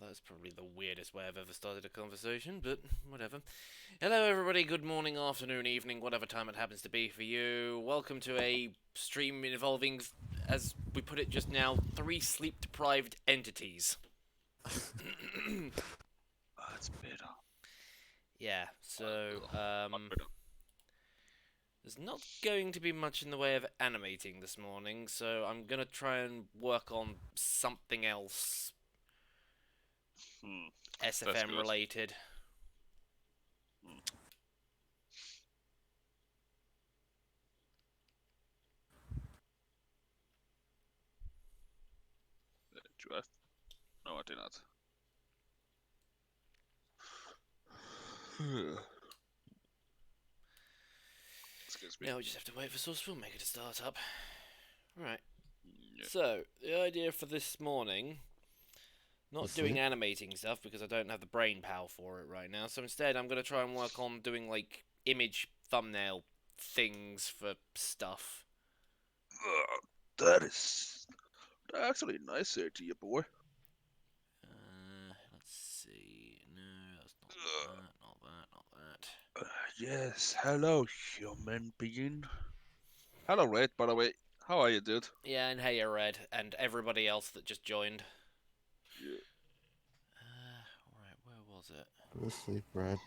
that's probably the weirdest way I've ever started a conversation, but whatever. Hello, everybody. Good morning, afternoon, evening, whatever time it happens to be for you. Welcome to a stream involving, as we put it just now, 3 sleep-deprived entities. That's better. Yeah, so, Not better. there's not going to be much in the way of animating this morning, so I'm gonna try and work on something else Hmm. That's SFM good. related. Hmm. Do I? No, I did not. Excuse me. Now we just have to wait for Source FILMMAKER to start up. Right. Yeah. So, the idea for this morning, not doing Asleep? animating stuff because I don't have the brain power for it right now, so instead I'm going to try and work on doing, like, image thumbnail things for stuff. That is actually a nice idea, boy. Let's see. No, that's not that, not that, not that. Yes, hello, human being. Hello, Red, by the way. How are you, dude? Yeah, and hey, Red, and everybody else that just joined. Yeah. Alright, where was it? Go to sleep, Red.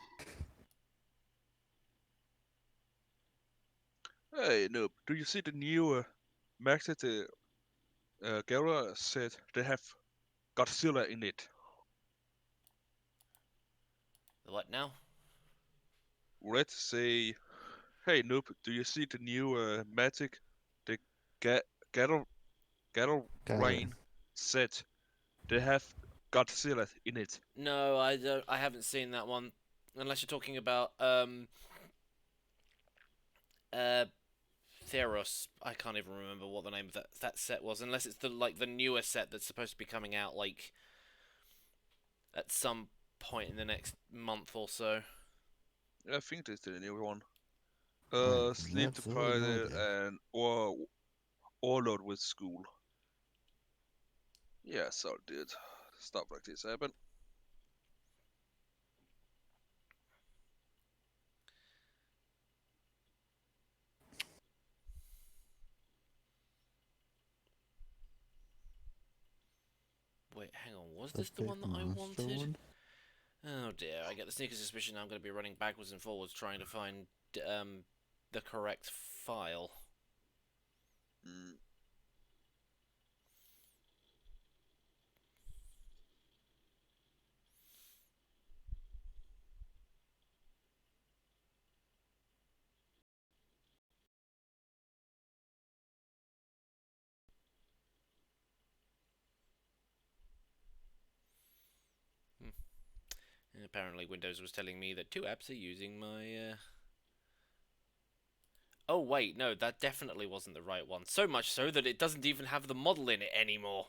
Hey, Noob, do you see the new Max at the Gera said they have Godzilla in it? The what now? Red say, hey, Noob, do you see the new Magic? The Ga Gather Got it. Rain said they have Godzilla in it. No, I don't. I haven't seen that one. Unless you're talking about uh Theros. I can't even remember what the name of that set was. Unless it's the newer set that's supposed to be coming out like at some point in the next month or so. I think that's the new one. I have Sleep absolutely deprived no idea. and or overload with school. Yeah, so did stuff like this happen. Wait, hang on. Was The this the big one that I monster wanted? one? Oh dear. I get the sneaky suspicion I'm going to be running backwards and forwards trying to find the correct file. Mm. Hmm. And apparently Windows was telling me that 2 apps are using my. Oh wait, no, that definitely wasn't the right one. So much so that it doesn't even have the model in it anymore.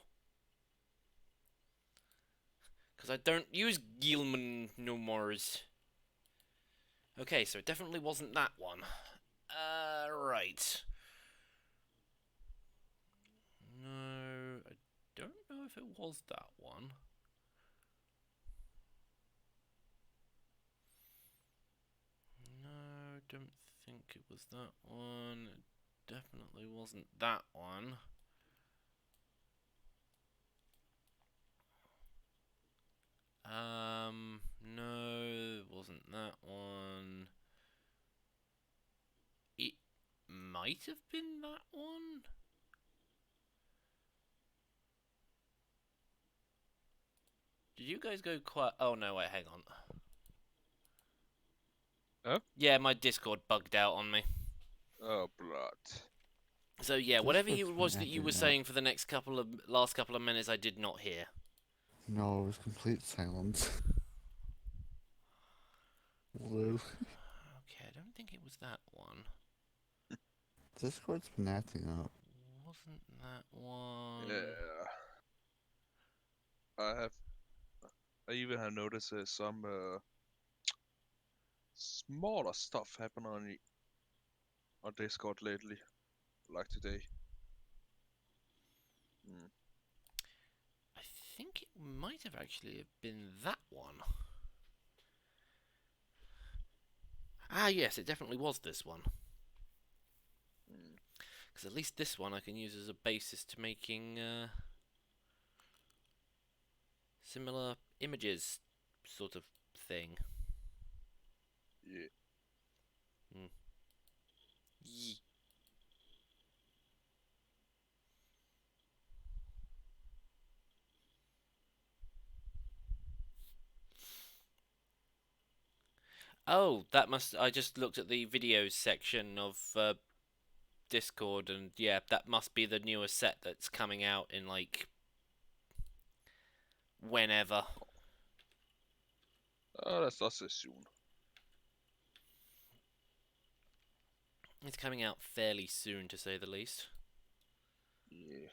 Because I don't use Gilman no more. Okay, so it definitely wasn't that one. Right. No, I don't know if it was that one. No, don't think it was that one. It definitely wasn't that one. No, it wasn't that one. It might have been that one. Did you guys go quiet? Oh no, wait, hang on. Huh? Yeah, my Discord bugged out on me. Oh, blood. So yeah, whatever Discord's it been was that you were acting up. saying for the last couple of minutes, I did not hear. No, it was complete silence. Lou. Okay, I don't think it was that one. Discord's been acting up. Wasn't that one? Yeah, I have. I even have noticed some smaller stuff happen on Discord lately, like today. Mm. I think it might have actually been that one. Ah, yes, it definitely was this one. Because at least this one I can use as a basis to making similar images sort of thing. Yeah. Yee. Oh, that must... I just looked at the videos section of Discord, and yeah, that must be the newer set that's coming out in, like, whenever. That's not so soon. It's coming out fairly soon, to say the least. Yeah.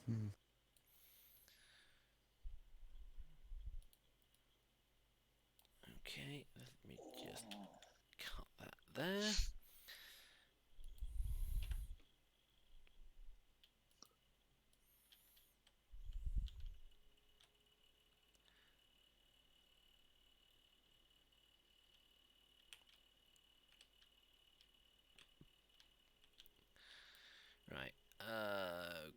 Hmm. Okay, let me just cut that there. Right.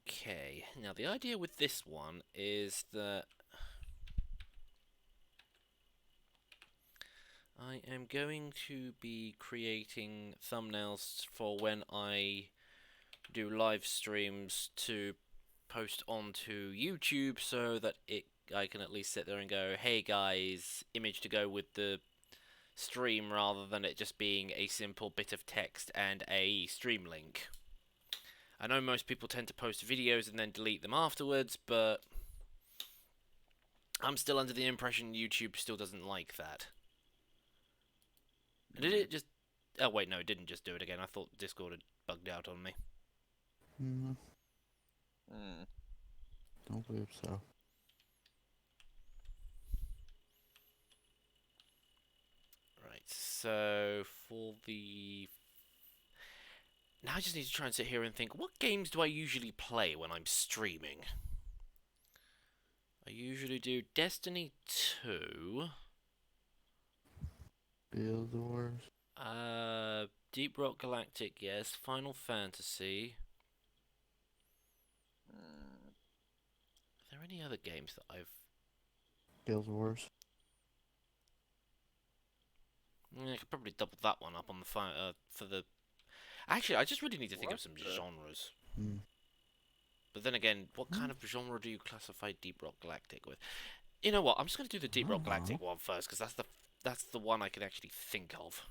Okay. Now, the idea with this one is that I am going to be creating thumbnails for when I do live streams to post onto YouTube, so that I can at least sit there and go, hey guys, image to go with the stream, rather than it just being a simple bit of text and a stream link. I know most people tend to post videos and then delete them afterwards, but I'm still under the impression YouTube still doesn't like that. Did it just... Oh wait, no, it didn't just do it again. I thought Discord had bugged out on me. No, Mm. don't believe so. Right, so for the... Now I just need to try and sit here and think, what games do I usually play when I'm streaming? I usually do Destiny 2, Build Wars. Deep Rock Galactic, yes, Final Fantasy. Are there any other games that I've... Build Wars. I could probably double that one up on the for the... Actually, I just really need to think of some genres. Hmm. But then again, what kind of genre do you classify Deep Rock Galactic with? You know what? I'm just going to do the Deep Rock Galactic one first, because that's the one I can actually think of.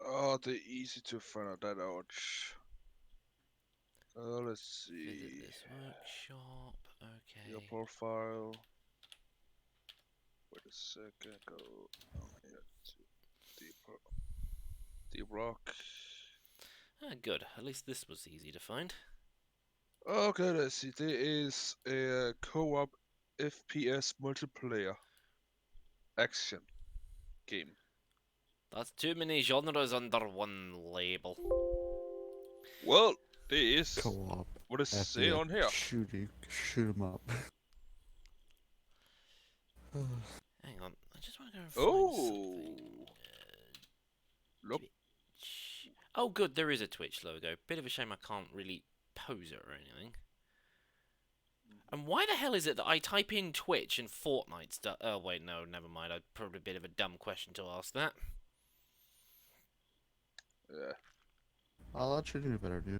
Oh, they're easy to find that out. Let's Visit see. this workshop. Okay. Your profile. Wait a second. Go down here to Deep Rock. Ah, good. At least this was easy to find. Okay, let's see. There is a co-op FPS multiplayer action game. That's too many genres under one label. Well, there is. Co-op. What does it say FPS on here? Shooting. Shoot 'em up. Hang on. I just want to go and find something. Look. Twitch. Oh, good. There is a Twitch logo. Bit of a shame I can't really pose it or anything. And why the hell is it that I type in Twitch and Fortnite stuff? Oh, wait, no, never mind. I'd probably a bit of a dumb question to ask that. Yeah. I'll let you do better, dude.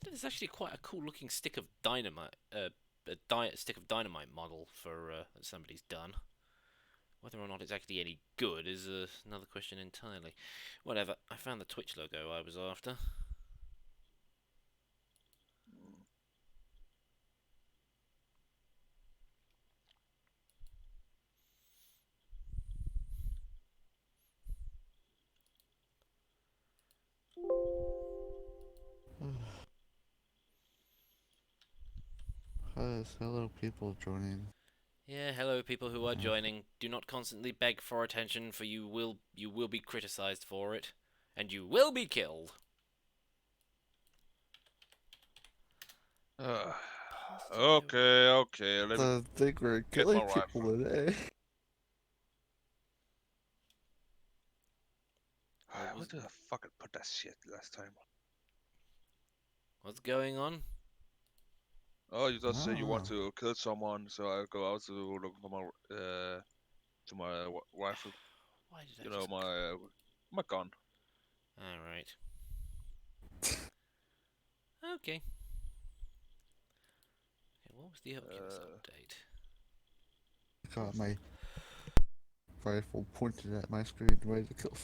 There's actually quite a cool looking stick of dynamite, stick of dynamite model for that somebody's done. Whether or not it's actually any good is another question entirely. Whatever. I found the Twitch logo I was after. Hello, people joining. Yeah, hello people who are joining. Do not constantly beg for attention, for you will be criticized for it, and you will be killed. Okay, let me I think we're get my killing people rifle. today. Where did I fucking put that shit last time? What's going on? Oh, you just said you want Ah. to kill someone, so I go out to look for my rifle. Why did You I know, just... my gun. Alright. Okay. What was the Oculus update? Got my rifle pointed at my screen, ready to kill.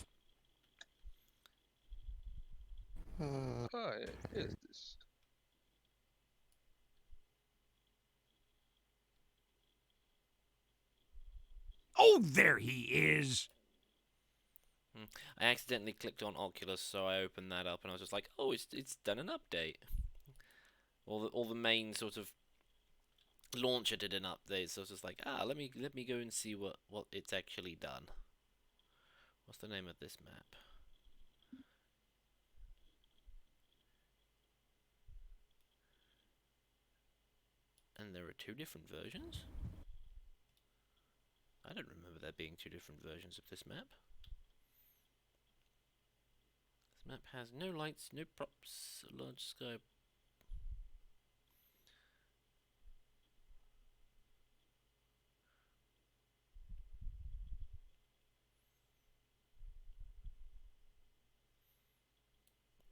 Hi, is this? Oh, there he is! I accidentally clicked on Oculus, so I opened that up, and I was just like, oh, it's done an update. All the main sort of launcher did an update, so I was just like, let me go and see what it's actually done. What's the name of this map? And there are two different versions? I don't remember there being two different versions of this map. This map has no lights, no props, a large sky.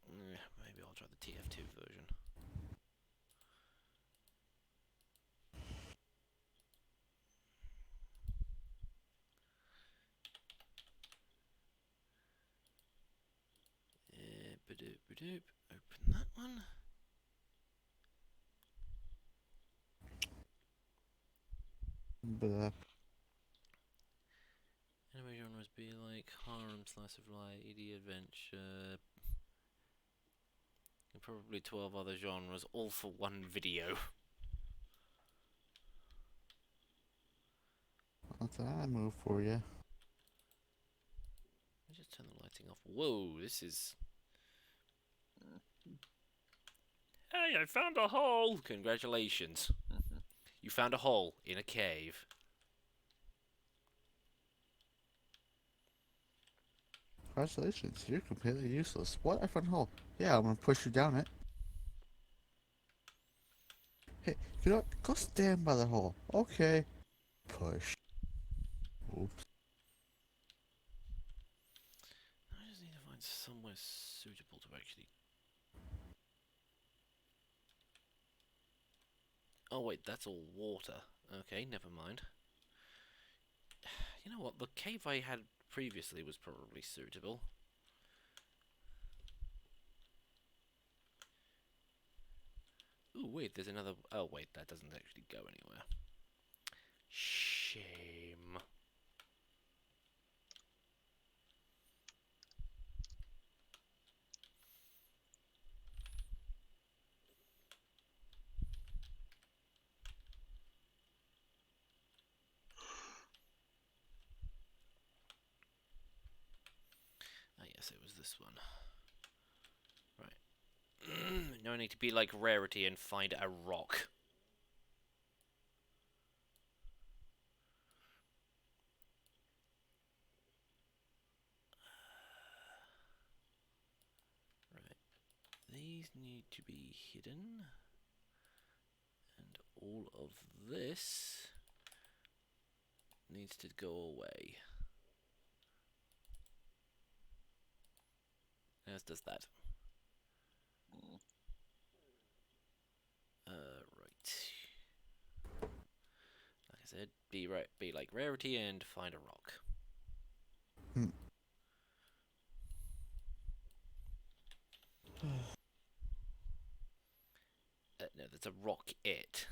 Maybe I'll try the TF2 version. Ba-doop. Open that one. But Anime genres be like harem, slice of life, ED adventure, and probably 12 other genres, all for one video. that's a move for you. I just turn the lighting off. Whoa, this is... Hey, I found a hole! Congratulations. You found a hole in a cave. Congratulations, you're completely useless. What? I found a hole. Yeah, I'm gonna push you down it. Hey, you know what? Go stand by the hole. Okay. Push. Oops. I just need to find somewhere suitable to actually... Oh wait, that's all water. Okay, never mind. You know what, the cave I had previously was probably suitable. Ooh, wait, there's another... Oh wait, that doesn't actually go anywhere. Shame. Ah yes, it was this one. Right. Now I need to be like Rarity and find a rock. Right. These need to be hidden. And all of this needs to go away. As does that. Right. Like I said, be like Rarity and find a rock. No, that's a rock it.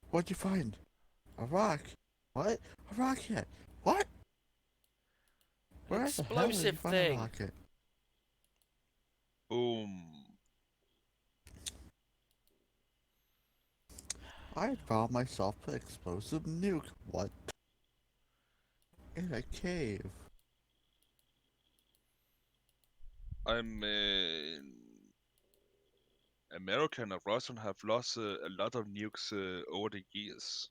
What'd you find? A rock. What? A rocket. What? An Where the hell did you explosive find a thing. rocket? Boom. I found myself an explosive nuke. What? In a cave. I'm America and Russian have lost a lot of nukes over the years.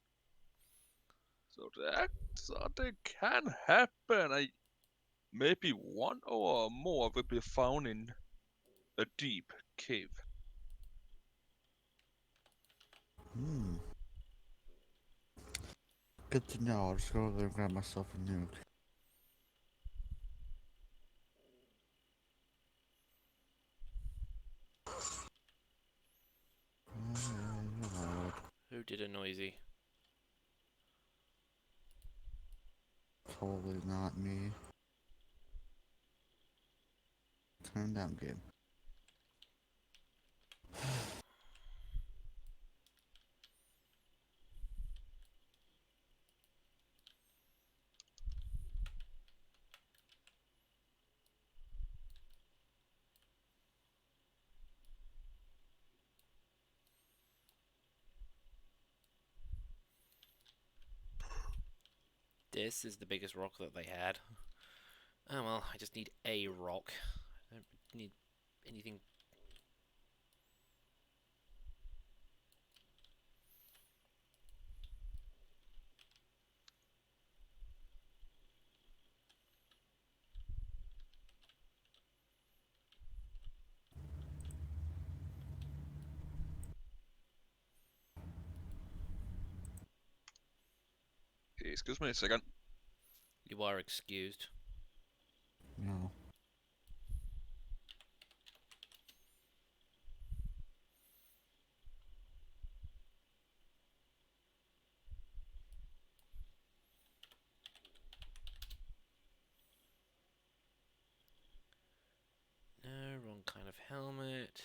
So that can happen. Maybe one or more will be found in a deep cave. Hmm. Good to know. I'll just go over there and grab myself a nuke. Who did a noisy? Totally not me. Turn down game. This is the biggest rock that they had. Oh well, I just need a rock. I don't need anything. Excuse me a second. You are excused. No. No, wrong kind of helmet.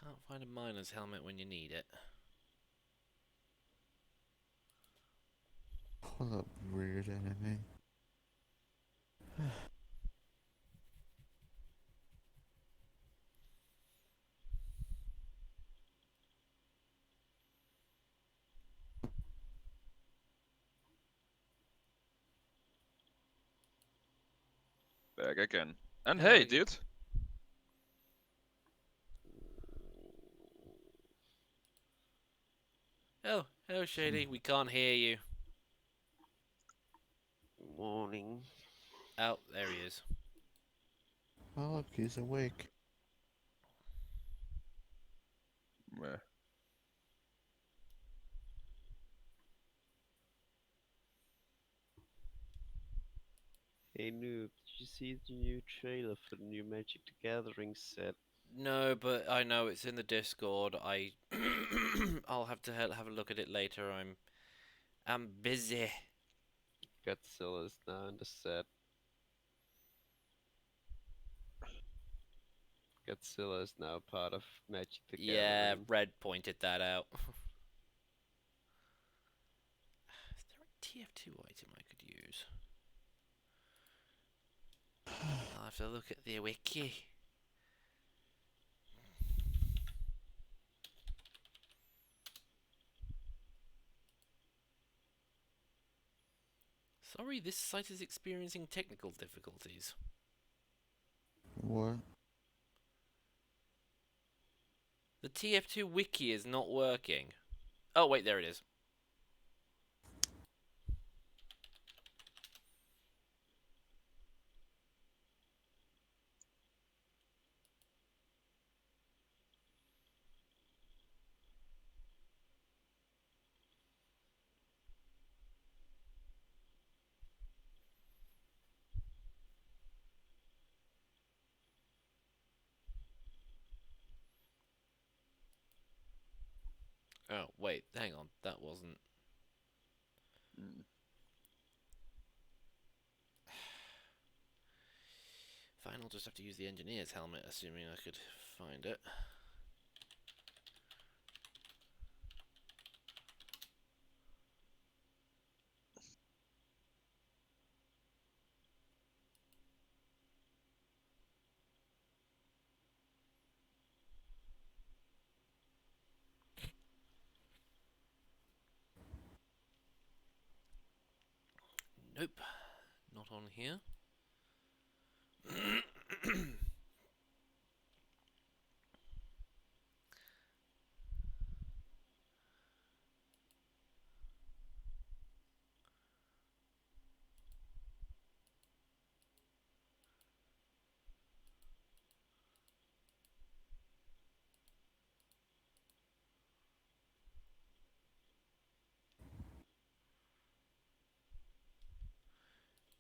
Can't find a miner's helmet when you need it. What a weird enemy. Back again. And Hello hey, again. dude. Oh, hello, Shady. We can't hear you. Morning. Oh, there he is. Oh, look, he's awake. Meh. Hey Noob, did you see the new trailer for the new Magic the Gathering set? No, but I know it's in the Discord. I'll have to have a look at it later. I'm busy. Godzilla is now in the set. Godzilla is now part of Magic the Yeah, Gathering. Red pointed that out. Is there a TF2 item I could use? I'll have to look at the wiki. Sorry, this site is experiencing technical difficulties. What? The TF2 wiki is not working. Oh, wait, there it is. Oh, wait, hang on. That wasn't... Mm. Fine, I'll just have to use the engineer's helmet, assuming I could find it. Nope. Not on here.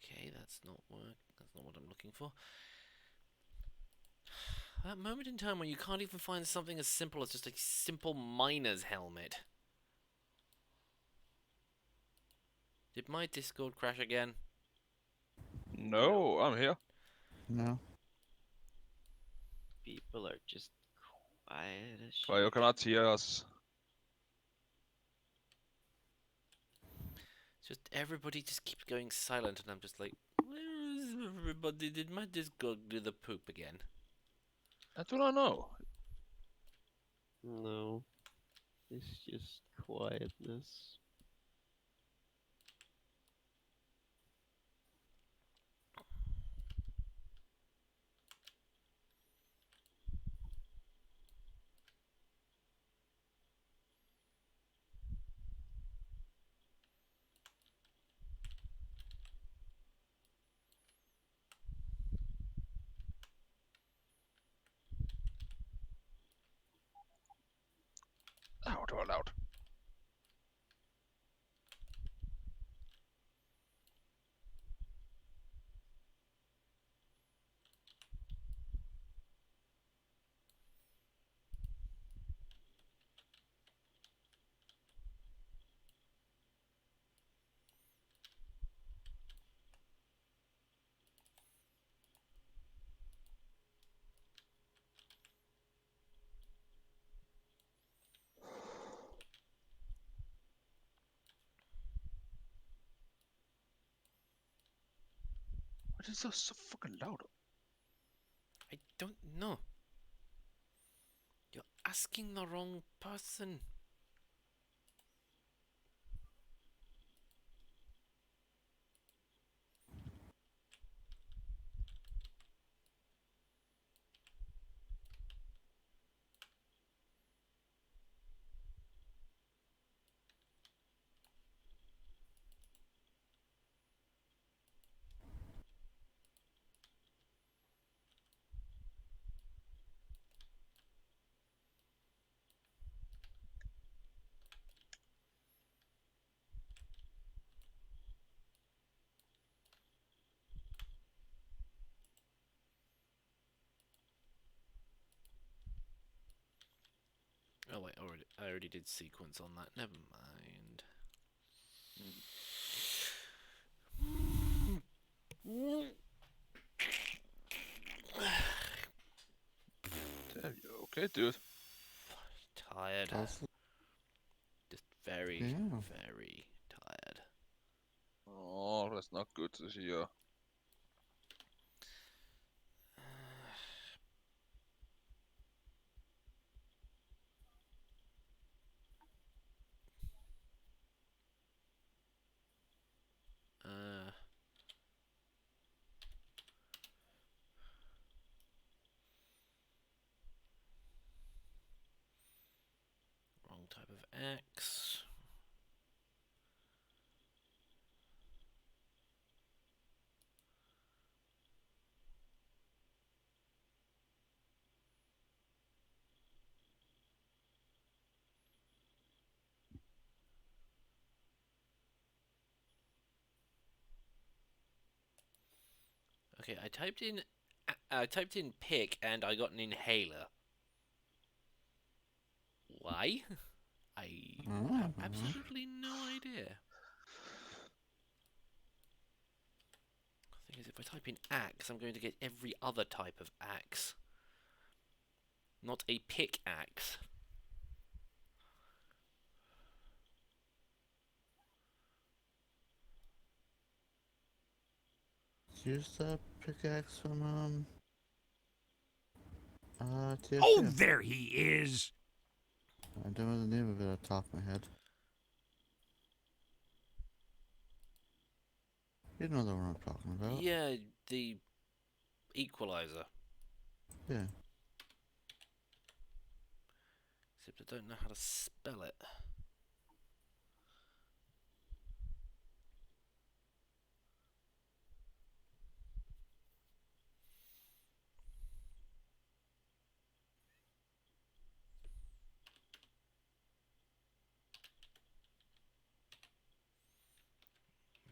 Okay, that's not work. That's not what I'm looking for. That moment in time when you can't even find something as simple as just a simple miner's helmet. Did my Discord crash again? No, I'm here. No. People are just quiet as Well, you shit. cannot hear us. Just everybody just keeps going silent, and I'm just like, where is everybody? Did my Discord do the poop again? I do not know. No, it's just quietness. Out or loud. What is this so fucking loud? I don't know. You're asking the wrong person. Oh wait, I already did sequence on that. Never mind. Damn you. Okay, dude. Tired. That's, Just very, yeah. very tired. Oh, that's not good to hear. Uh, wrong type of axe. Okay, I typed in pick and I got an inhaler. Why? I have absolutely no idea. The thing is, if I type in axe, I'm going to get every other type of axe. Not a pickaxe. Use the pickaxe from TF2. Oh, there he is! I don't know the name of it off the top of my head. You know the one I'm talking about. Yeah, the equalizer. Yeah. Except I don't know how to spell it.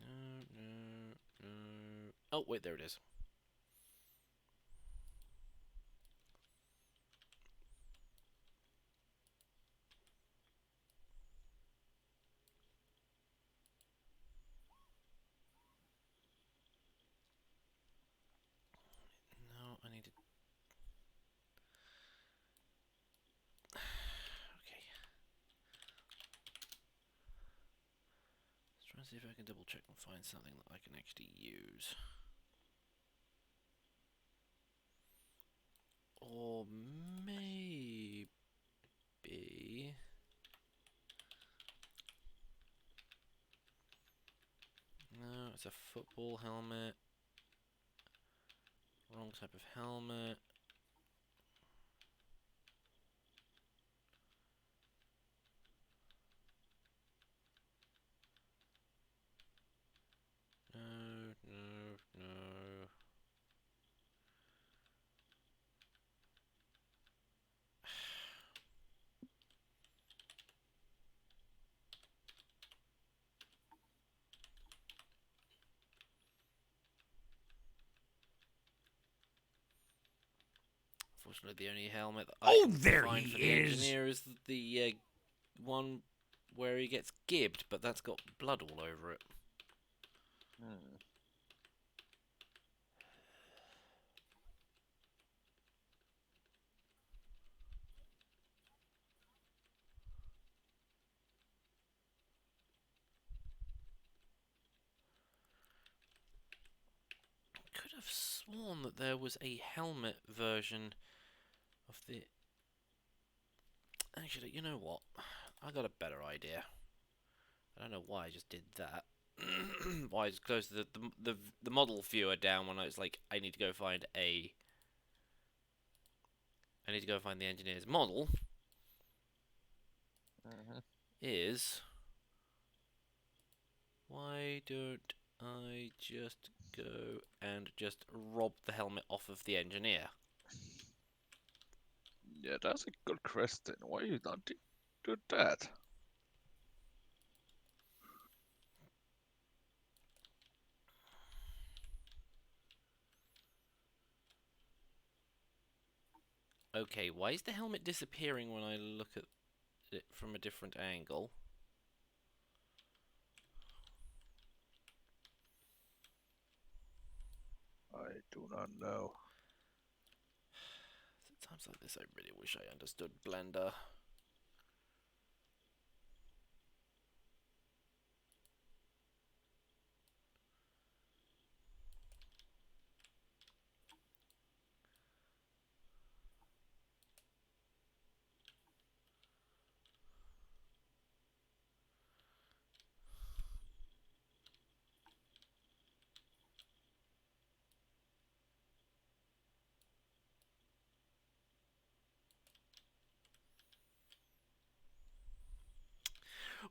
No, no, no. Oh, wait, there it is. No, I need to... Okay. Let's try and see if I can double check and find something that I can actually use. Or maybe... No, it's a football helmet. Wrong type of helmet. No, no, no. Unfortunately, the only helmet that I Oh, can there find he for the is. engineer is the one where he gets gibbed, but that's got blood all over it. Hmm. Could have sworn that there was a helmet version of the... Actually, you know what? I got a better idea. I don't know why I just did that. Why I just closed the model viewer down when I was like, I need to go find a... I need to go find the engineer's model. Is... Why don't I just go and just rob the helmet off of the engineer? Yeah, that's a good question. Why you not do that? Okay, why is the helmet disappearing when I look at it from a different angle? I do not know. At times like this, I really wish I understood Blender.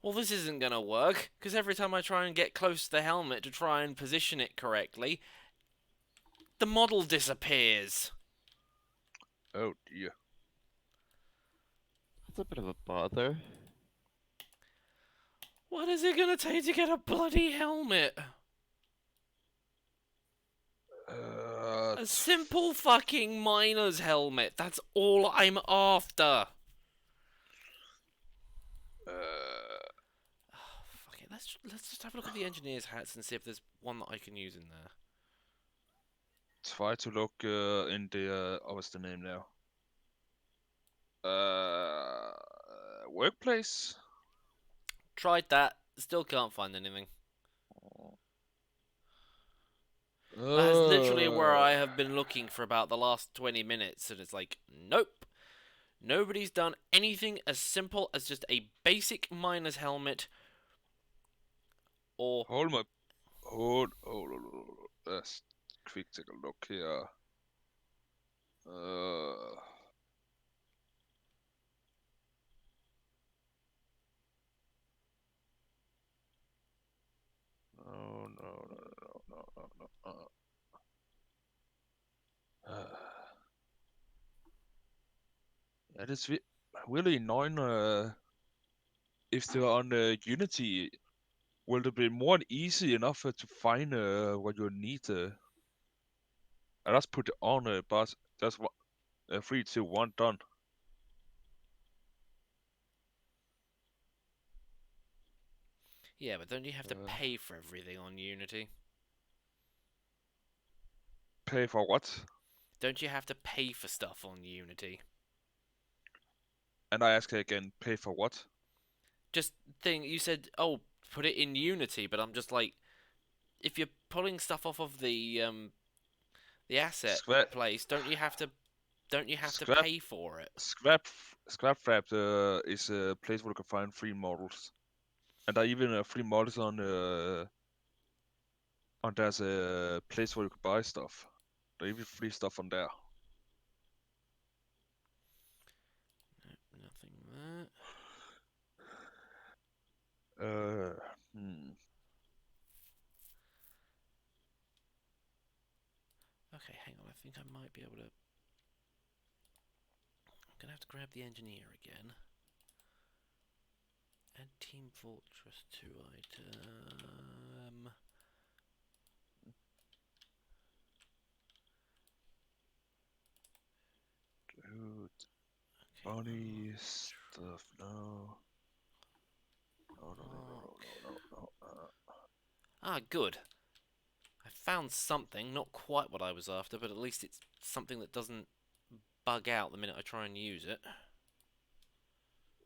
Well, this isn't gonna work, because every time I try and get close to the helmet to try and position it correctly, the model disappears. Oh dear. That's a bit of a bother. What is it gonna take to get a bloody helmet? A simple fucking miner's helmet. That's all I'm after. Fuck it. Let's just have a look at the engineer's hats and see if there's one that I can use in there. Try to look in the what's the name now? Workplace. Tried that. Still can't find anything. That's literally where I have been looking for about the last 20 minutes, and it's like, nope. Nobody's done anything as simple as just a basic miner's helmet or... Hold Let's quick take a look here. No. Yeah, that's really annoying. If they're on Unity, will it be more easy enough to find what you need? I just put it on, but that's what 3, 2, 1 done. Yeah, but don't you have to pay for everything on Unity? Pay for what? Don't you have to pay for stuff on Unity? And I ask again, pay for what? Just you said, oh, put it in Unity, but I'm just like, if you're pulling stuff off of the asset Scrap, place, don't you have to scrap, pay for it? scrap is a place where you can find free models, and there are even free models on there's a place where you can buy stuff. There even free stuff on there. Nothing there. Okay, hang on. I think I might be able to. I'm gonna have to grab the engineer again. Add Team Fortress 2 item. Dude, Okay, funny stuff. No. No. Ah, good. I found something, not quite what I was after, but at least it's something that doesn't bug out the minute I try and use it.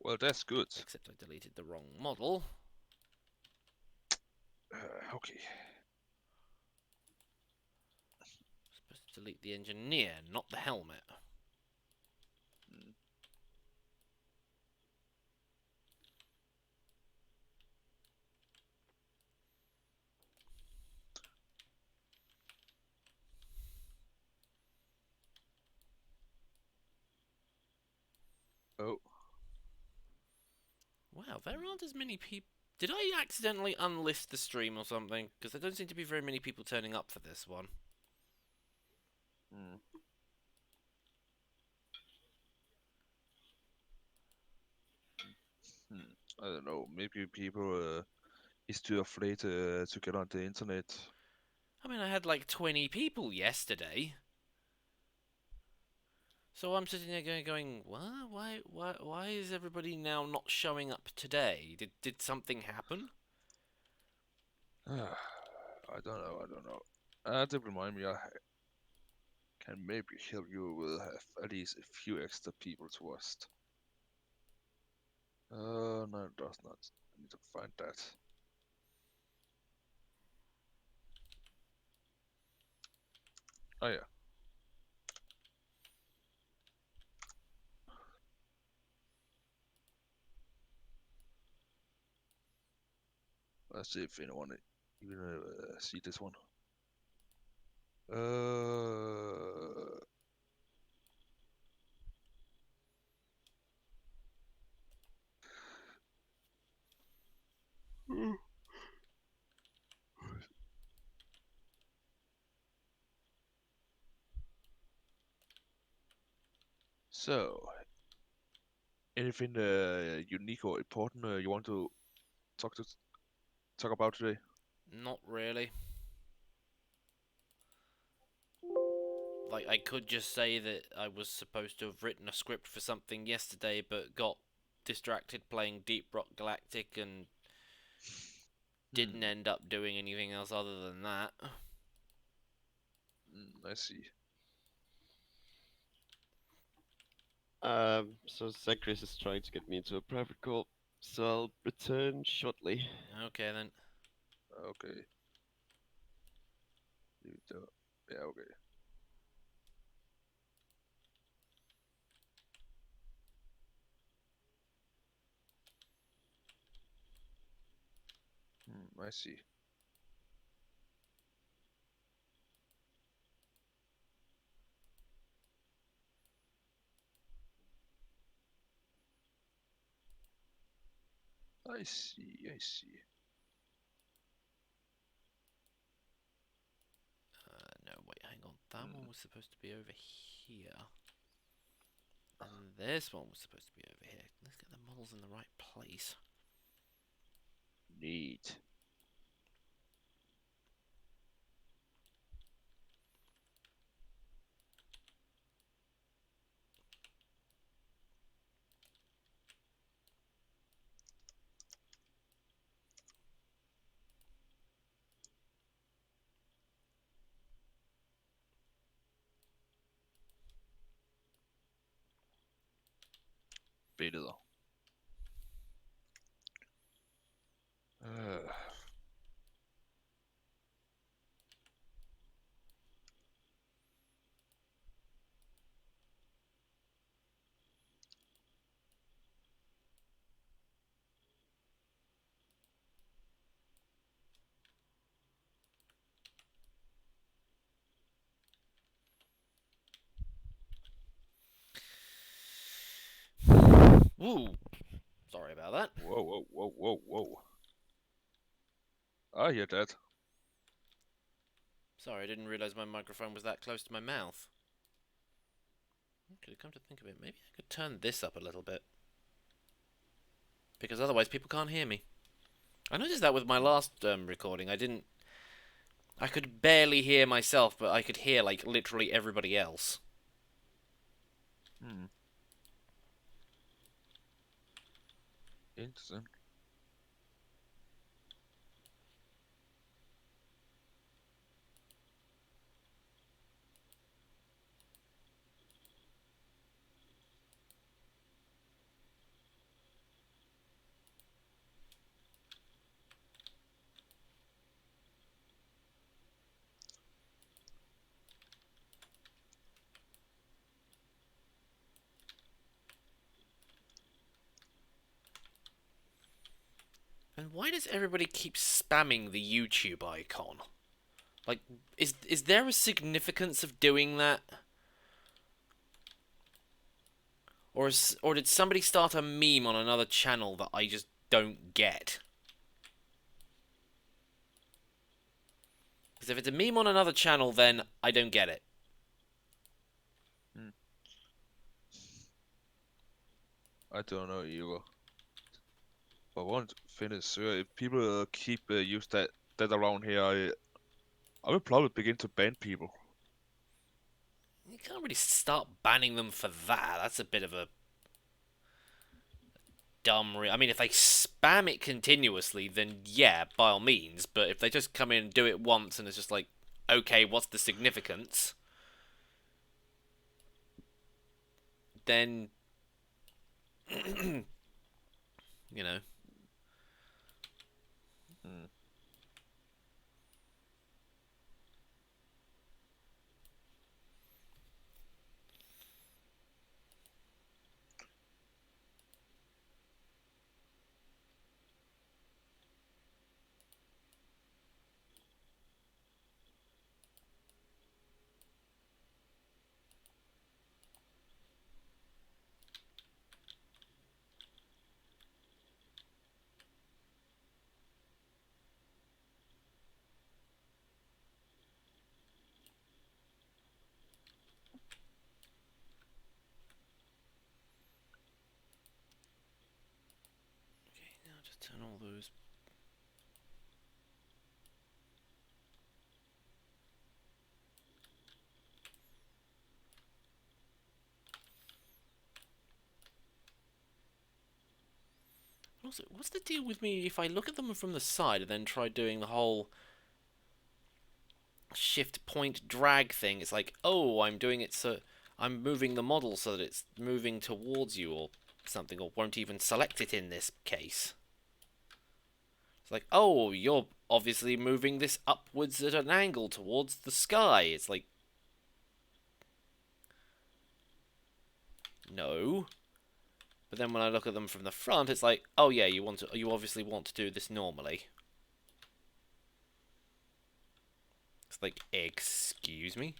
Well, that's good. Except I deleted the wrong model. Okay. Supposed to delete the engineer, not the helmet. Oh. Wow, there aren't as many people. Did I accidentally unlist the stream or something? Because there don't seem to be very many people turning up for this one. I don't know. Maybe people is too afraid to get on the internet. I mean, I had like 20 people yesterday. So I'm sitting there going, what? Why is everybody now not showing up today? Did something happen? I don't know. That remind me, I can maybe help you with have at least a few extra people to host. No, it does not. I need to find that. Oh yeah. Let's see if anyone even see this one. So, anything unique or important you want to talk about today? Not really. Like, I could just say that I was supposed to have written a script for something yesterday, but got distracted playing Deep Rock Galactic and didn't end up doing anything else other than that. I see. So Zacharias is trying to get me into a private call, so I'll return shortly. Okay then. Okay. Yeah, okay. I see. I see, I see. No, wait, hang on. That one was supposed to be over here. And this one was supposed to be over here. Let's get the models in the right place. Neat. Billeder. Woo! Sorry about that. Whoa, whoa, whoa, whoa, whoa. I hear that. Sorry, I didn't realize my microphone was that close to my mouth. Could come to think of it, maybe I could turn this up a little bit. Because otherwise people can't hear me. I noticed that with my last recording. I could barely hear myself, but I could hear, like, literally everybody else. Interesting. And why does everybody keep spamming the YouTube icon? Like, is there a significance of doing that? Or did somebody start a meme on another channel that I just don't get? Because if it's a meme on another channel, then I don't get it. I don't know either. But one thing is sure, if people keep use that around here, I will probably begin to ban people. You can't really start banning them for that. That's a bit of a dumb... I mean, if they spam it continuously, then yeah, by all means. But if they just come in and do it once and it's just like, okay, what's the significance? Then... you know... Okay, now just turn all those... Also, what's the deal with me if I look at them from the side and then try doing the whole shift point drag thing? It's like, oh, I'm doing it so I'm moving the model so that it's moving towards you or something, or won't even select it in this case. It's like, oh, you're obviously moving this upwards at an angle towards the sky. It's like, no. But then when I look at them from the front, it's like, oh yeah, you obviously want to do this normally. It's like, excuse me?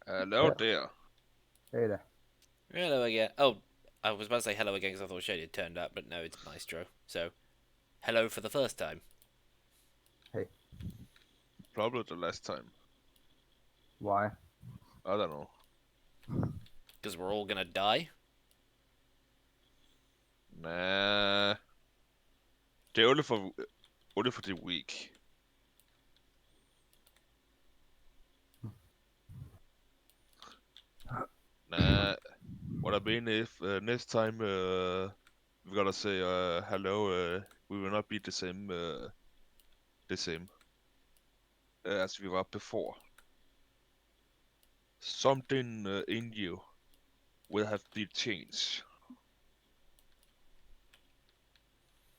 Hello there. Hey there. Hello again. Oh, I was about to say hello again because I thought Shady had turned up, but no, it's Maestro. So, hello for the first time. Probably the last time. Why? I don't know. Because we're all gonna die. Nah. Det er only for the week. Nah. What I mean if next time we gotta say hello, we will not be the same as we were before. Something in you will have to change.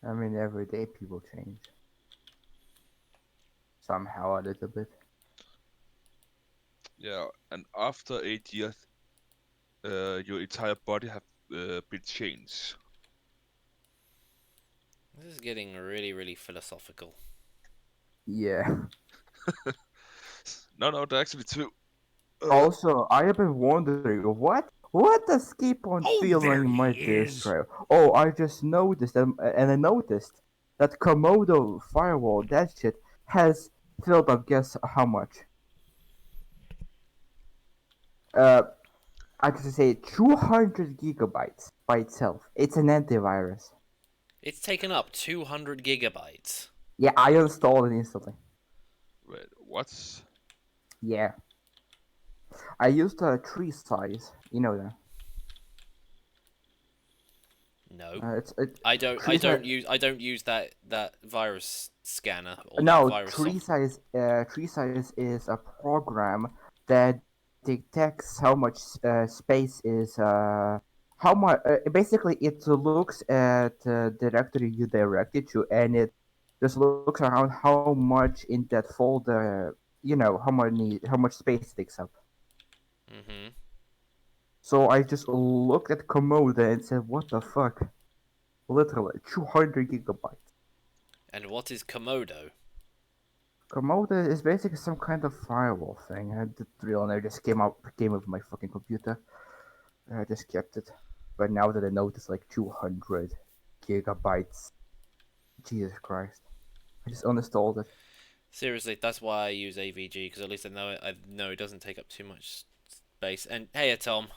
I mean, every day people change. Somehow a little bit. Yeah, and after 8 years, your entire body have been changed. This is getting really, really philosophical. Yeah. No, they're actually two. Also, I have been wondering, what does keep on Oh, there filming my he disc is. drive? Oh, I just noticed, and I noticed that Komodo firewall, that shit, has filled up, guess how much? I could say 200 gigabytes by itself. It's an antivirus. It's taken up 200 gigabytes. Yeah, I installed it instantly. Wait, what's... Yeah. I used a tree size. You know that. No, It's it. I don't. I Tree size. don't use. I don't use that virus scanner or that No, virus tree software. size. Tree size is a program that detects how much space is how much. Basically, it looks at the directory you directed to, and it just looks around how much in that folder. You know how much space it takes up. Mhm. So I just looked at Komodo and said, "What the fuck?" Literally 200 gigabytes. And what is Komodo? Komodo is basically some kind of firewall thing. I didn't really know. It just came with my fucking computer. I just kept it. But now that I know it's like 200 gigabytes, Jesus Christ, I just uninstalled it. Seriously, that's why I use AVG because at least I know it. I know it doesn't take up too much space. And hey, Tom.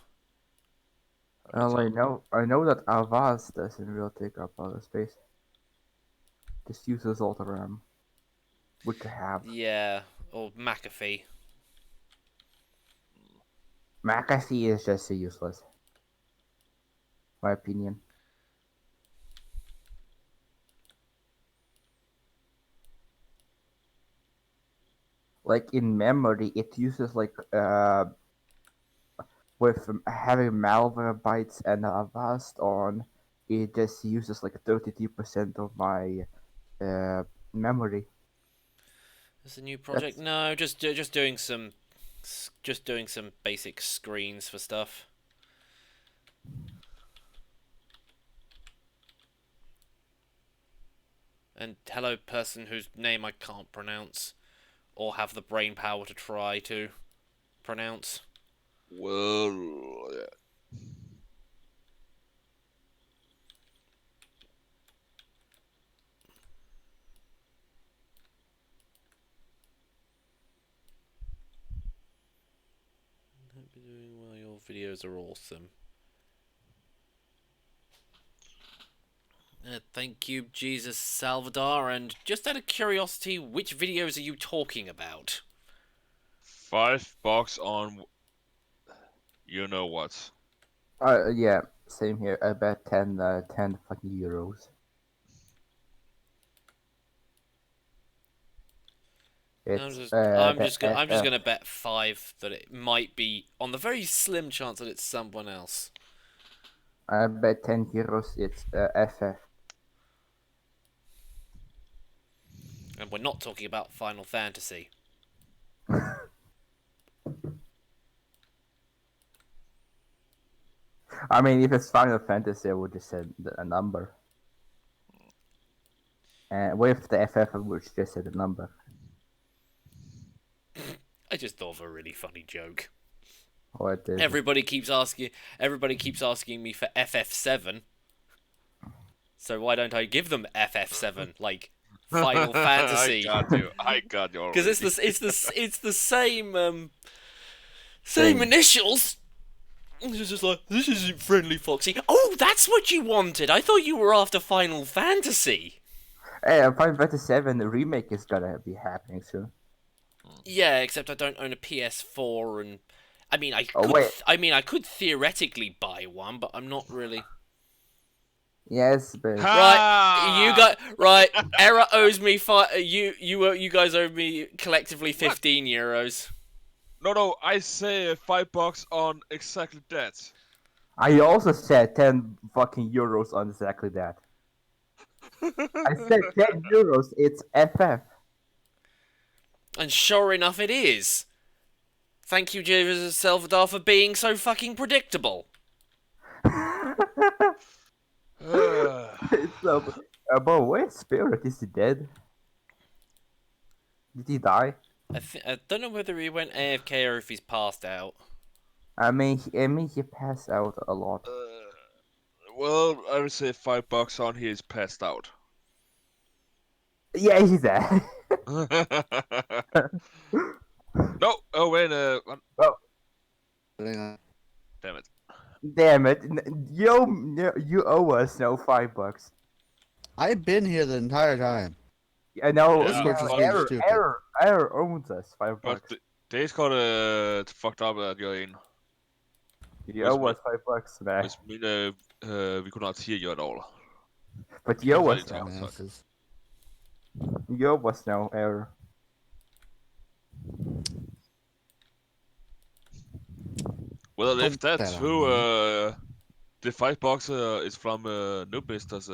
Well, I know that Avast doesn't really take up all the space. Just uses all the RAM, which I have. Yeah, or McAfee. McAfee is just useless, my opinion. Like in memory, it uses like with having malware bytes and Avast on, it just uses like 32% of my memory. Is a new project? That's No, just doing some basic screens for stuff. And hello, person whose name I can't pronounce or have the brain power to try to pronounce. Well, yeah. Hope you're doing well. Your videos are awesome. Thank you, Jesus Salvador. And just out of curiosity, which videos are you talking about? $5 on you know what. yeah, same here. I bet 10 fucking euros. It's I'm the just FF. gonna bet 5 that it might be on the very slim chance that it's someone else. I bet 10 euros. It's FF. And we're not talking about Final Fantasy. I mean, if it's Final Fantasy, I would just say a number. And with the FF, I would just say the number. I just thought of a really funny joke. What is it? Everybody keeps asking me for FF7. So why don't I give them FF7, like Final Fantasy? I got you Because already. it's the same same initials. It's just like, this isn't Friendly Foxy. Oh, that's what you wanted. I thought you were after Final Fantasy. Hey, Final Fantasy 7 remake is gonna be happening soon. Yeah, except I don't own a PS4, and I mean Oh, wait. I could theoretically buy one, but I'm not really. Yes, but Right, you got right. Era owes me you guys owe me collectively €15. No, I say $5 on exactly that. I also said 10 fucking euros on exactly that. I said 10 euros. It's FF. And sure enough, it is. Thank you, Jesus Salvador, for being so fucking predictable. It's but wait, Spirit is he dead? Did he die? I don't know whether he went AFK or if he's passed out. I mean, he passed out a lot. Well, I would say $5 on he is passed out. Yeah, he's dead. No, oh wait, Oh, damn it. damn it! You owe us no $5. I've been here the entire time. I know. Yeah, Discord just being stupid. Error owns us $5. But Days got fucked up at your end. You owe us $5, man. Which mean we could not hear you at all. But you owe us Sorry, no. Dumbasses. You owe us no error. Well, if Don't that's bet true, on the $5 is from NoobMister's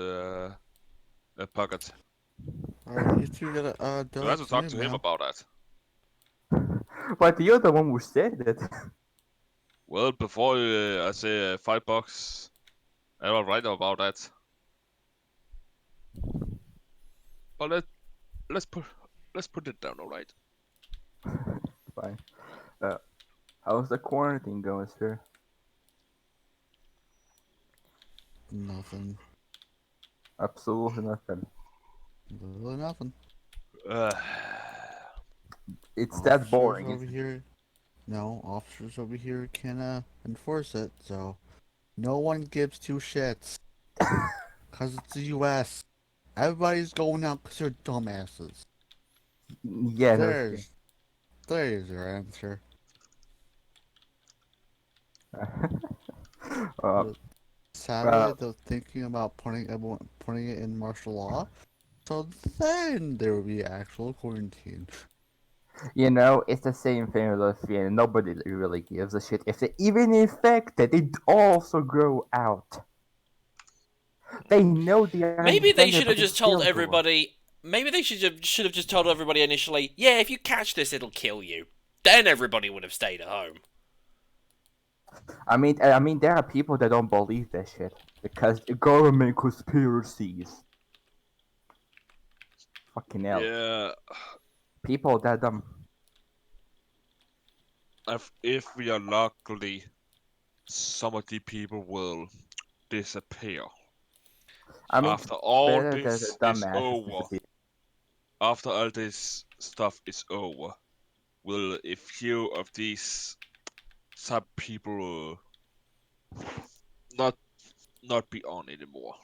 pocket. Alright, you two gotta You donate have to talk me to him now. about that. But you're the one who said it. Well, before I say $5, I will write about that. But let's put it down, alright? Fine. How's the quarantine going, sir? Nothing. Absolutely nothing. Literally nothing. It's that Officers boring. over here. No, officers over here can enforce it, so no one gives two shits. Cause it's the US. Everybody's going out cause they're dumbasses. Yeah, no shit. There's your answer. uh, Sadly, they're thinking about putting it in martial law, so then there will be actual quarantine. you know, it's the same thing with Latvia. Nobody really gives a shit. If they're even infected, they also grow out. They know they are Maybe they infected, should but have they just told still go out. everybody. Maybe they should have just told everybody initially. Yeah, if you catch this, it'll kill you. Then everybody would have stayed at home. I mean, there are people that don't believe that shit because government conspiracies. Fucking hell. Yeah, People that if we are lucky, some of the people will disappear. I mean, After all better than this the is dumbasses over, disappear. after all this stuff is over, will a few of these sub people not be on anymore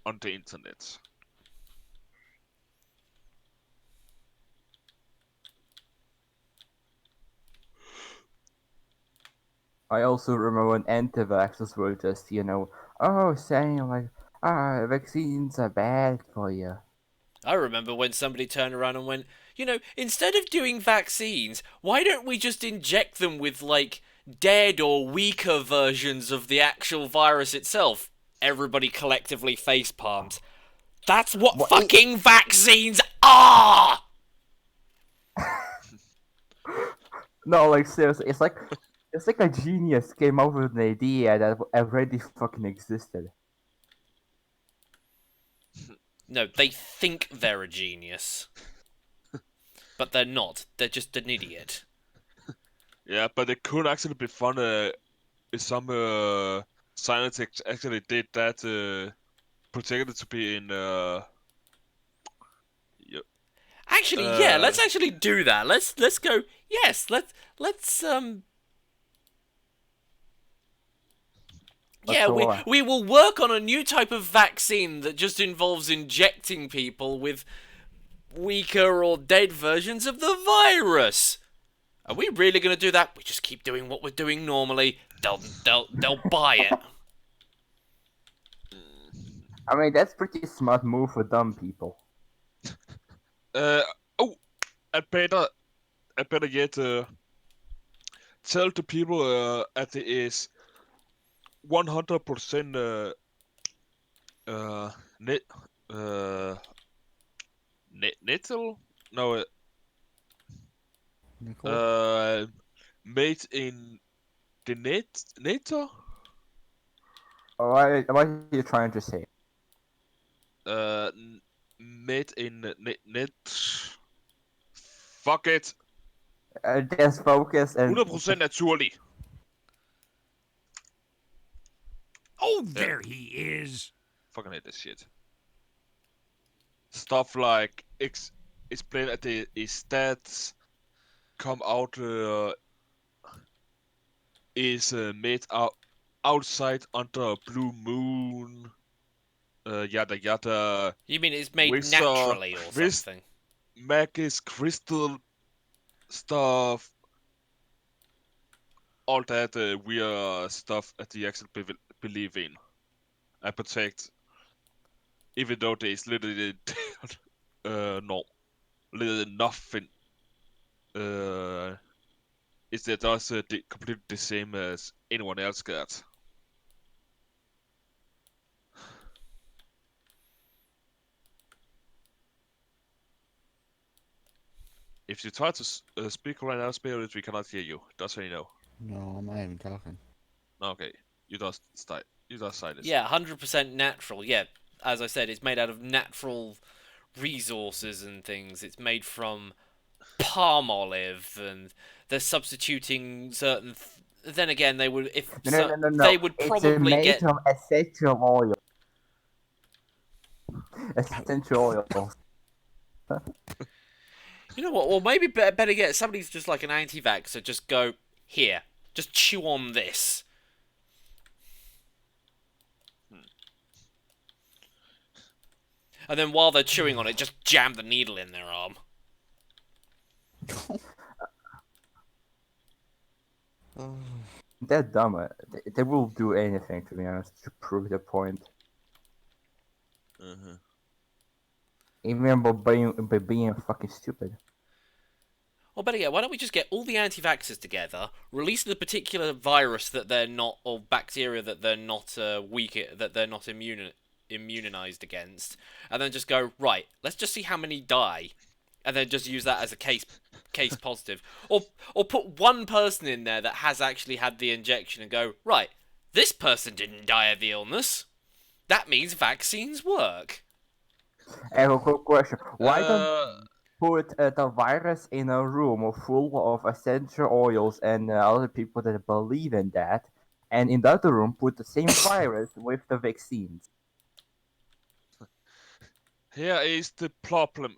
on the internet? I also remember when anti-vaxxers were just, saying like, vaccines are bad for you. I remember when somebody turned around and went, instead of doing vaccines, why don't we just inject them with, like, dead or weaker versions of the actual virus itself? Everybody collectively face palms. That's what fucking vaccines are! No, like seriously, it's like a genius came up with an idea that already fucking existed. No, they think they're a genius. But they're not. They're just an idiot. Yeah, but it could actually be fun if some scientists actually did that, protected to be in Actually, yeah, let's uh actually do that. Let's go. Yes, let's What's yeah, the we what? we will work on a new type of vaccine that just involves injecting people with weaker or dead versions of the virus. Are we really going to do that? We just keep doing what we're doing normally. They'll buy it. I mean, that's pretty smart move for dumb people. uh oh, and better yet, tell the people that it is 100% net nettle, no, Nickel? made in the nature, What are you trying to say? made in net. Fuck it. Just focus and 100% naturlig. Oh, there he is. Fucking hate this shit. Stuff like explain that the stats come out is made out outside under a blue moon. Yada yada. You mean it's made Wizard, naturally or something? Magus, crystal stuff. All that weird stuff that they actually believe in and protect. Even though there's literally no, literally nothing. Is that also completely the same as anyone else got? If you try to speak right now, Spirit, we cannot hear you. Just so you know. No, I'm not even talking. Okay, you just silence. Yeah, 100% natural. Yeah, as I said, it's made out of natural resources and things. It's made from palm olive, and they're substituting certain. Then again, they would no. they would It's probably made get. of essential oil. Essential oils. You know what? Well, maybe better get somebody's just like an anti-vaxxer. Just go here. Just chew on this. And then while they're chewing on it, just jam the needle in their arm. They're dumb. They will do anything, to be honest, to prove their point. Even by being fucking stupid. Or better yet, why don't we just get all the anti-vaxxers together, release the particular virus that they're not, or bacteria that they're not that they're not immunized against, and then just go, right, let's just see how many die, and then just use that as a case positive, or put one person in there that has actually had the injection and go, right, this person didn't die of the illness. That means vaccines work. And a quick question: why don't put the virus in a room full of essential oils and other people that believe in that, and in the other room put the same virus with the vaccines? Here is the problem.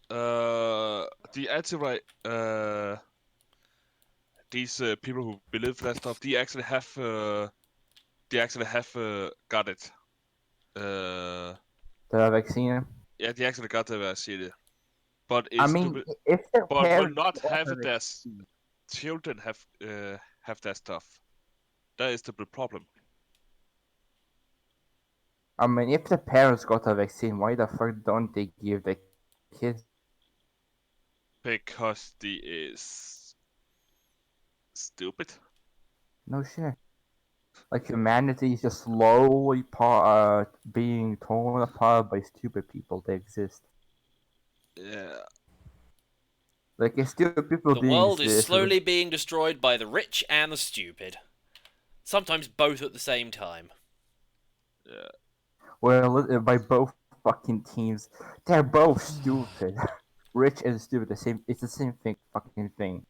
The these people who believe that stuff, they actually have got it. The vaccine. Yeah, they actually got the vaccine. But I it's mean, if their but will parents not got have the it as children have that stuff. That is the problem. I mean, if the parents got a vaccine, why the fuck don't they give the kids? Because the is stupid. No shit. Like humanity is just slowly being torn apart by stupid people that exist. Yeah. Like if stupid people The didn't world is exist, slowly being destroyed by the rich and the stupid. Sometimes both at the same time. Yeah. well, by both fucking teams, they're both stupid. rich and stupid, the same. It's the same thing, fucking thing.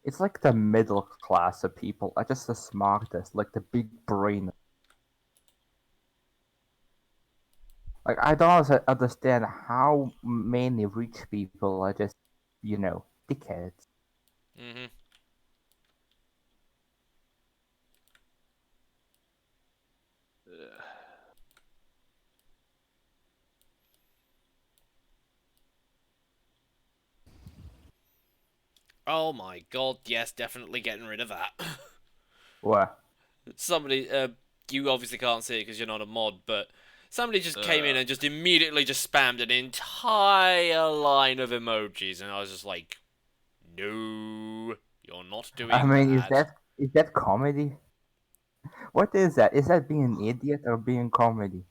It's like the middle class of people are just the smartest, like the big brain. Like I don't understand how many rich people are just, dickheads. Mm-hmm. Oh my god, yes, definitely getting rid of that. What? Somebody, you obviously can't see it because you're not a mod, but somebody just came in and just immediately just spammed an entire line of emojis, and I was just like, no, you're not doing I mean, that. is that comedy? What is that? Is that being an idiot or being comedy?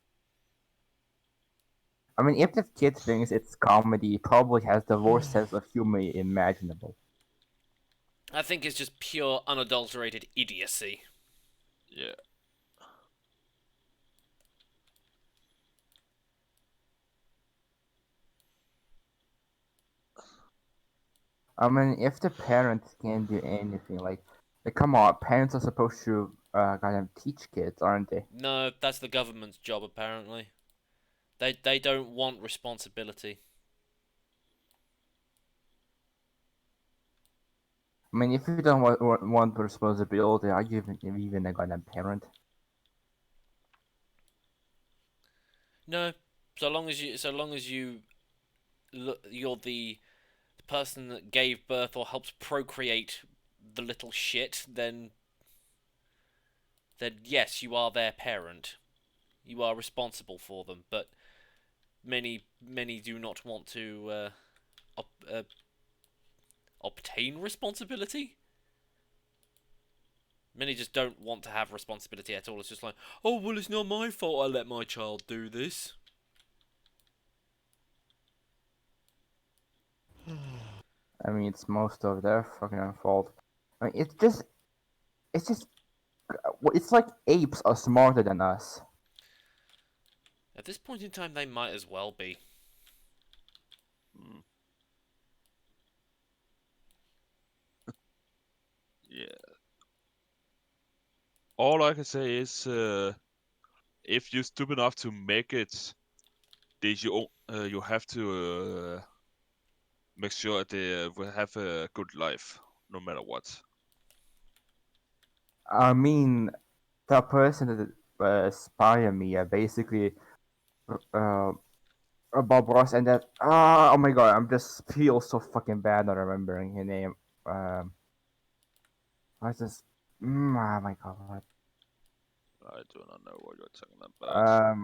I mean, if that kid thinks it's comedy, he probably has the worst sense of humor imaginable. I think it's just pure, unadulterated idiocy. Yeah. I mean, if the parents can't do anything, like come on, parents are supposed to goddamn teach kids, aren't they? No, that's the government's job, apparently. They don't want responsibility. I mean, if you don't want responsibility, are you even a goddamn parent? No, so long as you're the person that gave birth or helps procreate the little shit, then yes, you are their parent. You are responsible for them, but many do not want to obtain responsibility. Many just don't want to have responsibility at all. It's just like, oh well, it's not my fault I let my child do this. I mean, it's most of their fucking fault. I mean, it's like apes are smarter than us. At this point in time, they might as well be. Yeah. All I can say is, if you're stupid enough to make it, you have to make sure they will have a good life, no matter what. I mean, the person that inspired me, basically, Bob Ross, and that. Oh my god, I'm just feel so fucking bad not remembering his name. I just. Oh my god. I do not know what you're talking about.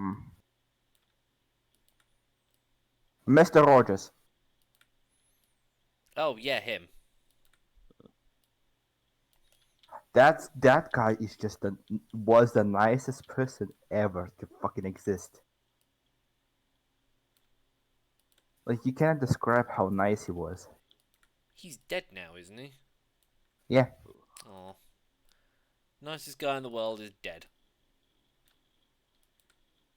Mr. Rogers. Oh yeah, him. That guy is was the nicest person ever to fucking exist. Like you can't describe how nice he was. He's dead now, isn't he? Yeah. Oh, nicest guy in the world is dead.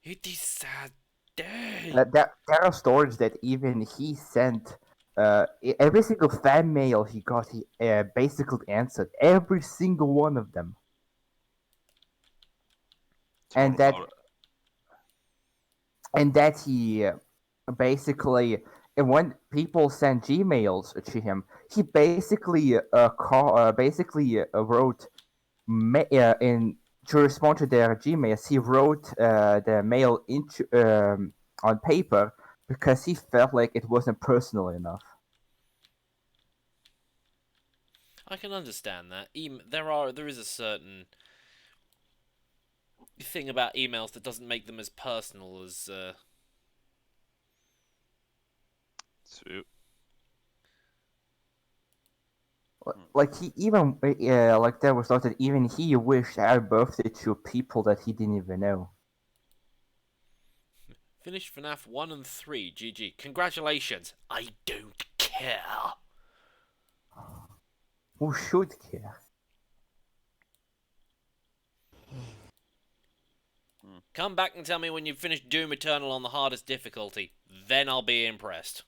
It is sad day. There are stories that even he sent. Every single fan mail he got, he basically answered every single one of them. And that he basically, and when people sent Gmails to him, he basically wrote in to respond to their Gmails. He wrote the mail into on paper because he felt like it wasn't personal enough. I can understand that. There is a certain thing about emails that doesn't make them as personal as. True. Like he even like there was thought that even he wished happy birthday to people that he didn't even know. Finished FNAF 1 and 3. GG. Congratulations. I don't care. Who should care? Come back and tell me when you've finished Doom Eternal on the hardest difficulty. Then I'll be impressed.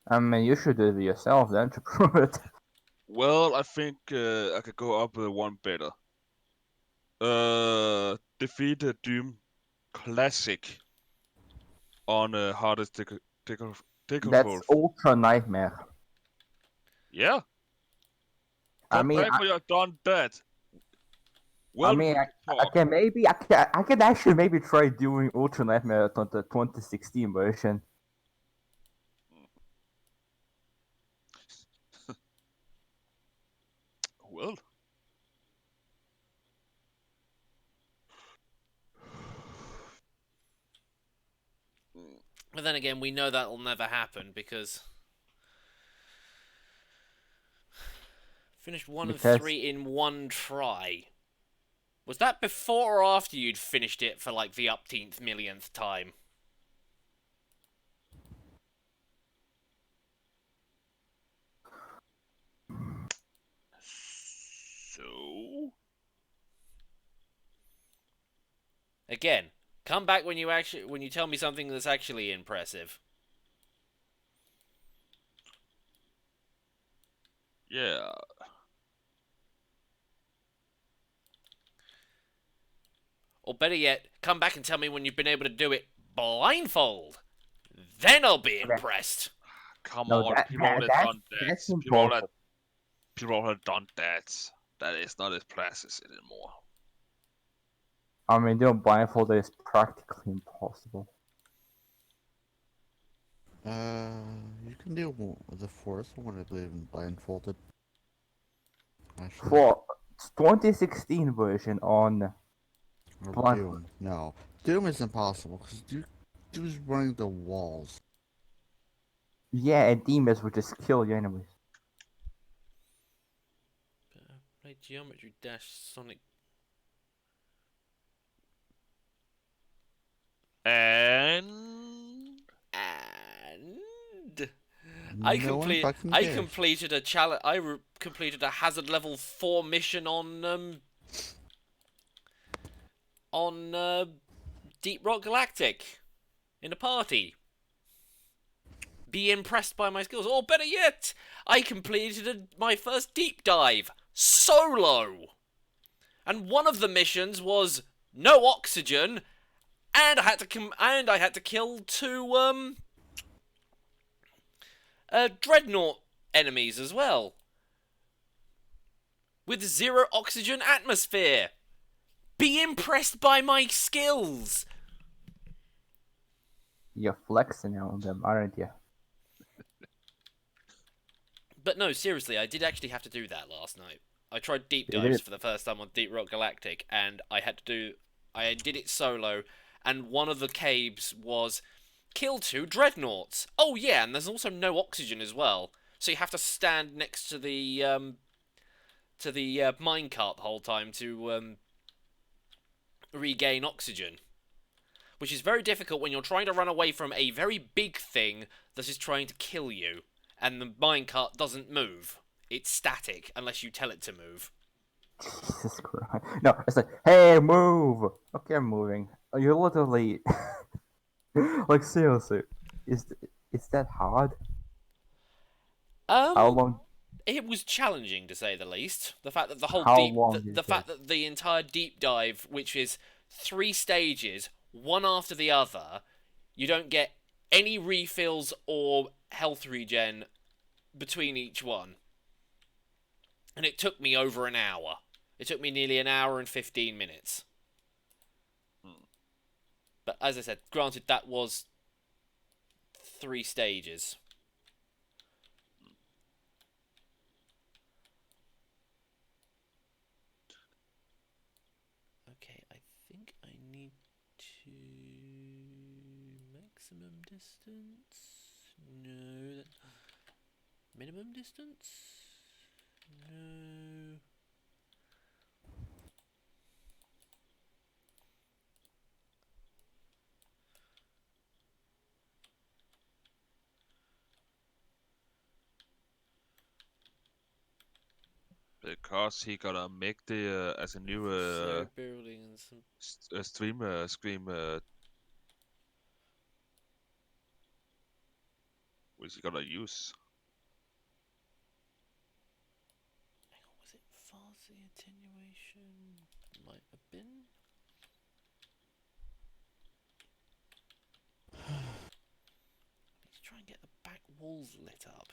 I mean, you should do it yourself then to prove it. Well, I think I could go up one better. Defeat Doom Classic on hardest That's Ultra Nightmare. Yeah. I Come mean, back when you've done that. Well, I mean, we can I talk. can maybe, I can actually maybe try doing Ultra Nightmare on the 2016 version. Well. But then again, we know that'll never happen because... Finished 1 and 3 in one try. Was that before or after you'd finished it for like the upteenth millionth time? So? Again, come back when you tell me something that's actually impressive. Yeah. Or better yet, come back and tell me when you've been able to do it blindfold. Then I'll be impressed. Come No, on, that- people have that's- done that. that's People impossible. have done that. That is not as practice anymore. I mean, doing blindfolded is practically impossible. You can do the fourth one, I believe, blindfolded. Actually, For 2016 version on... or blindfold. Doom. No, Doom is impossible because Doom's running the walls. Yeah, and demons would just kill your enemies. Play Geometry Dash Sonic. And I No one fucking I cares. completed a challenge. Completed a hazard level 4 mission on Deep Rock Galactic in a party. Be impressed by my skills, or better yet, I completed my first deep dive solo. And one of the missions was no oxygen, and I had to kill 2 dreadnought enemies as well, with 0 oxygen atmosphere. Be impressed by my skills. You're flexing on them, aren't you? But no, seriously, I did actually have to do that last night. I tried deep You dives did? for the first time on Deep Rock Galactic, and I did it solo, and one of the caves was kill 2 dreadnoughts. Oh yeah, and there's also no oxygen as well, so you have to stand next to the minecart the whole time to regain oxygen, which is very difficult when you're trying to run away from a very big thing that is trying to kill you, and the minecart doesn't move. It's static unless you tell it to move. Jesus Christ. No, it's like, hey, move! Okay, I'm moving. You're literally... like, seriously. Is that hard? How long? It was challenging, to say the least. The fact that the whole How deep... long The, did the it fact that the entire deep dive, which is 3 stages, one after the other, you don't get any refills or health regen between each one. And it took me over an hour. It took me nearly an hour and 15 minutes. But as I said, granted, that was 3 stages. Okay, I think I need to... Maximum distance? No. Minimum distance? No. because he gonna make the as a new Slow building and some. stream scream which he gonna use. Hang on, was it fuzzy attenuation? Might have been. Let's try and get the back walls lit up.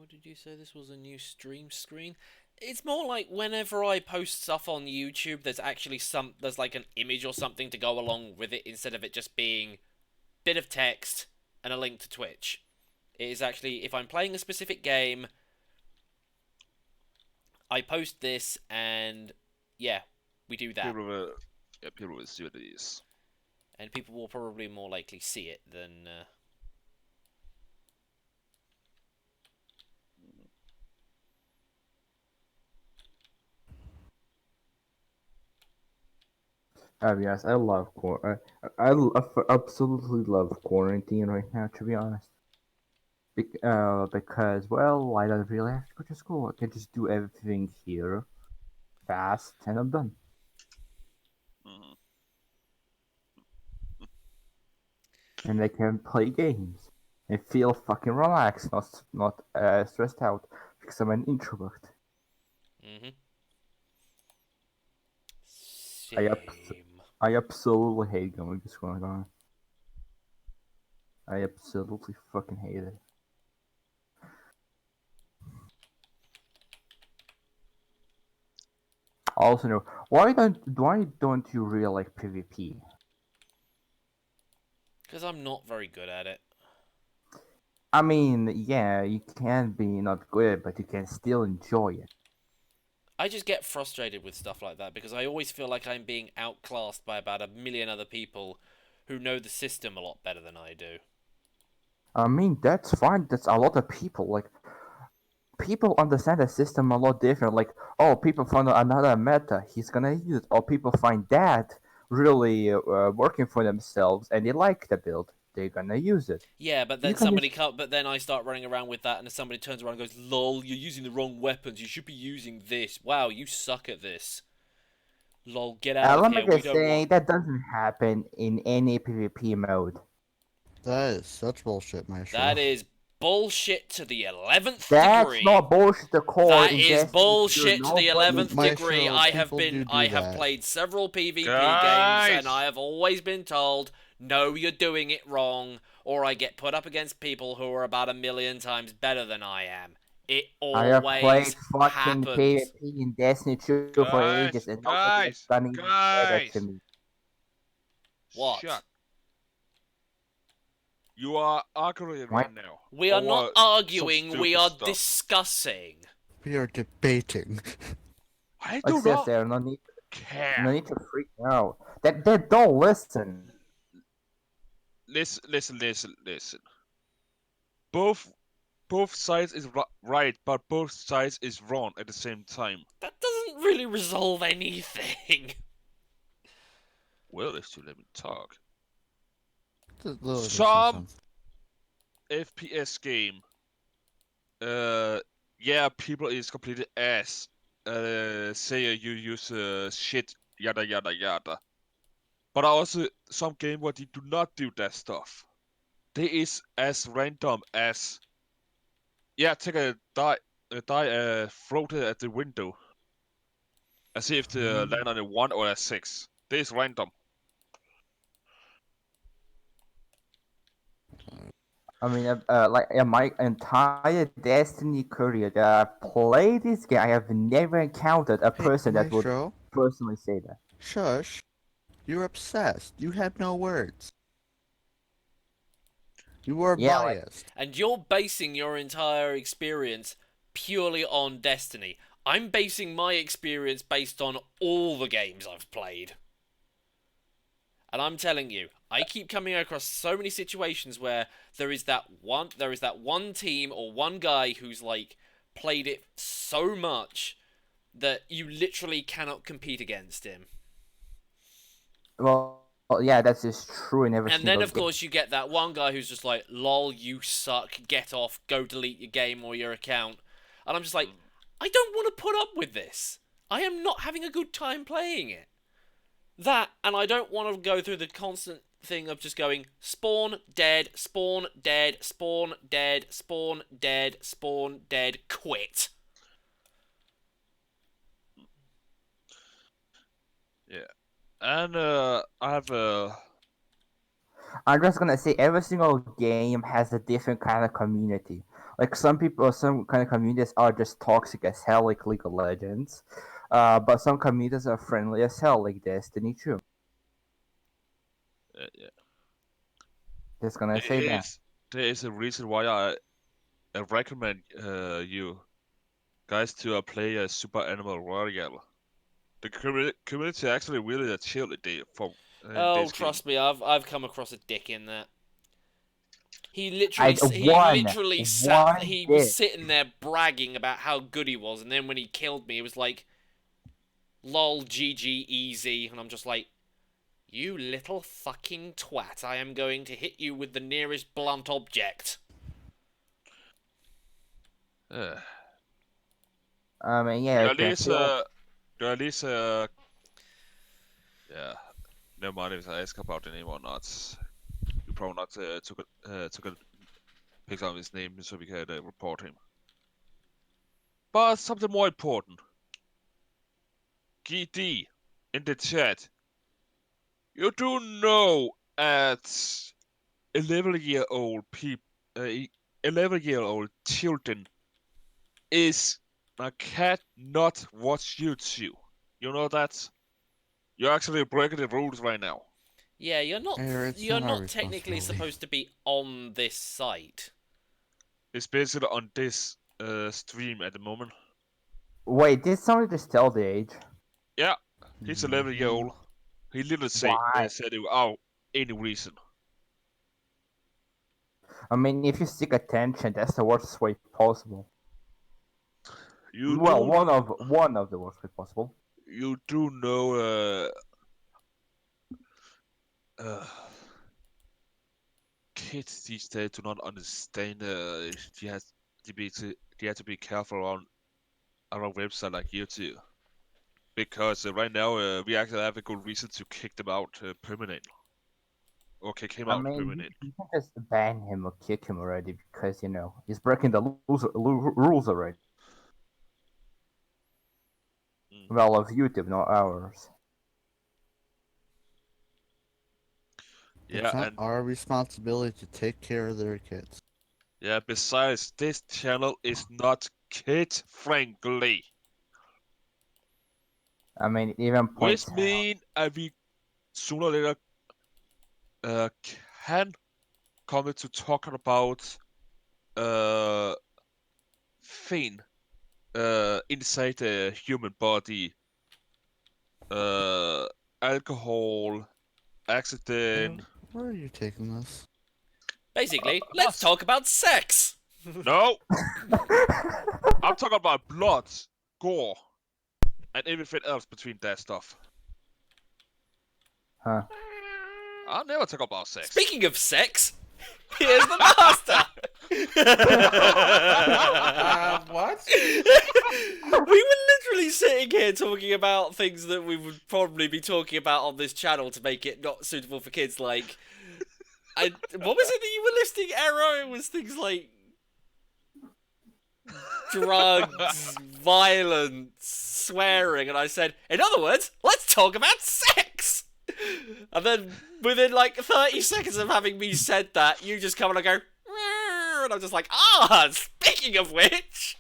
What did you say this was a new stream screen? It's more like whenever I post stuff on YouTube, there's like an image or something to go along with it instead of it just being bit of text and a link to Twitch. It is actually, if I'm playing a specific game, I post this and yeah, we do that. People will see what it is. And people will probably more likely see it than Yes, I love absolutely love quarantine right now. To be honest, because well, I don't really have to go to school. I can just do everything here, fast, and I'm done. Mhm. And I can play games and feel fucking relaxed, not stressed out because I'm an introvert. mm-hmm. I absolutely hate going to school. I absolutely fucking hate it. Also, no, why don't you really like PvP? Because I'm not very good at it. I mean, yeah, you can be not good, but you can still enjoy it. I just get frustrated with stuff like that because I always feel like I'm being outclassed by about a million other people who know the system a lot better than I do. I mean, that's fine. That's a lot of people. Like, people understand the system a lot different. Like, oh, people find another meta, he's gonna use it. Or people find that really working for themselves and they like the build, they're gonna use it. Yeah, but You then can somebody just... but then I start running around with that, and somebody turns around and goes, "Lol, you're using the wrong weapons. You should be using this. Wow, you suck at this. Lol, get out of let me here. We just don't say want." that doesn't happen in any PvP mode. That is such bullshit, Maestro. That is bullshit to the 11th That's degree. not bullshit to call That in is Destiny 2. bullshit to the Nobody- 11th Maestro, degree. people do I have that. played several PvP games, Guys! and I have always been told, no, you're doing it wrong, or I get put up against people who are about a million times better than I am. It I have played always fucking happens. PvP in Destiny 2 for ages, and nobody has done even say that to me. What? Shut. You are arguing What? right now. We are not over some arguing, we stupid are stuff. discussing. We are debating. I Like do says not there, no need care. to freak out. They don't listen. Listen. Both sides is right, but both sides is wrong at the same time. That doesn't really resolve anything. Well, if you let me talk. Some FPS game. Yeah, people is completely ass. Say you use shit, yada yada yada. But also some game where they do not do that stuff. They is as random as take a die throw it at the window. And see if the land on a 1 or a 6. This is random. I mean, like in my entire Destiny career that I've played this game, I have never encountered a person that would Maestro, personally say that. shush. You're obsessed. You have no words. You are Yeah, like- biased. And you're basing your entire experience purely on Destiny. I'm basing my experience based on all the games I've played. And I'm telling you, I keep coming across so many situations where there is that one team or one guy who's like played it so much that you literally cannot compete against him. Well, yeah, that's just true in every And single then, of game. course, you get that one guy who's just like, lol, you suck, get off, go delete your game or your account. And I'm just like, I don't want to put up with this. I am not having a good time playing it. That, and I don't want to go through the constant thing of just going, spawn, dead, spawn, dead, spawn, dead, spawn, dead, spawn, dead, quit. Yeah. And I have I'm just gonna say every single game has a different kind of community. Like some people, some kind of communities are just toxic as hell, like League of Legends. But some communities are friendly as hell, like Destiny 2. yeah. Just gonna say that. There is a reason why I recommend you guys to play a Super Animal Royale. The community actually really chill for Oh, this game. trust me, I've come across a dick in that. He I literally sat. one He was dick. sitting there bragging about how good he was, and then when he killed me, it was like, "Lol, GG, easy," and I'm just like, "You little fucking twat! I am going to hit you with the nearest blunt object." Yeah. I mean, yeah. Du er lige så... Yeah. Never mind if I ask about the name or not. You probably not took a picture of his name so we can report him. But something more important. GD in the chat. You do know at 11-year-old people, 11-year-old children can't not watch YouTube. You know that? You're actually breaking the rules right now. Yeah, you're not. It's You're not our not technically responsibility. supposed to be on this site. Especially on this stream at the moment. Wait, did somebody just tell the age? Yeah, he's 11-year-old. He literally Why? said it without any reason. I mean, if you seek attention, that's the worst way possible. You Well, do, one of the worst way possible. you do know kids these days do not understand you have to be careful on a website like YouTube. Because right now we actually have a good reason to kick them out permanently. Or kick him I out mean, permanently. you can just ban him or kick him already because, you know, he's breaking the rules already. Well, of YouTube, not ours. Yeah, It's not and our responsibility to take care of their kids. yeah, besides, this channel is not kid-friendly. I mean, even Which points. means we sooner or later can come to talking about thing inside the human body, alcohol, accident. Where are you taking this? Basically, let's talk about sex. No, I'm talking about blood, gore, and everything else between that stuff. Huh. I'll never talk about sex. Speaking of sex, here's the master. What? We were literally sitting here talking about things that we would probably be talking about on this channel to make it not suitable for kids. Like, what was it that you were listing, Arrow? It was things like drugs, violence, swearing, and I said, in other words, let's talk about sex. And then within like 30 seconds of having me said that, you just come and I go, and I'm just like, speaking of which.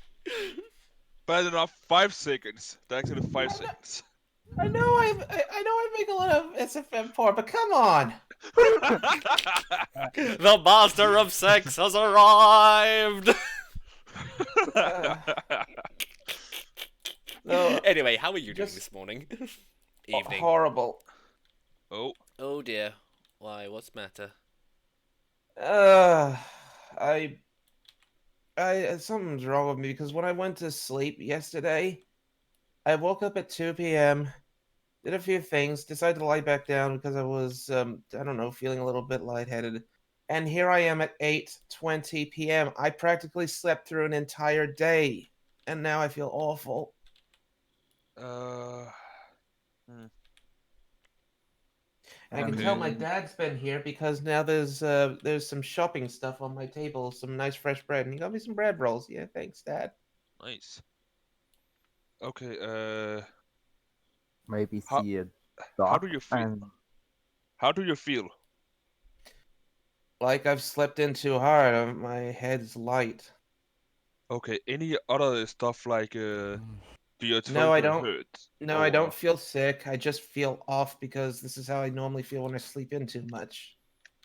Bad enough, 5 seconds. That's actually 5 seconds. I know I make a lot of SFM porn, but come on. The master of sex has arrived! No, Anyway, how are you doing Just- this morning? Evening. horrible. Oh, Oh dear. Why, what's the matter? I something's wrong with me because when I went to sleep yesterday, I woke up at 2 p.m., did a few things, decided to lie back down because I was, I don't know, feeling a little bit lightheaded. And here I am at 8:20 p.m. I practically slept through an entire day, and now I feel awful. And I can tell my Okay. dad's been here because now there's some shopping stuff on my table, some nice fresh bread, and he got me some bread rolls. Yeah, thanks, Dad. Nice. Okay, Maybe How- see a how doc do you feel? and How do you feel? Like I've slept in too hard. My head's light. Okay, any other stuff like do your No, I shoulder don't. hurt? No, I Or- don't feel sick. I just feel off because this is how I normally feel when I sleep in too much.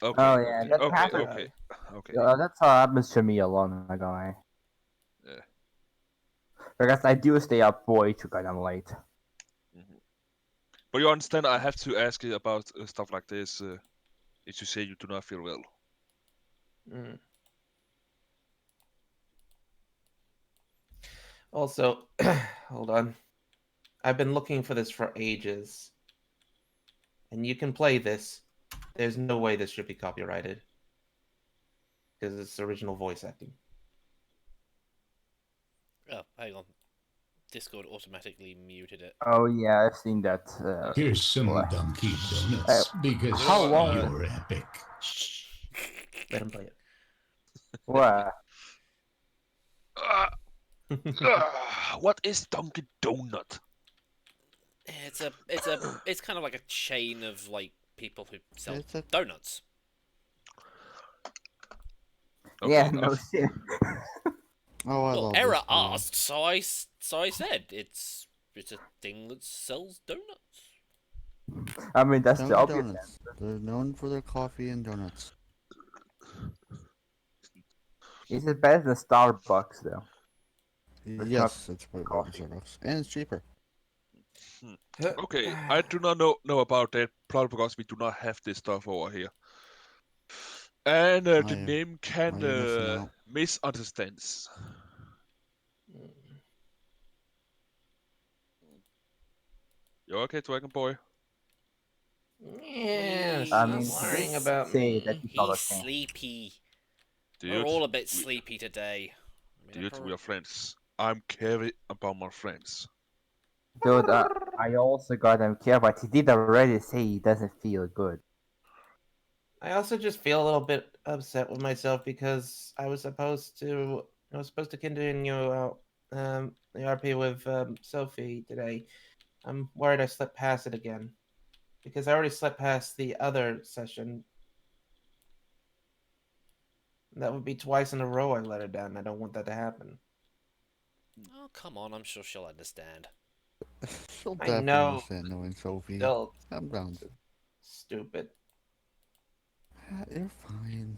Okay, oh yeah, okay, that okay, happens. okay, okay. That's how happens to me a long ago. Yeah. Because I do stay up way too goddamn late. But you understand, I have to ask you about stuff like this. If you say you do not feel well. Mm. Also, hold on. I've been looking for this for ages. And you can play this. There's no way this should be copyrighted. Because it's original voice acting. Oh, hang on. Discord automatically muted it. Oh yeah, I've seen that. Here's some What? donkey donuts because how long- you're epic. Let him play it. What? What is Dunkin' Donut? It's kind of like a chain of like people who sell It's a- donuts. Okay, Yeah, no I've- shit. Oh, I Well, love Era this video. asked, so I said it's a thing that sells donuts. I mean, that's the Dunkin' obvious Donuts. They're known for their coffee and donuts. Is it better than Starbucks though? Yes, it's way better coffee. than Starbucks. And it's cheaper. Okay, I do not know about that, probably because we do not have this stuff over here. And the I- name can you're missing out. misunderstands. You okay, Dragon Boy? Yes, I I'm mean, worrying let's about say me. that he's not He's okay. sleepy. Dude, We're all a bit we- sleepy today. I mean, Dude, we are friends. I'm caring about my friends. Dude, I also goddamn care, but he did already say he doesn't feel good. I also just feel a little bit upset with myself because I was supposed to continue the RP with Sophie today. I'm worried I slipped past it again because I already slipped past the other session. That would be twice in a row I let her down. I don't want that to happen. Oh, come on, I'm sure she'll understand. She'll I definitely know, understand knowing Sophie. Still Calm down. stupid. You're fine.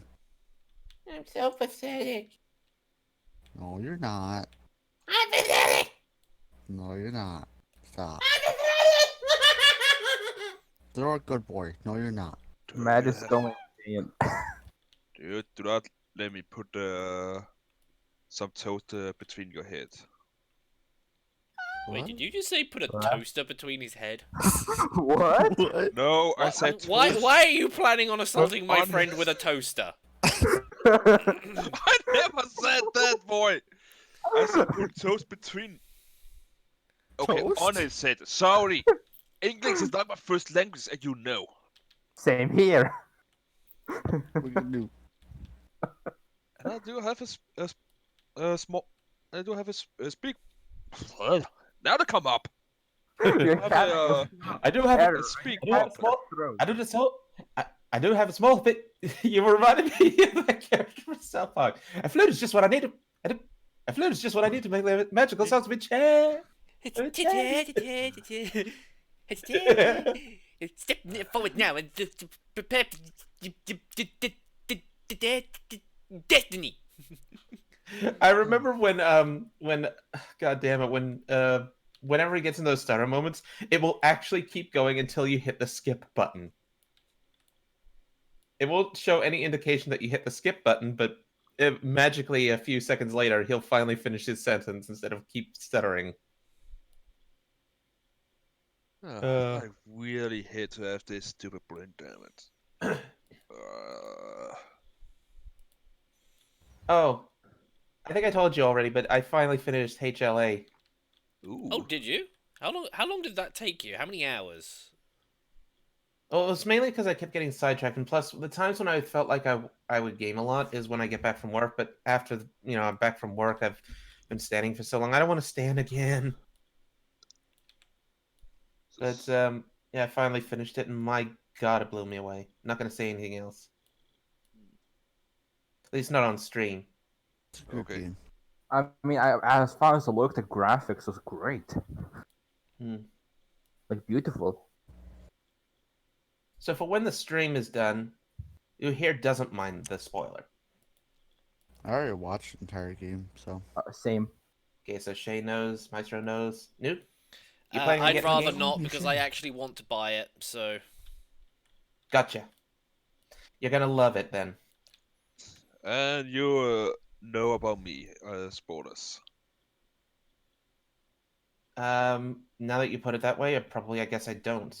I'm so pathetic. No, you're not. I'm pathetic. No, you're not. Stop. I'm pathetic. You're a good boy. No, you're not. Matt is so insane. Dude, do not let me put some toast between your head. Wait, What? did you just say put a What? toaster between his head? What? What? No, I What- said why? toast. Why are you planning on assaulting my on friend his- with a toaster? I never said that, boy. I said put toast between. Okay, Toast? on his head. Sorry. English is not my first language, and you know. Same here. What you do? And I do have a small. I do have a speak. Now to come up. You're I have having I do have error. a speak I do have up. a small. throat. I do just so. I do have a small bit. You reminded me of that character from South Park. A flute is just what I need to. A flute is just what I need to make the magical sounds of a chair. It's Step forward now and prepare for destiny. I remember when God damn it, whenever he gets in those stutter moments, it will actually keep going until you hit the skip button. It won't show any indication that you hit the skip button, but magically a few seconds later he'll finally finish his sentence instead of keep stuttering. I really hate to have this stupid brain damage. Oh, I think I told you already, but I finally finished HLA. Ooh. Oh, did you? How long did that take you? How many hours? Well, it was mainly because I kept getting sidetracked, and plus the times when I felt like I would game a lot is when I get back from work. But after I'm back from work, I've been standing for so long. I don't want to stand again. But yeah, I finally finished it, and my God, it blew me away. Not gonna say anything else. At least not on stream. It's a good Okay. game. I mean, as far as I looked, the graphics was great. Like, beautiful. So for when the stream is done, you here doesn't mind the spoiler. I already watched the entire game, so. Same. Okay, so Shay knows, Maestro knows. Nope. You planning on I'd getting the rather game? not You because should. I actually want to buy it. So Gotcha. You're gonna love it then. And you know about me, spoilers. Now that you put it that way, I guess I don't.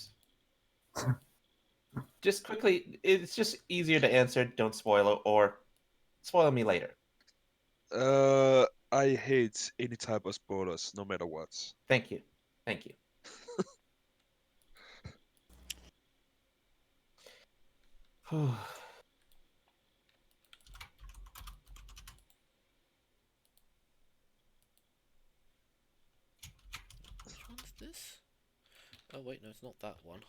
Just quickly, it's just easier to answer. Don't spoil it, or spoil me later. I hate any type of spoilers, no matter what. Thank you. Thank you. which one's this? Oh wait, no, it's not that one.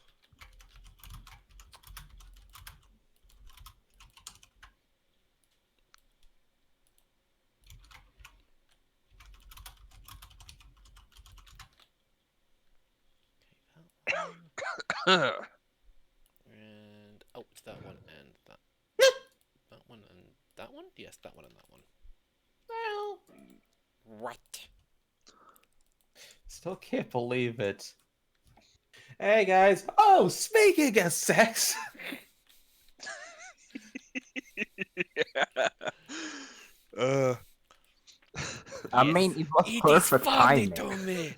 Okay, that one. And oh, it's that one and that. That one and that one? Yes, that one and that one. Well, Right. still can't believe it. Hey guys. Oh, speaking of sex. uh, I mean, it was It is perfect funny timing. to me.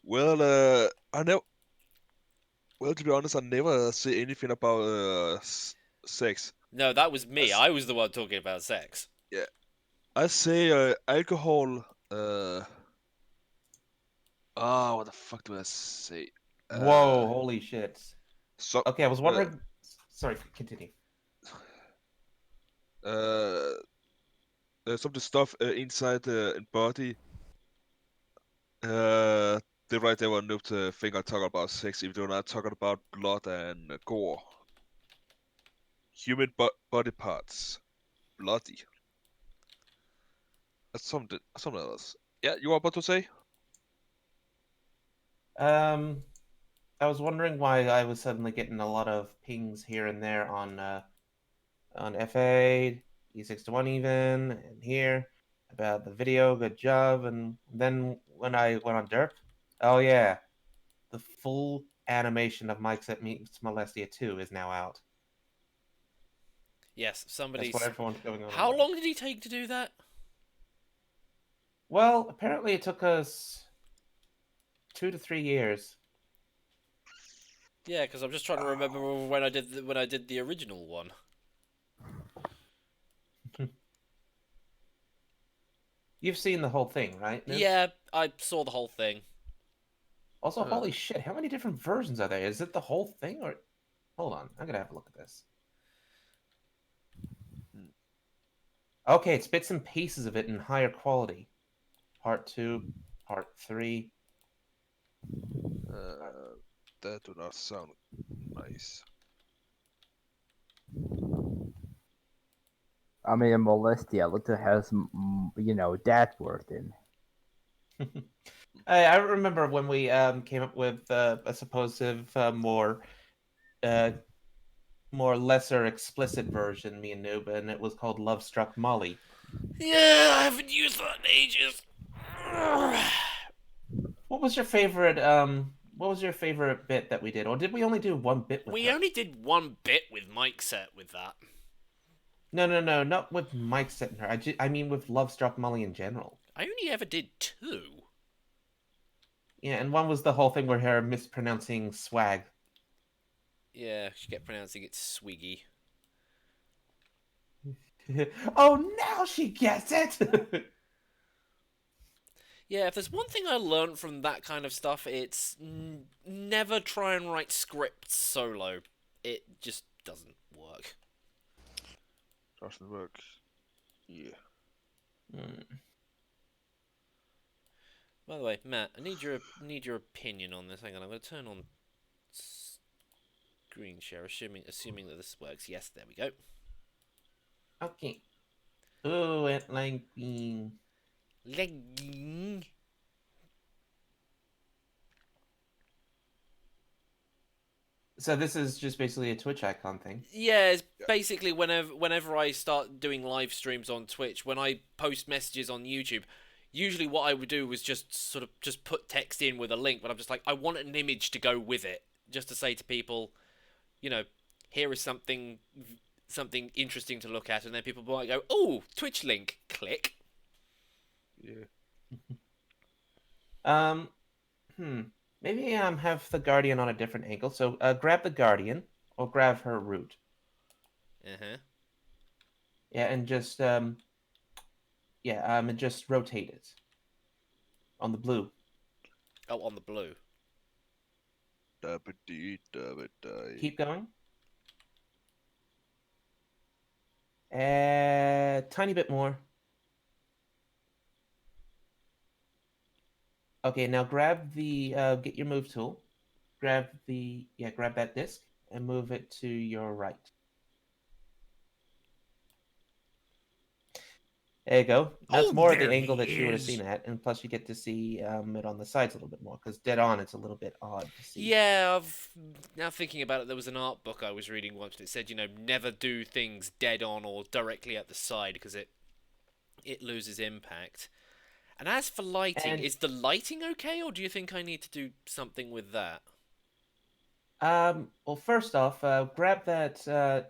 well, I know. Well, to be honest, I never say anything about sex. No, that was me. As- I was the one talking about sex. Yeah, I say alcohol. What the fuck do I say? Whoa, holy shit. So, Okay, I was wondering. Sorry, continue. some of the stuff inside the body. They right there will noob to think I talk about sex if they're not talking about blood and gore. Human body parts. Bloody. That's something else. Yeah, you were about to say? I was wondering why I was suddenly getting a lot of pings here and there on FA, E61 even, and here about the video, good job. And then when I went on Derp, oh yeah, the full animation of Mike's at Meets Molestia 2 is now out. Yes, That's somebody's. what everyone's going on How about. long did he take to do that? Well, apparently it took us 2 to 3 years. Yeah, because I'm just trying to remember when I did the original one. You've seen the whole thing, right? Noob? Yeah, I saw the whole thing. Also, holy shit, how many different versions are there? Is it the whole thing or... Hold on, I'm gonna have a look at this. Okay, it's bits and pieces of it in higher quality. Part 2, Part 3. That do not sound nice. I mean, Molestia little has, that word in. I remember when we came up with a supposed more lesser explicit version, me and Noob, and it was called Love Struck Molly. Yeah, I haven't used that in ages. What was your favorite bit that we did? Or did we only do one bit with We her? only did one bit with Mike set with that. No, not with Mike setting her. I mean with Love Struck Molly in general. I only ever did 2. Yeah, and one was the whole thing where her mispronouncing swag. Yeah, she kept pronouncing it swiggy. Oh, now she gets it! Yeah, if there's one thing I learned from that kind of stuff, it's never try and write scripts solo. It just doesn't work. Doesn't work. Yeah. By the way, Matt, I need your opinion on this. Hang on, I'm going to turn on screen share, assuming that this works. Yes, there we go. Okay. Oh, it like being... Legging. So this is just basically a Twitch icon thing. Yeah, it's basically whenever I start doing live streams on Twitch, when I post messages on YouTube, usually what I would do was just put text in with a link, but I'm just like, I want an image to go with it, just to say to people, you know, here is something interesting to look at, and then people might go, oh, Twitch link, click. Yeah. Maybe have the Guardian on a different angle. So grab the Guardian or grab her root. Yeah, and just and just rotate it on the blue. Oh, on the blue. Keep going. Tiny bit more. Okay, now grab the get your move tool. Grab that disc and move it to your right. There you go. That's more of the angle that you would have seen it, and plus you get to see it on the sides a little bit more, because dead on it's a little bit odd to see. Yeah, now thinking about it, there was an art book I was reading once that said, never do things dead on or directly at the side, because it loses impact. And as for lighting, is the lighting okay, or do you think I need to do something with that? Well, first off, grab that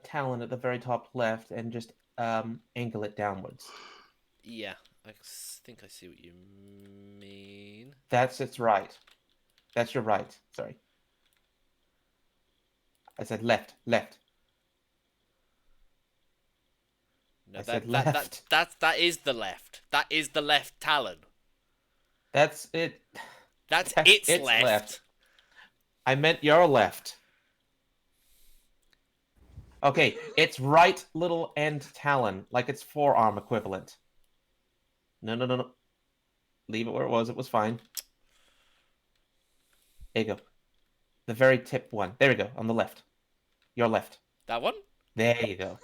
talon at the very top left and just angle it downwards. Yeah, I think I see what you mean. That's its right. That's your right. Sorry. I said left. No, I said left. That is the left. That is the left talon. That's it. That's its left. I meant your left. Okay, it's right little end talon, like its forearm equivalent. No. Leave it where it was. It was fine. There you go. The very tip one. There we go. On the left. Your left. That one? There you go.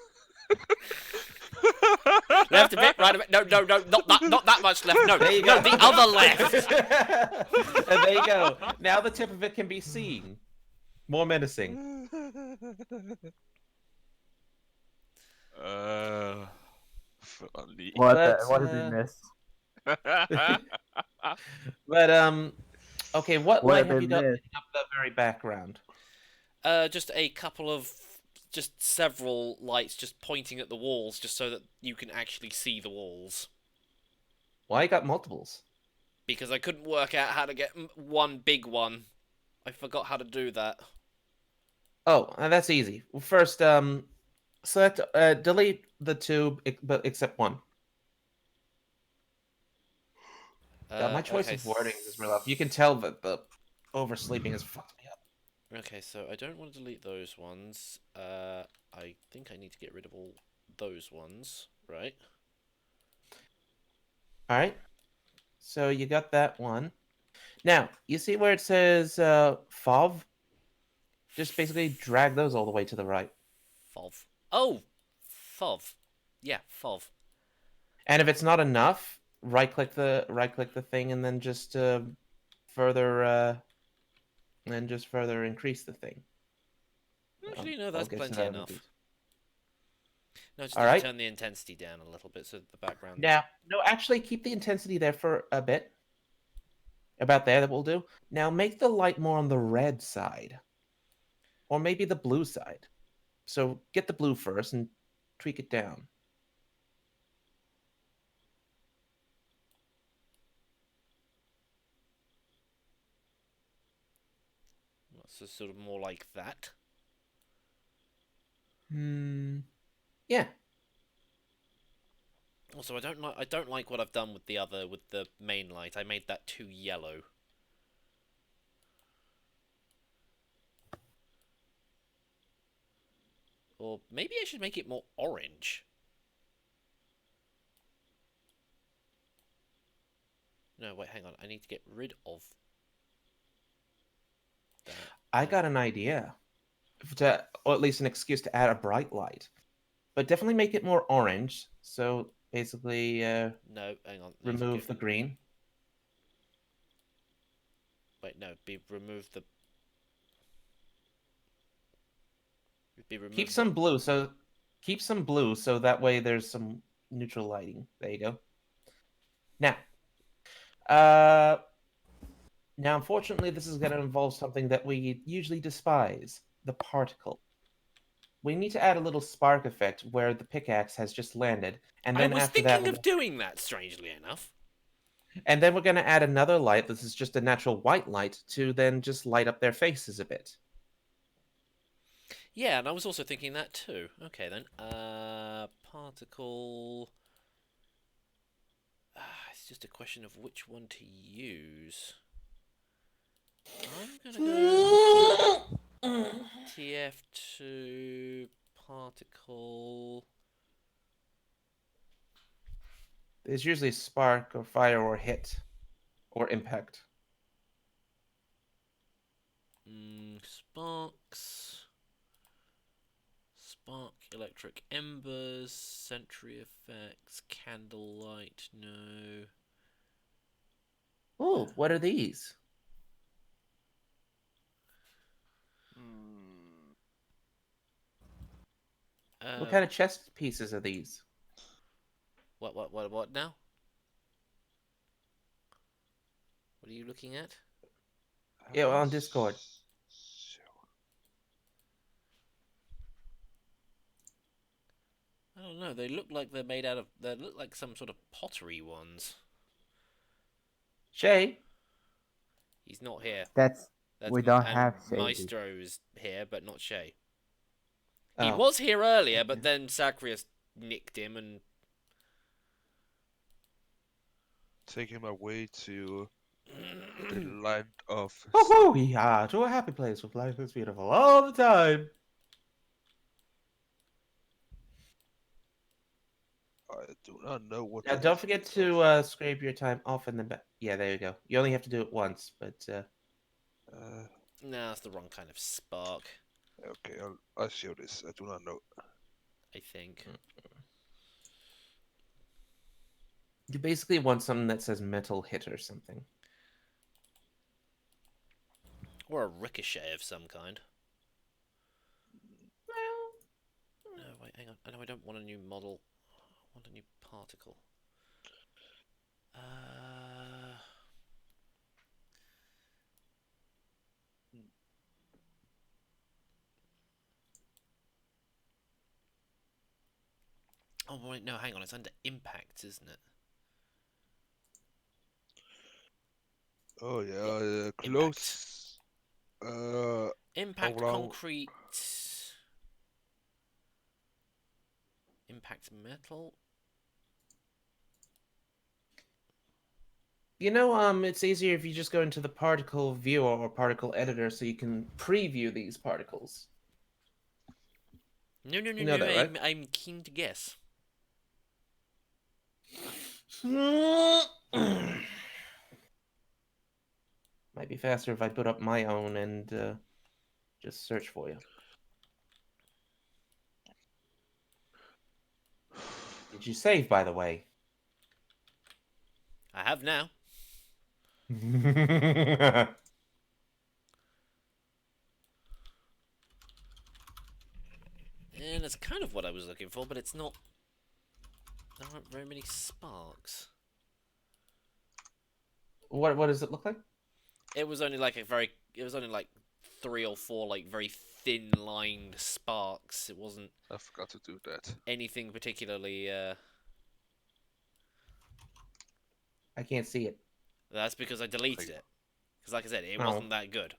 Left a bit, right a bit. No, not that much left. No, there you go. No, the other left. And there you go. Now the tip of it can be seen. More menacing. Funny. What did we miss? But okay, what light have you got missed? up the very background? Just a couple of, just several lights just pointing at the walls, just so that you can actually see the walls. Why you got multiples? Because I couldn't work out how to get one big one. I forgot how to do that. Oh, that's easy. Well, first, select, delete the two, but except one. God, my choice of wording is real rough. You can tell that the oversleeping has fucked me up. Okay, so I don't want to delete those ones. I think I need to get rid of all those ones, right? Alright. So you got that one. Now, you see where it says FOV? Just basically drag those all the way to the right. FOV. Oh! FOV. Yeah, FOV. And if it's not enough, right click the thing and then just further increase the thing. Actually, no, I'll that's get to plenty that in a enough. bit. No, just All need right. to turn the intensity down a little bit so the background. Now, no, actually keep the intensity there for a bit. About there, that will do. Now make the light more on the red side. Or maybe the blue side. So get the blue first and tweak it down. So sort of more like that. Yeah. Also, I don't like what I've done with the main light. I made that too yellow. Or maybe I should make it more orange. No, wait, hang on. I need to get rid of that. I got an idea. Or at least an excuse to add a bright light. But definitely make it more orange. So basically No, hang on. remove the green. Wait, no. Remove the. Keep some blue, so that way there's some neutral lighting. There you go. Now unfortunately this is going to involve something that we usually despise, the particle. We need to add a little spark effect where the pickaxe has just landed, and then I was after that thinking of doing that, strangely enough. and then we're going to add another light. This is just a natural white light to then just light up their faces a bit. Yeah, and I was also thinking that too. Okay then. Particle. It's just a question of which one to use. I'm gonna go TF2 particle. There's usually spark or fire or hit or impact. Sparks. Spark, electric embers, sentry effects, candlelight, no. Oh, what are these? What kind of chest pieces are these? What now? What are you looking at? Yeah, on Discord. I don't know. They look like they're made out of. They look like some sort of pottery ones. Shay? He's not here. That's we don't and have Shay. Maestro's here, but not Shay. He Oh. was here earlier, but then Sacrius nicked him and. Take him away to the land of. Oh, yeah, to a happy place with life is beautiful all the time. I do not know what. Now, that don't is forget because, to scrape your time off in the back. Yeah, there you go. You only have to do it once, but No, that's the wrong kind of spark, Okay, I'll show this. I do not know. I think. you basically want something that says metal hit or something. Or a ricochet of some kind. No, wait, hang on. No, I don't want a new model. I want a new particle. Oh, wait, no, hang on. It's under impacts, isn't it? Oh yeah, close. Impact around- concrete. Impact metal. You know, it's easier if you just go into the particle viewer or particle editor so you can preview these particles. No, You know that, right? I'm keen to guess. Might be faster if I put up my own and just search for you. Did you save, by the way? I have now. And that's kind of what I was looking for, but it's not. There aren't very many sparks. What does it look like? It was only like it was only like 3 or 4 like very thin lined sparks. It wasn't I forgot to do that. anything particularly. I can't see it. That's because I deleted it. Because like I said, it Oh. wasn't that good.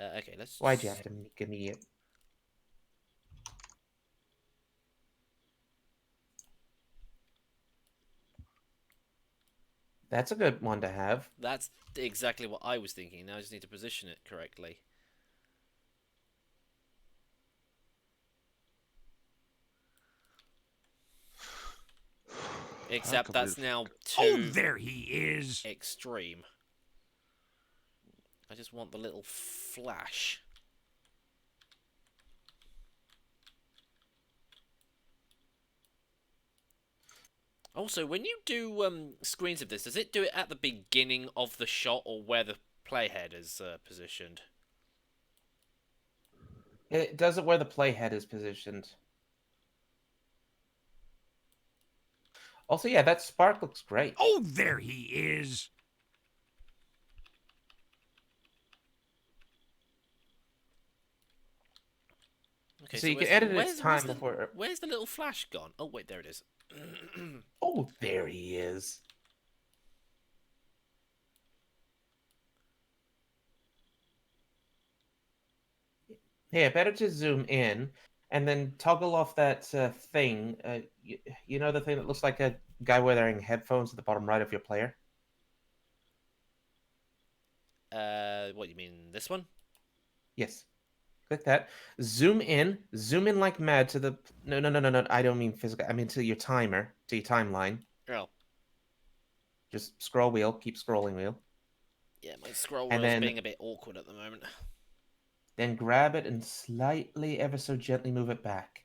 Okay, let's. Why'd you have to give me it? That's a good one to have. That's exactly what I was thinking. Now I just need to position it correctly. Except that's now too there he is. extreme. I just want the little flash. Also, when you do screens of this, does it do it at the beginning of the shot or where the playhead is positioned? It does it where the playhead is positioned. Also, yeah, that spark looks great. Oh, there he is. Okay, So you can where's- edit its where's time the- before. Where's the little flash gone? Oh wait, there it is. Oh, there he is. Yeah, better to zoom in and then toggle off that thing. You know the thing that looks like a guy wearing headphones at the bottom right of your player? What do you mean? This one? Yes. Click that. Zoom in like mad to the. No. I don't mean physical. I mean to your timer, to your timeline. Oh, Just scroll wheel, keep scrolling wheel. yeah, my scroll And wheel's then- being a bit awkward at the moment. Then grab it and slightly, ever so gently move it back.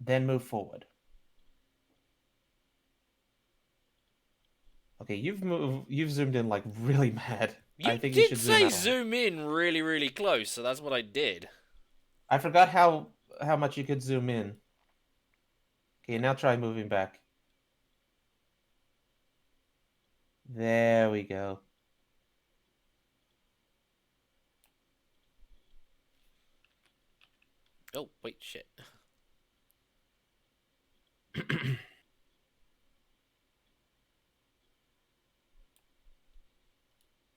Then move forward. Okay, you've zoomed in like really mad. You I think did you should say out. zoom in really, really close, so that's what I did. I forgot how much you could zoom in. Okay, now try moving back. There we go. Oh, wait, shit.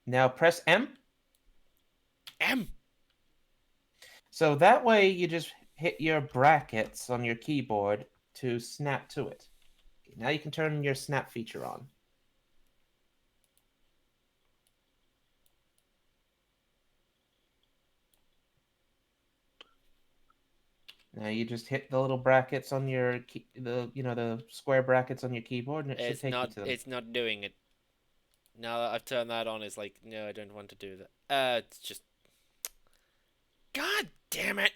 Now press M. M! So that way you just hit your brackets on your keyboard to snap to it. Okay, now you can turn your snap feature on. Now you just hit the little brackets on your the square brackets on your keyboard, and it should It's take you not, to them. it's not doing it. Now that I've turned that on, it's like, no, I don't want to do that. It's just... God damn it!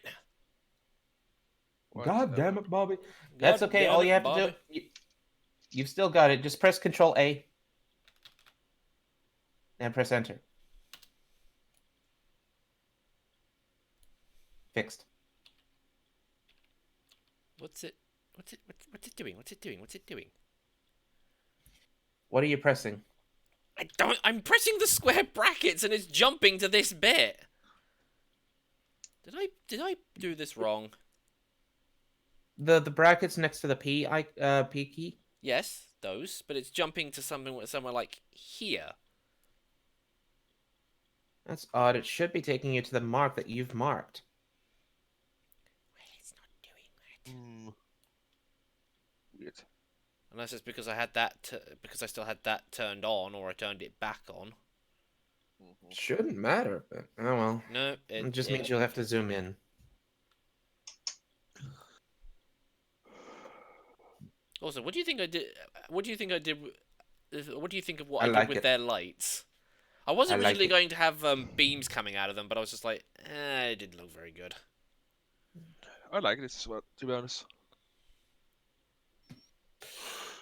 God damn it, Bobby. That's God okay. damn All it, you have Bobby. to do, you've still got it. Just press Control A and press Enter. Fixed. What's it doing? What's it doing? What's it doing? What are you pressing? I'm pressing the square brackets and it's jumping to this bit. Did I do this wrong? The brackets next to the P key. Yes, those, but it's jumping to somewhere like here. That's odd. It should be taking you to the mark that you've marked. Well, it's not doing that. Weird. Unless it's because I had that because I still had that turned on or I turned it back on. Shouldn't matter, but oh well. No, It just means you'll have to zoom in. Also, what do you think I did? What do you think I did? What do you think of what I I did like with it. their lights? I was I like originally it. going to have beams coming out of them, but I was just like, it didn't look very good. I like it as well, to be honest.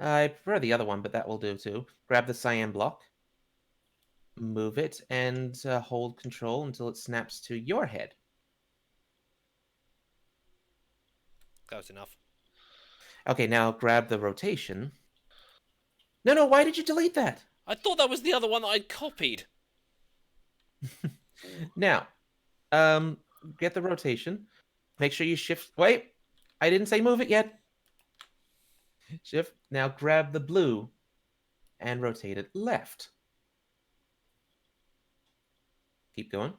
I prefer the other one, but that will do too. Grab the cyan block, move it, and hold control until it snaps to your head. Close enough. Okay, now grab the rotation. No, why did you delete that? I thought that was the other one that I'd copied. Now, get the rotation. Make sure you shift. Wait, I didn't say move it yet. Shift. Now grab the blue and rotate it left. Keep going.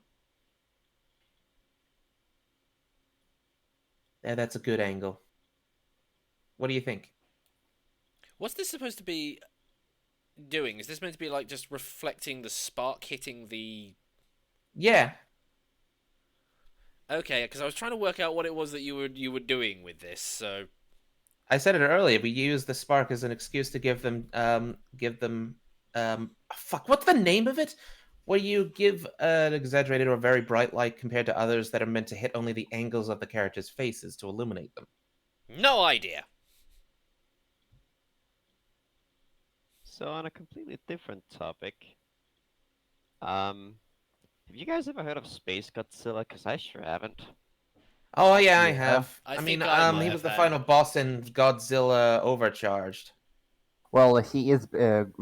Yeah, that's a good angle. What do you think? What's this supposed to be doing? Is this meant to be like just reflecting the spark hitting the... Yeah. Okay, because I was trying to work out what it was that you were doing with this, so... I said it earlier. We use the spark as an excuse to give them fuck, what's the name of it? Where you give an exaggerated or very bright light compared to others that are meant to hit only the angles of the characters' faces to illuminate them. No idea. So on a completely different topic, have you guys ever heard of Space Godzilla? Because I sure haven't. Oh yeah, I Yeah. have. I mean, think I might he have was the had final it. boss in Godzilla Overcharged. Well, he is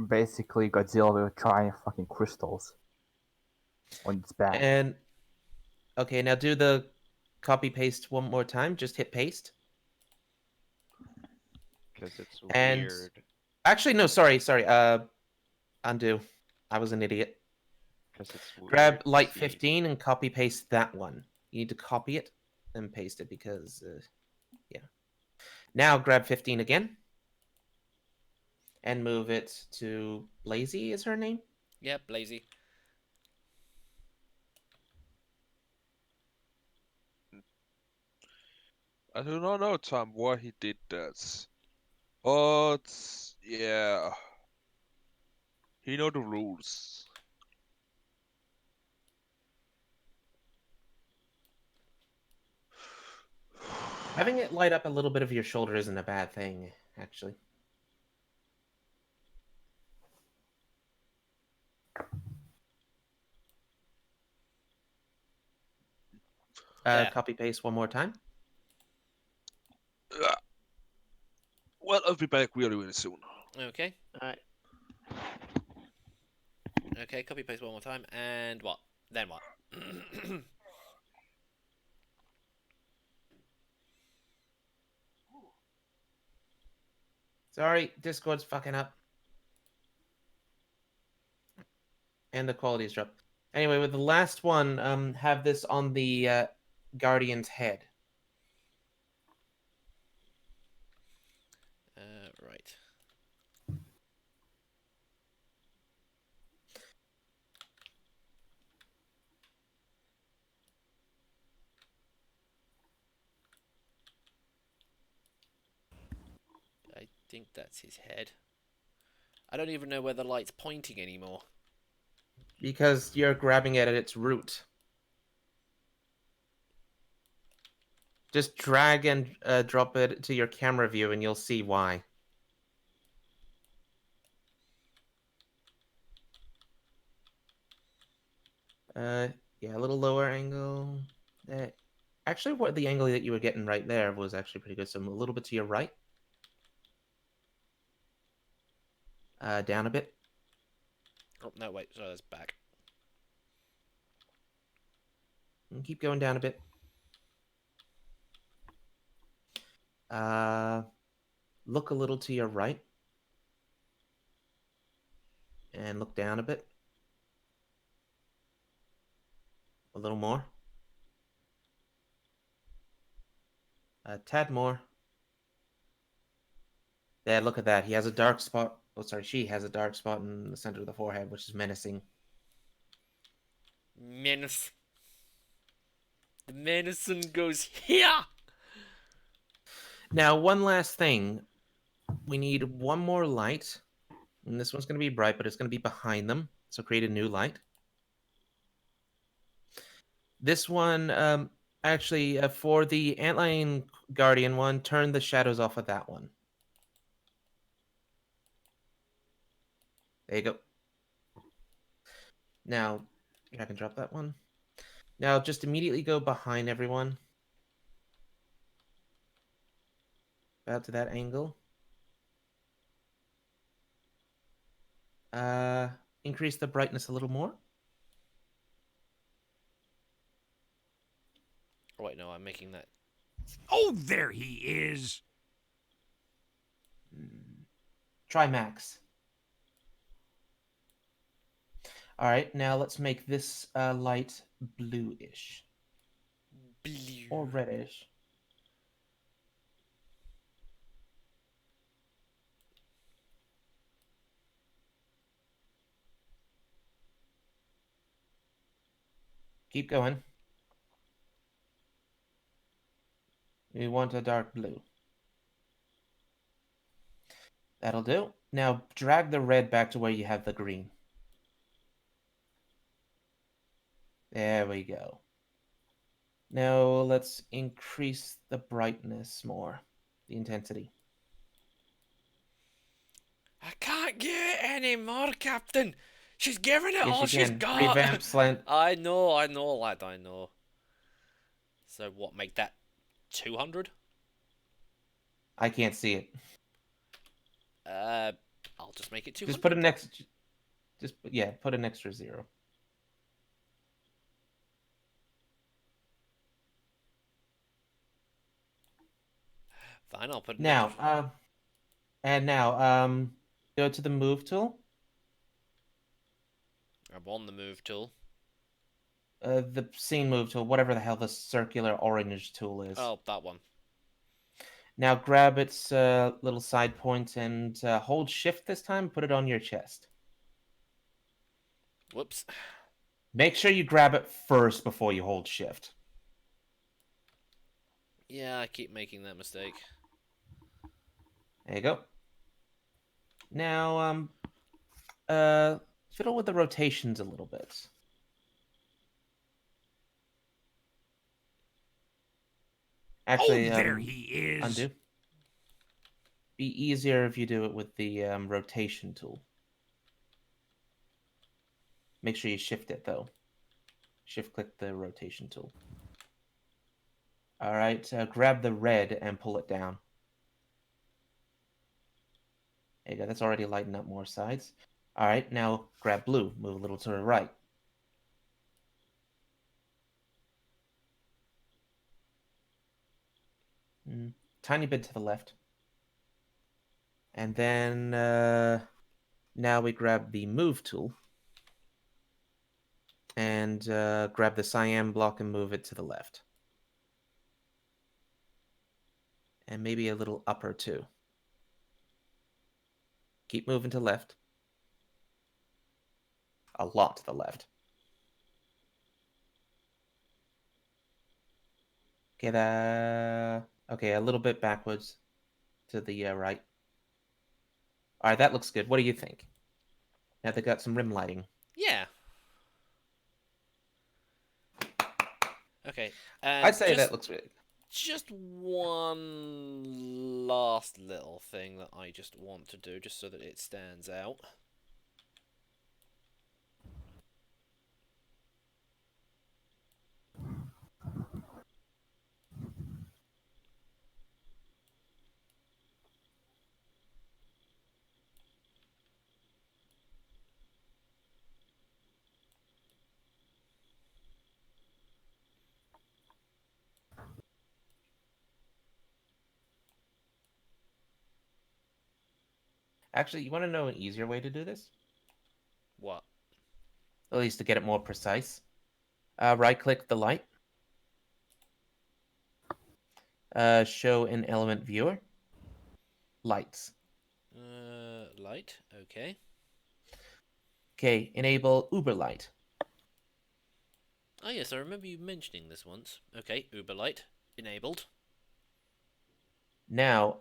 basically Godzilla with giant fucking crystals on its back. And okay, now do the copy paste one more time. Just hit paste. Because it's And weird. actually, no, sorry. Undo. I was an idiot. Because it's weird. Grab to light see. 15 and copy paste that one. You need to copy it and paste it because, yeah. Now grab 15 again and move it to Lazy. Is her name? Yep, lazy. I do not know, Tom, why he did that. But yeah, he know the rules. Having it light up a little bit of your shoulder isn't a bad thing, actually. There. Copy paste one more time. Well, I'll be back really soon. Okay. Alright. Okay, copy paste one more time, and what? Then what? Sorry, Discord's fucking up. And the quality's dropped. Anyway, with the last one, have this on the Guardian's head. Right. I think that's his head. I don't even know where the light's pointing anymore. Because you're grabbing it at its root. Just drag and drop it to your camera view and you'll see why. Yeah, a little lower angle. Actually, what the angle that you were getting right there was actually pretty good. So a little bit to your right. Down a bit. Oh, no, wait. Sorry, that's back. And keep going down a bit. Look a little to your right. And look down a bit. A little more. A tad more. Yeah, look at that. He has a dark spot. Oh, sorry, she has a dark spot in the center of the forehead, which is menacing. Menace. The menacing goes here! Now, one last thing. We need one more light. And this one's going to be bright, but it's going to be behind them. So create a new light. This one, actually, for the Antlion Guardian one, turn the shadows off of that one. There you go. Now, drag and drop that one. Now, just immediately go behind everyone. About to that angle. Increase the brightness a little more. Oh, wait, no, I'm making that. Oh, there he is. Try max. All right, now let's make this light bluish Blue. or reddish. Keep going. We want a dark blue. That'll do. Now drag the red back to where you have the green. There we go. Now let's increase the brightness more, the intensity. I can't get any more, Captain. She's giving it Yes, all you she's can. got. Revamp slant. I know, lad, I know. So what, make that 200? I can't see it. I'll just make it 200. Just put an extra. Yeah, put an extra 0. Fine, I'll put an Now, extra. go to the move tool. I'm on the move tool. The scene move tool, whatever the hell the circular orange tool is. Oh, that one. Now grab its little side point and hold shift this time. Put it on your chest. Whoops. Make sure you grab it first before you hold shift. Yeah, I keep making that mistake. There you go. Now, fiddle with the rotations a little bit. Actually, Oh, there he is. undo. Be easier if you do it with the rotation tool. Make sure you shift it though. Shift click the rotation tool. All right, grab the red and pull it down. There you go. That's already lighting up more sides. All right, now grab blue. Move a little to the right. Tiny bit to the left. And then now we grab the move tool. And grab the cyan block and move it to the left. And maybe a little upper too. Keep moving to left. A lot to the left. Okay, a little bit backwards to the right. All right, that looks good. What do you think? Now they got some rim lighting. Yeah. Okay. I'd say that looks really good. Just one last little thing that I just want to do, just so that it stands out. Actually, you want to know an easier way to do this? What? At least to get it more precise. Right-click the light. Show in element viewer. Lights. Light. Okay. Okay, enable Uber light. Oh yes, I remember you mentioning this once. Okay, Uber light enabled. Now,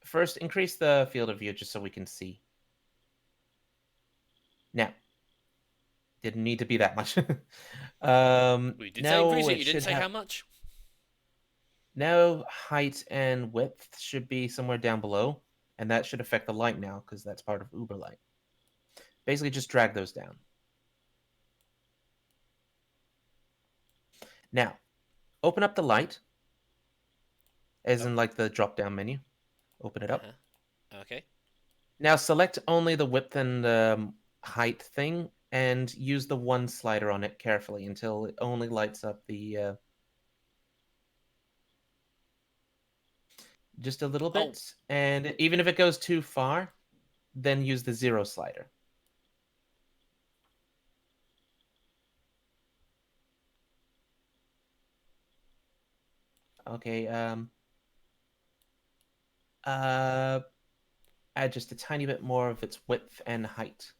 first increase the field of view just so we can see. Now, didn't need to be that much. We did say now increase it. it You didn't should say have- how much. Now height and width should be somewhere down below. and that should affect the light now because that's part of Uber light. Basically, just drag those down. Now, open up the light, as in like the drop-down menu. Open it up. Okay. Now select only the width and height thing, and use the one slider on it carefully until it only lights up the... just a little bit, and even if it goes too far, then use the 0 slider. Okay, add just a tiny bit more of its width and height.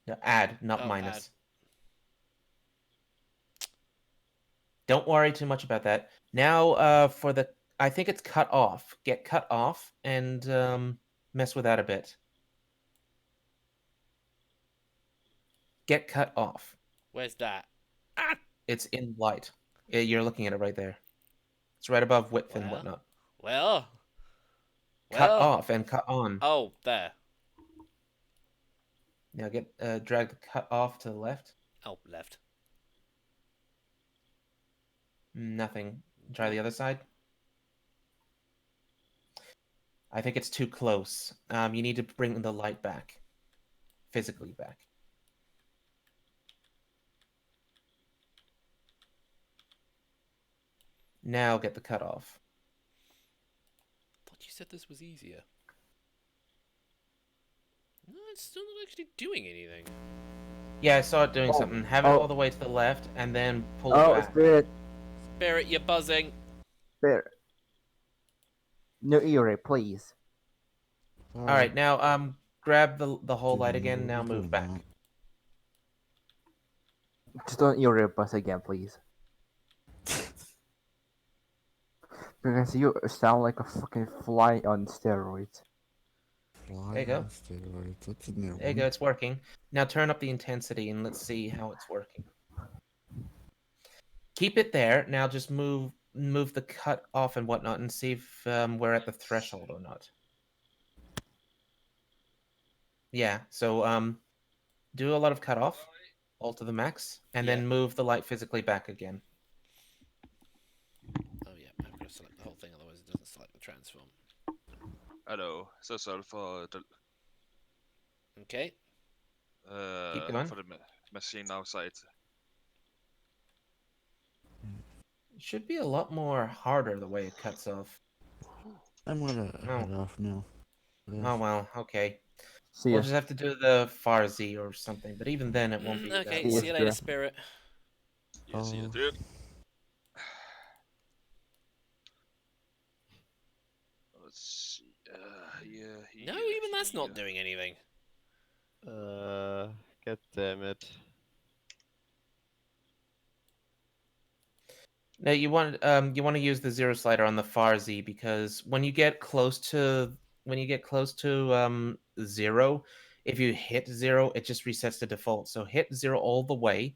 No, add, not minus. Add. Don't worry too much about that. Now, for the... I think it's cut off. Get cut off and mess with that a bit. Get cut off. Where's that? It's in light. You're looking at it right there. It's right above width and whatnot. Well. Cut off and cut on. Oh, there. Now get drag the cut off to the left. Oh, left. Nothing. Try the other side. I think it's too close. You need to bring the light back. Physically back. Now get the cut off. I thought you said this was easier. No, it's still not actually doing anything. Yeah, I saw it doing something. Have it all the way to the left, and then pull it back. Spirit. Spirit, you're buzzing. Spirit. No Eerie, please. Alright, now grab the whole light again, now move back. Just don't Eerie buzz again, please. Because you sound like a fucking fly on steroids. Fly There you go. on steroids. That's a new There you go, it's working. Now turn up the intensity and let's see how it's working. Keep it there. Now just move the cut off and whatnot and see if we're at the threshold or not. Yeah, so do a lot of cut off, all to the max, and then move the light physically back again. Oh yeah, I've got to select the whole thing, otherwise it doesn't select the transform. Hello, så sørg for the Okay. Keep going. for the machine outside. It should be a lot more harder the way it cuts off. I'm gonna head off now. Oh well, okay. See We'll ya. just have to do the far Z or something, but even then it won't be Okay, that see you worth later, it. Spirit. Yes, you did. Let's see. No, even that's not doing anything. God damn it. No, you want to use the 0 slider on the far Z because when you get close to 0, if you hit 0, it just resets to default. So hit 0 all the way,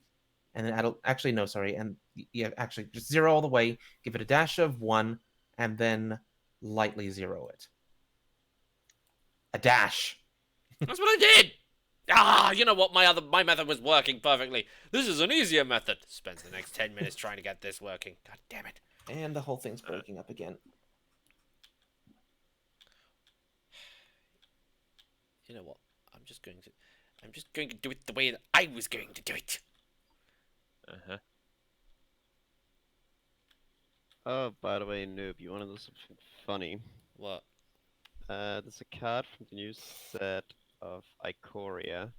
and then actually no, sorry, and yeah, actually just 0 all the way. Give it a dash of 1, and then lightly 0 it. A dash. That's what I did! Ah, you know what? My method was working perfectly. This is an easier method. Spends the next 10 minutes trying to get this working. God damn it. And the whole thing's breaking up again. You know what? I'm just going to do it the way that I was going to do it. Uh-huh. Oh, by the way, Noob, you want to know something funny? What? There's a card from the new set of Ikoria,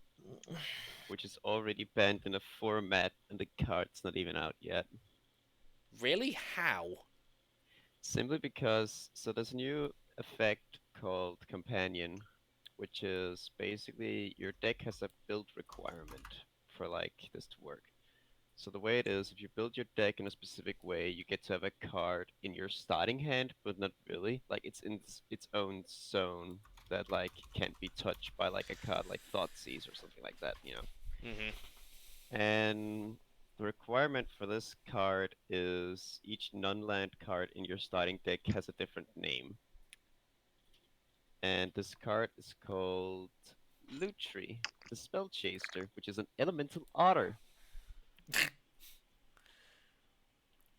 which is already banned in a format, and the card's not even out yet. Really? How? Simply because, so there's a new effect called Companion, which is basically your deck has a build requirement for like this to work. So the way it is, if you build your deck in a specific way, you get to have a card in your starting hand, but not really. Like it's in its own zone that like can't be touched by like a card like Thoughtseize or something like that, you know. Mm-hmm. And The requirement for this card is each non-land card in your starting deck has a different name. And this card is called Lutri, the Spell Chaser, which is an elemental otter.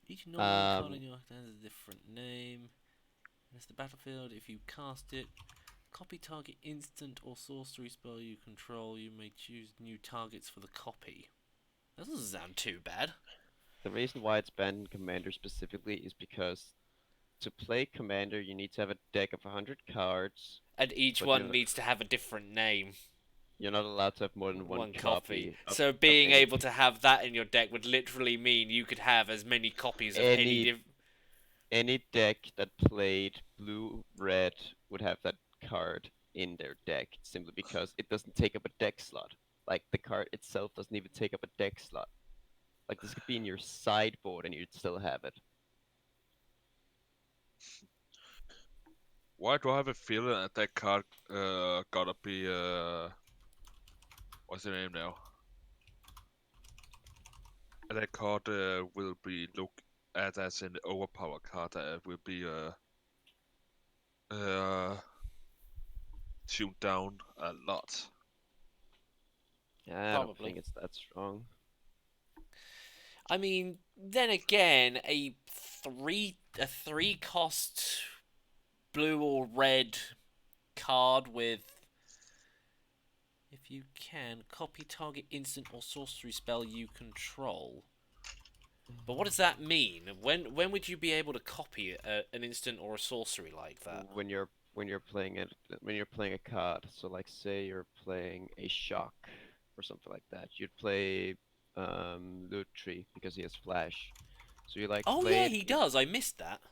Each non-land card Um, in your hand has a different name. It's the battlefield. If you cast it, copy target instant or sorcery spell you control. You may choose new targets for the copy. That doesn't sound too bad. The reason why it's banned in Commander specifically is because to play Commander, you need to have a deck of 100 cards. And each But one needs to have a different name. You're not allowed to have more than one copy. So being able to have that in your deck would literally mean you could have as many copies of any deck that played blue-red would have that card in their deck, simply because it doesn't take up a deck slot. Like, the card itself doesn't even take up a deck slot. Like, this could be in your sideboard and you'd still have it. Why do I have a feeling that card gotta be what's the name now? That card will be looked at as an overpowered card that will be tuned down a lot. Yeah, I don't Probably. think it's that strong. I mean, then again, a three cost blue or red card with, if you can, copy target instant or sorcery spell you control. But what does that mean? When would you be able to copy an instant or a sorcery like that? When you're playing a card. So like, say you're playing a shock or something like that. You'd play Lutri because he has flash. So you like Oh play yeah, it, he does. I missed that.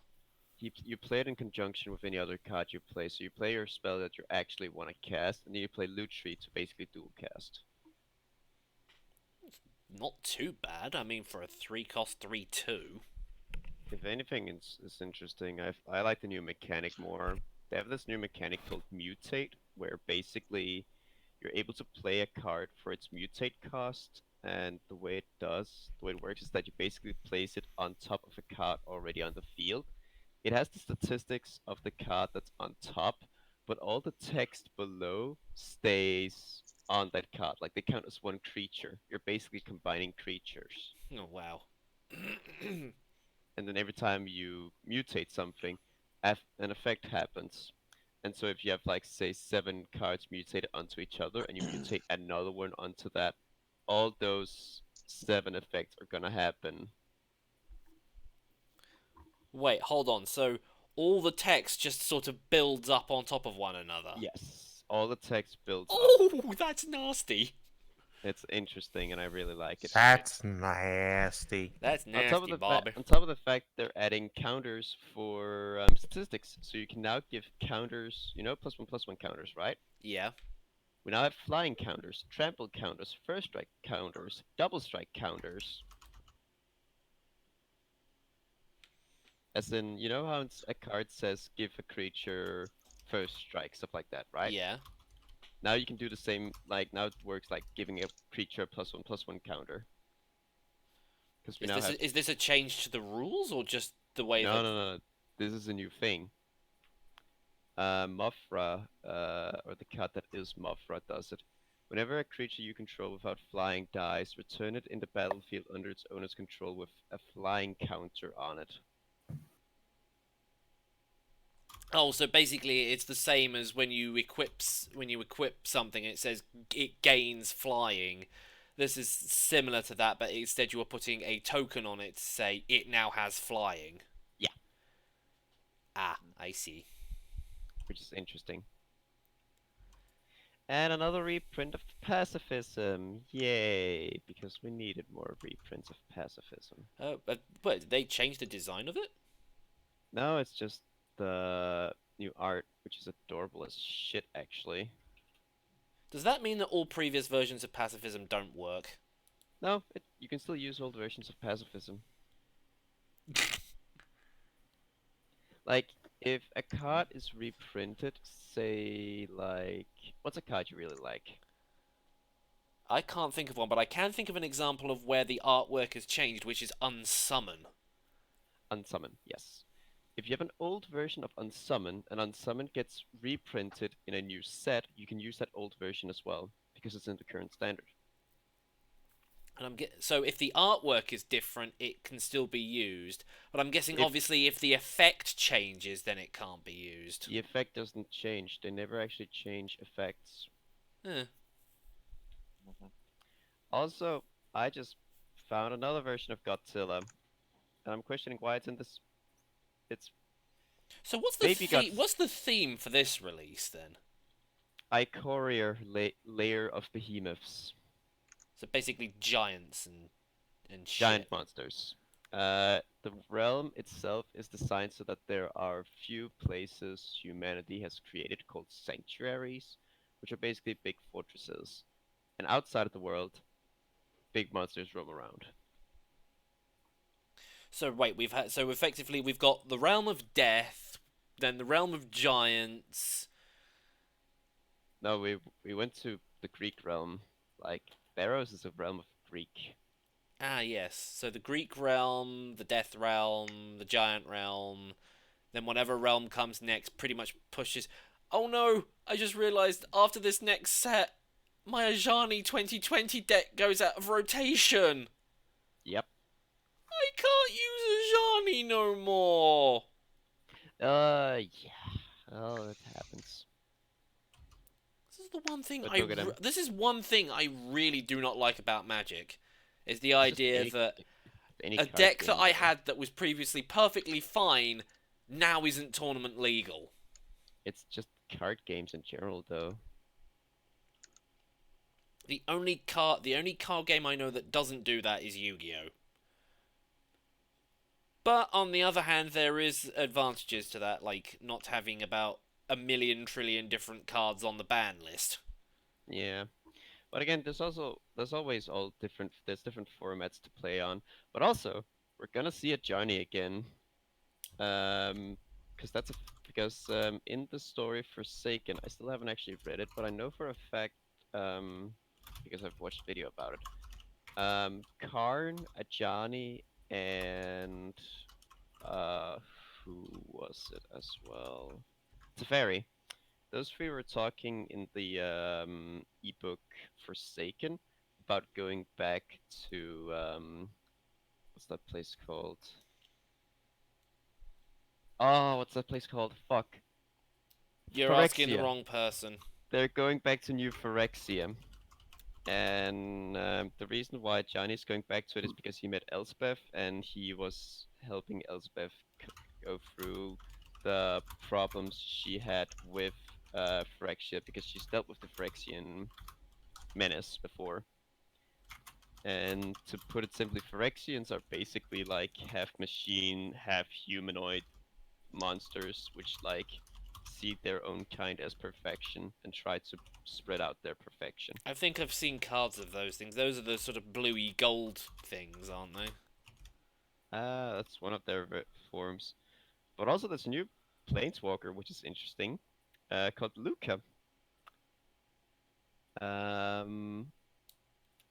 you play it in conjunction with any other card you play. So you play your spell that you actually want to cast, and then you play Lutri to basically dual cast. Not too bad. I mean, for a 3-cost 3/2. If anything, it's interesting. I like the new mechanic more. They have this new mechanic called Mutate, where basically you're able to play a card for its mutate cost, and the way it works is that you basically place it on top of a card already on the field. It has the statistics of the card that's on top, but all the text below stays on that card. Like, they count as one creature. You're basically combining creatures. Oh wow. And then every time you mutate something, an effect happens. And so if you have, like, say, 7 cards mutated onto each other, and you mutate another one onto that, all those 7 effects are gonna happen. Wait, hold on. So all the text just sort of builds up on top of one another. Yes, all the text builds up. Oh, that's nasty. It's interesting, and I really like it. That's nasty. That's On nasty, top of the Bobby. on top of the fact, they're adding counters for statistics, so you can now give counters. You know, +1/+1 counters, right? Yeah. We now have flying counters, trample counters, first strike counters, double strike counters. As in, you know how a card says give a creature first strike, stuff like that, right? Yeah. Now you can do the same. Like, now it works like giving a creature +1/+1 counter. Because we now have. Is this a change to the rules or just the way that? No. This is a new thing. Mothra, or the card that is Mothra, does it. Whenever a creature you control without flying dies, return it in the battlefield under its owner's control with a flying counter on it. Oh, so basically it's the same as when you equip something and it says it gains flying. This is similar to that, but instead you are putting a token on it to say it now has flying. Yeah. Ah, I see. Which is interesting. And another reprint of pacifism. Yay! Because we needed more reprints of pacifism. But they changed the design of it? No, it's just the new art, which is adorable as shit, actually. Does that mean that all previous versions of pacifism don't work? No, you can still use old versions of pacifism. Like, if a card is reprinted, say, like, what's a card you really like? I can't think of one, but I can think of an example of where the artwork has changed, which is unsummon. Unsummon, yes. If you have an old version of Unsummon, and Unsummon gets reprinted in a new set, you can use that old version as well, because it's in the current standard. And so if the artwork is different, it can still be used. But I'm guessing, obviously, if the effect changes, then it can't be used. The effect doesn't change. They never actually change effects. Also, I just found another version of Godzilla, and I'm questioning why it's in this. It's So what's Baby what's the theme for this release then? Icorier layer of behemoths. So basically giants and shit. Giant monsters. The realm itself is designed so that there are few places humanity has created called sanctuaries, which are basically big fortresses. And outside of the world, big monsters roam around. So wait, so effectively we've got the realm of death, then the realm of giants. No, we went to the Greek realm. Like Barrows is a realm of Greek. Ah, yes. So the Greek realm, the death realm, the giant realm, then whatever realm comes next pretty much pushes. Oh no! I just realised after this next set, my Ajani 2020 deck goes out of rotation. Yep. I can't use Ajani no more. Yeah. Oh, that happens. This is the one thing But look at him. this is one thing I really do not like about Magic, is the It's just idea that any a card deck game, that I though. had that was previously perfectly fine now isn't tournament legal. It's just card games in general, though. The only card game I know that doesn't do that is Yu-Gi-Oh. But on the other hand, there is advantages to that, like not having about a million trillion different cards on the ban list. Yeah. But again, there's always there's different formats to play on. But also, we're gonna see a Johnny again. Because in the story Forsaken, I still haven't actually read it, but I know for a fact, because I've watched video about it. Karn, Ajani, and who was it as well? Teferi. Those three were talking in the ebook Forsaken about going back to what's that place called? Oh, what's that place called? Fuck. You're asking the Phyrexia. wrong person. They're going back to New Phyrexia. And the reason why Johnny's going back to it is because he met Elspeth and he was helping Elspeth go through the problems she had with Phyrexia, because she's dealt with the Phyrexian menace before. And to put it simply, Phyrexians are basically like half machine, half humanoid monsters, which like see their own kind as perfection and try to spread out their perfection. I think I've seen cards of those things. Those are the sort of bluey gold things, aren't they? That's one of their forms. But also there's a new planeswalker, which is interesting, called Luca.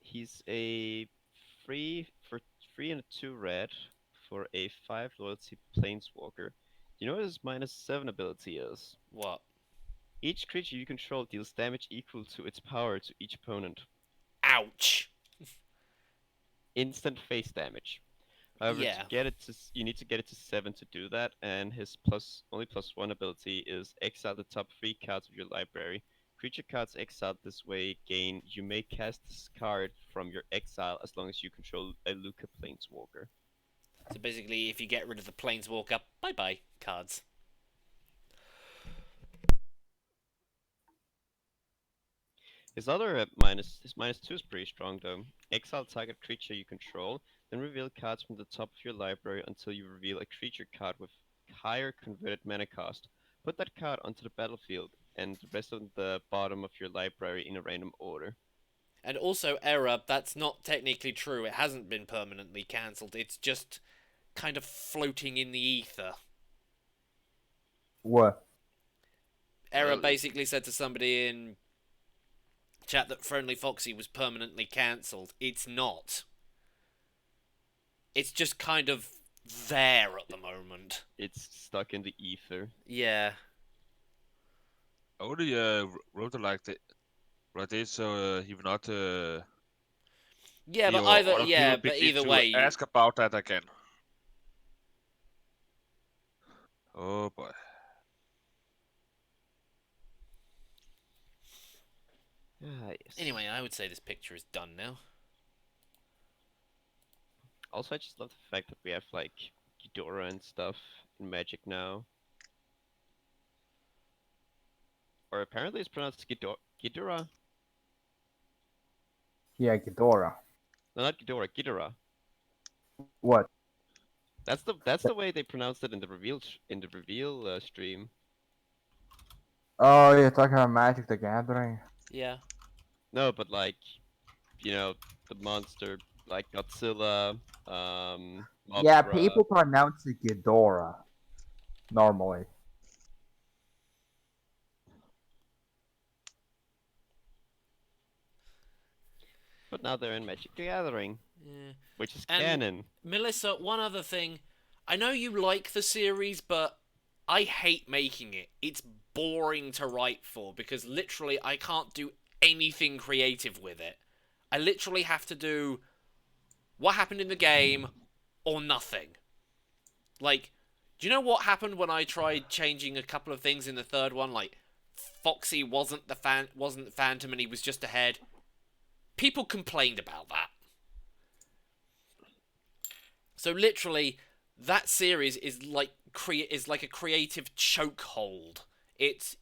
He's a free and a 2 red for a 5 loyalty planeswalker. You know what his -7 ability is? What? Each creature you control deals damage equal to its power to each opponent. Ouch! Instant face damage. However, Yeah. to get it to, you need to get it to 7 to do that, and his only +1 ability is exile the top 3 cards of your library. Creature cards exiled this way gain, you may cast this card from your exile as long as you control a Luca planeswalker. So basically, if you get rid of the planeswalker, bye-bye cards. His other his -2 is pretty strong though. Exile target creature you control, then reveal cards from the top of your library until you reveal a creature card with higher converted mana cost. Put that card onto the battlefield and the rest of the bottom of your library in a random order. And also, error, that's not technically true. It hasn't been permanently cancelled. It's just kind of floating in the ether. What? Error basically said to somebody in chat that Friendly Foxy was permanently cancelled. It's not. It's just kind of there at the moment. It's stuck in the ether. Yeah. I only wrote it like this, so he will not. Yeah, but other either people but begin either to way, ask about that again. Oh boy. Ah, yes. Anyway, I would say this picture is done now. Also, I just love the fact that we have like Ghidorah and stuff in Magic now. Or apparently it's pronounced Ghidorah. Yeah, Ghidorah. No, not Ghidorah, Ghidorah. What? That's the way they pronounced it in the reveal stream. Oh, you're talking about Magic the Gathering? Yeah. No, but like, you know, the monster like Godzilla, Yeah, Mothra. people pronounce it Ghidorah. Normally. But now they're in Magic the Gathering, Yeah. which is And canon. Melissa, one other thing. I know you like the series, but I hate making it. It's boring to write for because literally I can't do anything creative with it. I literally have to do what happened in the game or nothing. Like, do you know what happened when I tried changing a couple of things in the third one? Like, Foxy wasn't the Phantom and he was just ahead. People complained about that. So literally, that series is like a creative chokehold.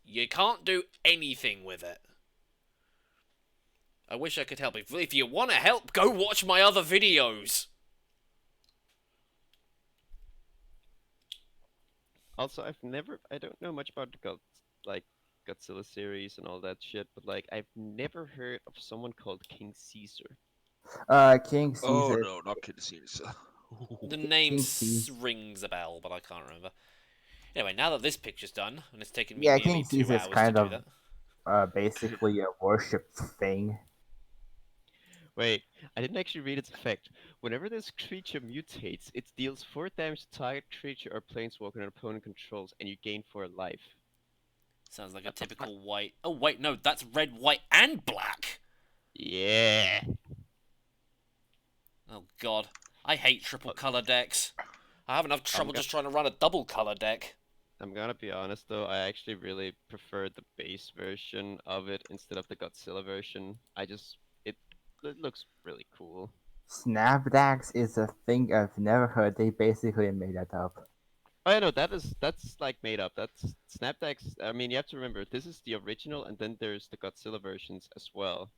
You can't do anything with it. I wish I could help. If you want to help, go watch my other videos. Also, I don't know much about the Godzilla series and all that shit, but like I've never heard of someone called King Caesar. King Oh Caesar. no, not King Caesar. The name King Caesar. rings a bell, but I can't remember. Anyway, now that this picture's done, and it's taken me Yeah, nearly King 2 Caesar is hours to kind do of that. basically a worship thing. Wait, I didn't actually read its effect. Whenever this creature mutates, it deals 4 damage to target creature or planeswalker an opponent controls, and you gain 4 life. Sounds like a typical white... Oh, wait, no, that's red, white, and black! Yeah. Oh, God. I hate triple color decks. I have enough trouble go- just trying to run a double color deck. I'm gonna be honest though, I actually really prefer the base version of it instead of the Godzilla version. It looks really cool. Snapdax is a thing I've never heard. They basically made that up. Oh yeah, no, that's like made up. That's Snapdax. I mean, you have to remember this is the original, and then there's the Godzilla versions as well.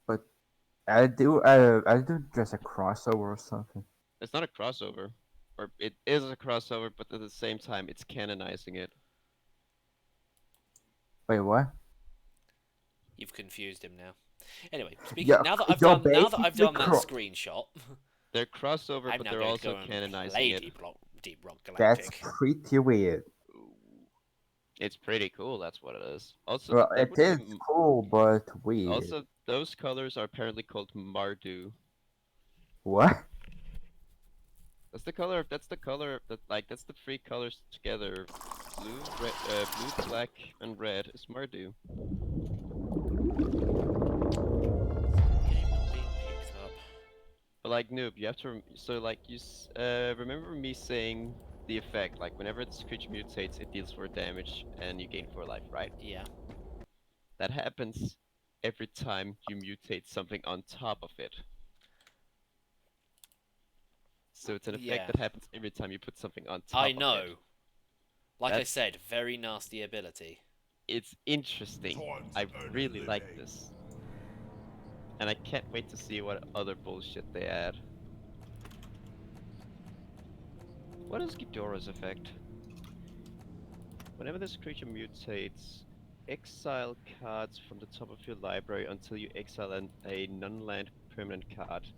But I do just a crossover or something. It's not a crossover, or it is a crossover, but at the same time, it's canonizing it. Wait, what? You've confused him now. Anyway, speaking Yeah, now that I've you're done that basically screenshot, They're crossover, I'm but now they're going to also go and canonizing play it. Deep Rock That's Galactic. pretty weird. It's pretty cool. That's what it is. Also, Well, that it would be is cool, but weird. Also, those colors are apparently called Mardu. What? That's the color. That's the 3 colors together. Blue, black, and red is Mardu. Game not being picked up. But like Noob, you have to remember me saying the effect, like whenever this creature mutates, it deals 4 damage and you gain 4 life, right? Yeah. That happens every time you mutate something on top of it. So it's an effect Yeah. that happens every time you put something on top I of know. it. Like I That's- said, very nasty ability. It's interesting. I really like this. And I can't wait to see what other bullshit they add. What is Ghidorah's effect? Whenever this creature mutates, exile cards from the top of your library until you exile a non-land permanent card.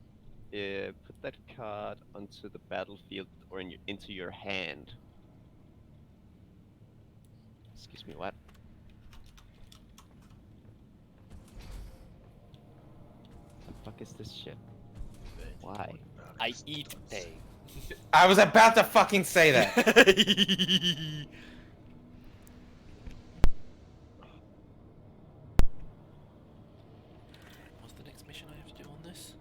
Put that card onto the battlefield or into your hand. Excuse me, what? fuck is this shit? Why? I eat egg. I was about to fucking say that. What's the next mission I have to do on this?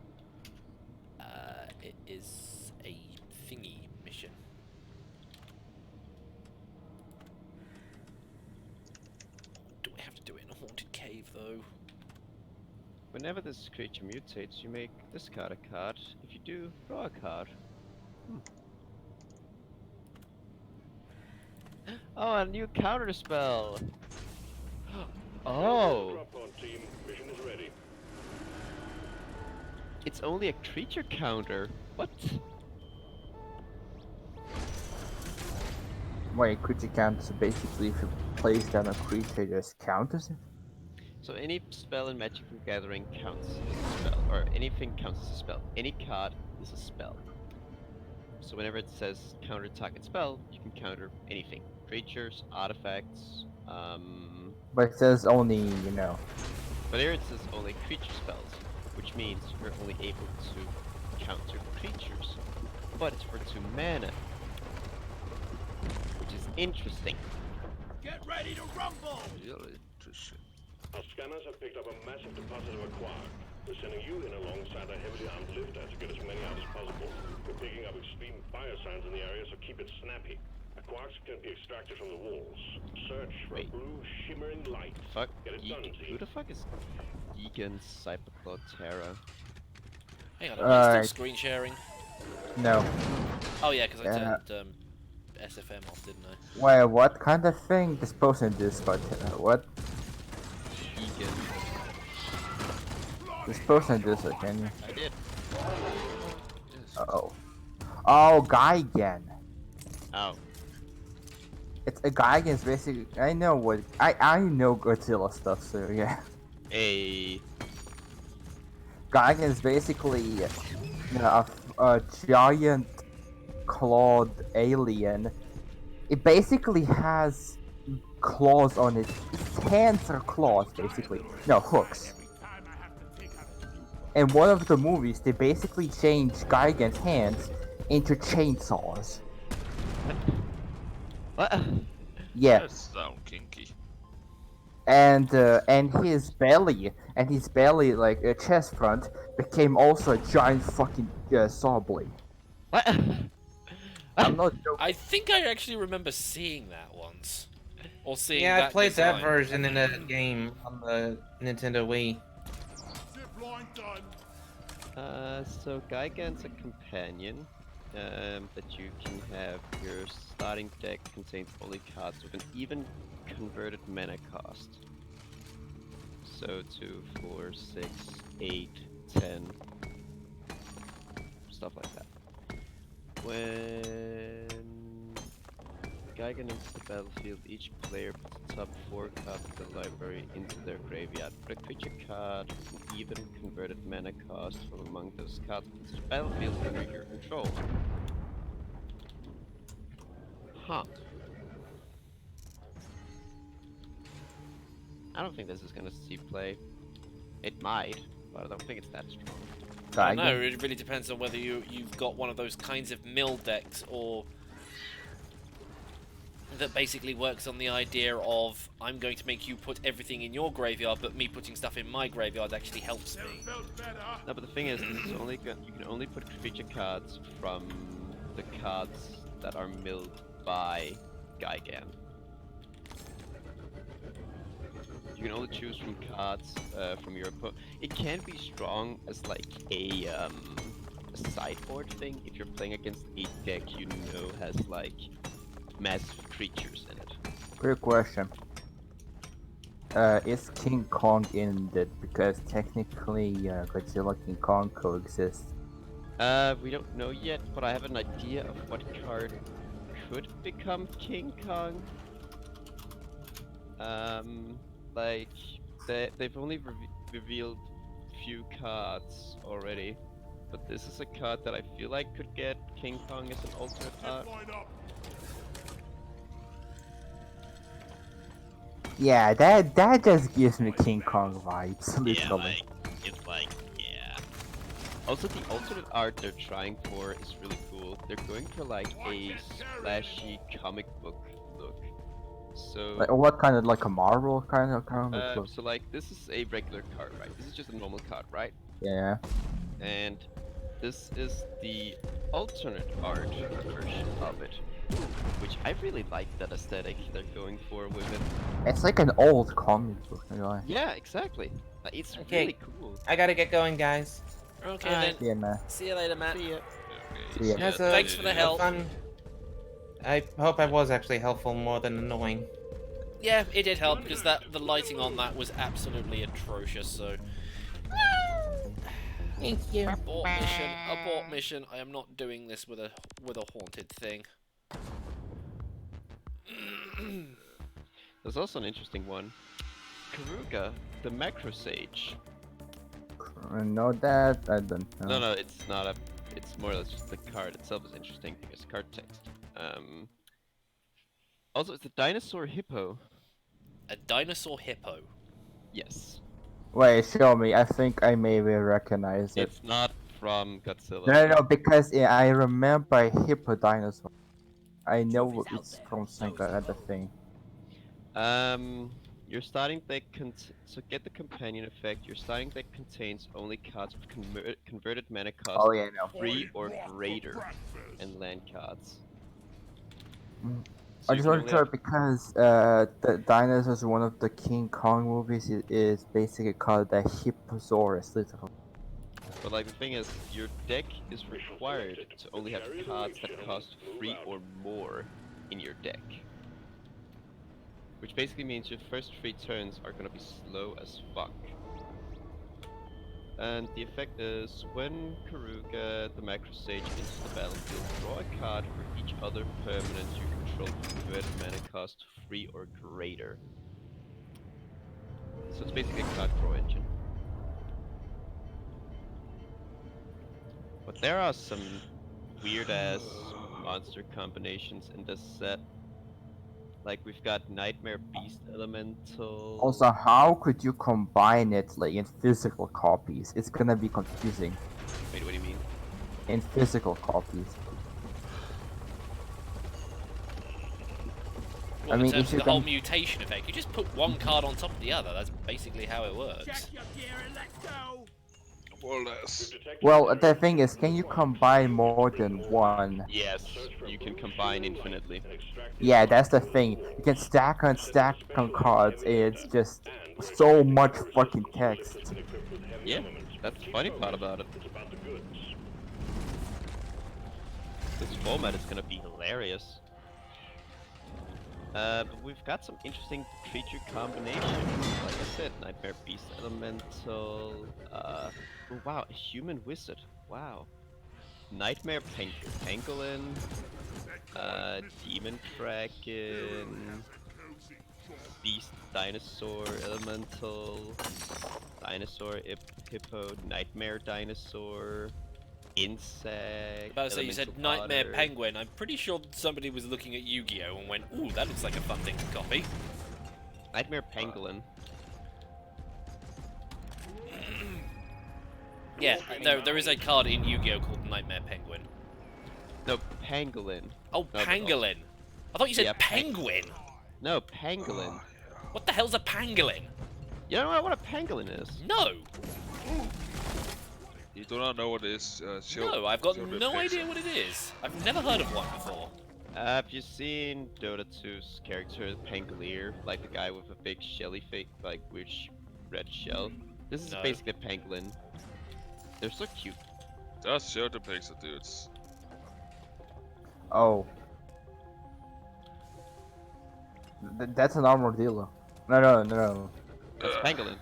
It is a thingy mission. Do I have to do it in a haunted cave though? Whenever this creature mutates, you may discard a card. If you do, draw a card. Oh, a new counter spell! Oh! It's only a creature counter. What? Wait, creature counters, so basically if you place down a creature, it just counters it? So any spell in Magic the Gathering counts as a spell, or anything counts as a spell. Any card is a spell. So whenever it says counter target spell, you can counter anything. Creatures, artifacts, But it says only, you know. but here it says only creature spells, which means you're only able to counter creatures. But it's for 2 mana. Which is interesting. Get ready to rumble! Really interesting. Our scanners have picked up a massive deposit of a quark. We're sending you in alongside a heavily armed lifter to get as many out as possible. We're picking up extreme fire signs in the area, so keep it snappy. Quarks can be extracted from the walls. Search for a blue shimmering light. Fuck. Get it done, Z. Who the fuck is Egan Cyberclaw Terra? Hang on, am I still screen sharing? No. Oh yeah, because I turned SFM off, didn't I? Wait, what kind of thing? This person this, but what? Egan. This person this, can you? I did. Uh-oh. Oh, Geigen. Oh. It's a Geigen's basically. I know what. I know Godzilla stuff, so yeah. Hey. Geigen is basically a giant clawed alien. It basically has claws on it. Its hands are claws, basically. No, hooks. In one of the movies, they basically changed Geigen's hands into chainsaws. What? Yeah. That sounds kinky. And his belly, like a chest front, became also a giant fucking saw blade. What? I'm not joking. I think I actually remember seeing that once. Or seeing Yeah, that I played design. that version in a game on the Nintendo Wii. So Gigan's a companion that you can have. Your starting deck contains only cards with an even converted mana cost. So 2, 4, 6, 8, 10, stuff like that. When Gigan enters the battlefield, each player puts the top 4 cards of the library into their graveyard. Put a creature card with an even converted mana cost from among those cards into the battlefield under your control. Huh. I don't think this is gonna see play. It might, but I don't think it's that strong. I don't know, it really depends on whether you've got one of those kinds of mill decks or that basically works on the idea of I'm going to make you put everything in your graveyard, but me putting stuff in my graveyard actually helps me. No, but the thing is, this is only you can only put creature cards from the cards that are milled by Gigan. You can only choose from cards from your opponent. It can be strong as like a sideboard thing if you're playing against a deck you know has like massive creatures in it. Quick question. Is King Kong in it? Because technically Godzilla King Kong coexist. We don't know yet, but I have an idea of what card could become King Kong. Like, they've only revealed few cards already, but this is a card that I feel like could get King Kong as an alternate art. Yeah, that just gives me King Kong vibes, literally. It's like, yeah. Also, the alternate art they're trying for is really cool. They're going for like a splashy comic book look. So, Like what kind of like a Marvel kind of comic book? so like this is a regular card, right? This is just a normal card, right? Yeah. And this is the alternate art version of it, which I really like that aesthetic they're going for with it. It's like an old comic book, you know. Yeah, exactly. It's Okay. really cool. I gotta get going, guys. Okay Alright. then. Yeah, man. See you later, Matt. See ya. See ya. That's Thanks for the help. Fun. I hope I was actually helpful more than annoying. Yeah, it did help because the lighting on that was absolutely atrocious. So. Thank you. Abort mission. Abort mission. I am not doing this with a haunted thing. There's also an interesting one. Karuga, the macro sage. I know that. I don't know. No, it's not a. It's more or less just the card itself is interesting because card text. Also, it's a dinosaur hippo. A dinosaur hippo. Yes. Wait, show me. I think I maybe recognize it. It's not from Godzilla. No, because I remember a hippo dinosaur. I know it's from some other thing. Your starting deck so get the companion effect. Your starting deck contains only cards with converted mana cost Oh yeah, no. 3 or greater, and land cards. I So you just can wanted only to have- because the dinosaurs, one of the King Kong movies, is basically called the Hipposaurus, literally. But like the thing is, your deck is required to only have cards that cost 3 or more in your deck. Which basically means your first 3 turns are gonna be slow as fuck. And the effect is, when Karuga, the macro sage, enters the battlefield, draw a card for each other permanent you control with converted mana cost 3 or greater. So it's basically a card draw engine. But there are some weird ass monster combinations in this set. Like we've got Nightmare Beast Elemental. Also, how could you combine it like in physical copies? It's gonna be confusing. Wait, what do you mean? In physical copies. Well, I mean, in terms if of you the whole can- mutation effect, you just put one card on top of the other. That's basically how it works. Check your gear and let's go. Well, the thing is, can you combine more than one? Yes, you can combine infinitely. Yeah, that's the thing. You can stack on cards. It's just so much fucking text. Yeah, that's the funny part about it. This format is gonna be hilarious. But we've got some interesting creature combinations. Like I said, Nightmare Beast Elemental. Oh wow, a human wizard. Wow. Nightmare Pangolin. Demon Kraken. Beast Dinosaur Elemental. Dinosaur Hippo. Nightmare Dinosaur. Insect. About to say, you said Elemental Nightmare Otter. Penguin. I'm pretty sure somebody was looking at Yu-Gi-Oh! And went, ooh, that looks like a fun thing to copy. Nightmare Pangolin. Yeah, there is a card in Yu-Gi-Oh! Called Nightmare Penguin. No, Pangolin. Oh, No, but Pangolin. I thought you said Yeah, Penguin. No, Pangolin. What the hell's a Pangolin? You don't know what a Pangolin is? No. You do not know what it is. No, I've got show the no picture. idea what it is. I've never heard of one before. Have you seen Dota 2's character, Pangolier? Like the guy with a big shelly face, like weird red shell? This is No. basically a pangolin. They're so cute. Just show the picture, dudes. Oh. That's an armadillo. No. That's pangolin.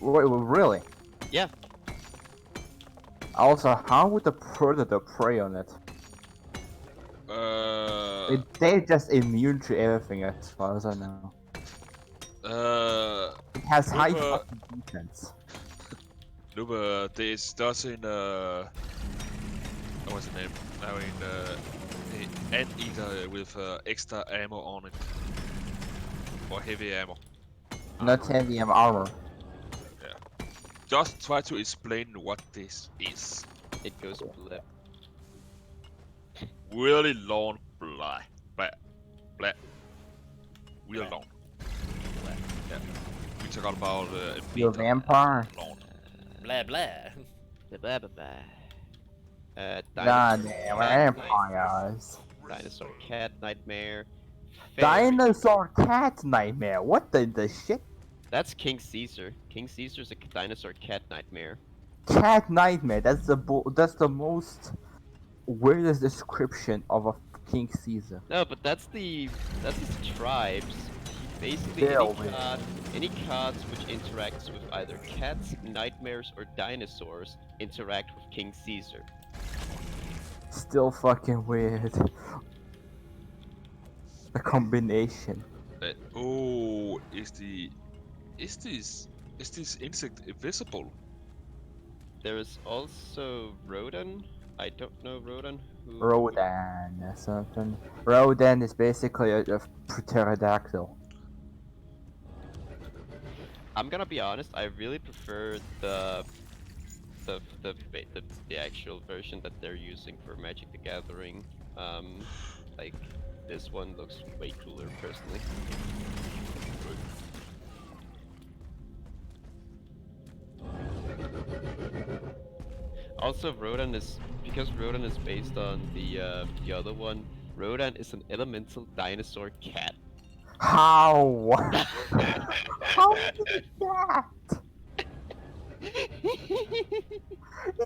Wait, really? Yeah. Also, how would the predator prey on it? They're just immune to everything as far as I know. It has high fucking defense. Noob, this doesn't what's the name? I mean, anteater with extra ammo on it. Or heavy ammo. Not heavy armor. Just try to explain what this is. It goes blip. Really long blah. Blah. Blah. Real long. Yeah. We talk about a You're a bit vampire. long. Blah blah. Blah blah blah. Nah, Dinosaur damn cat vampires. Dinosaur cat nightmare. Fairy. Dinosaur cat nightmare. What the shit? That's King Caesar. King Caesar's a dinosaur cat nightmare. Cat nightmare. That's the most weirdest description of a King Caesar. No, but that's his tribes. Basically, They're any cards which interacts with either cats, nightmares, or dinosaurs interact with King Caesar. Still fucking weird. The combination. Oh, is this insect invisible? There is also Rodan. I don't know Rodan. Who... Rodan or something. Rodan is basically a pterodactyl. I'm gonna be honest. I really prefer the actual version that they're using for Magic the Gathering. Like this one looks way cooler personally. Also, Rodan is because Rodan is based on the other one. Rodan is an elemental dinosaur cat. How? How is that? It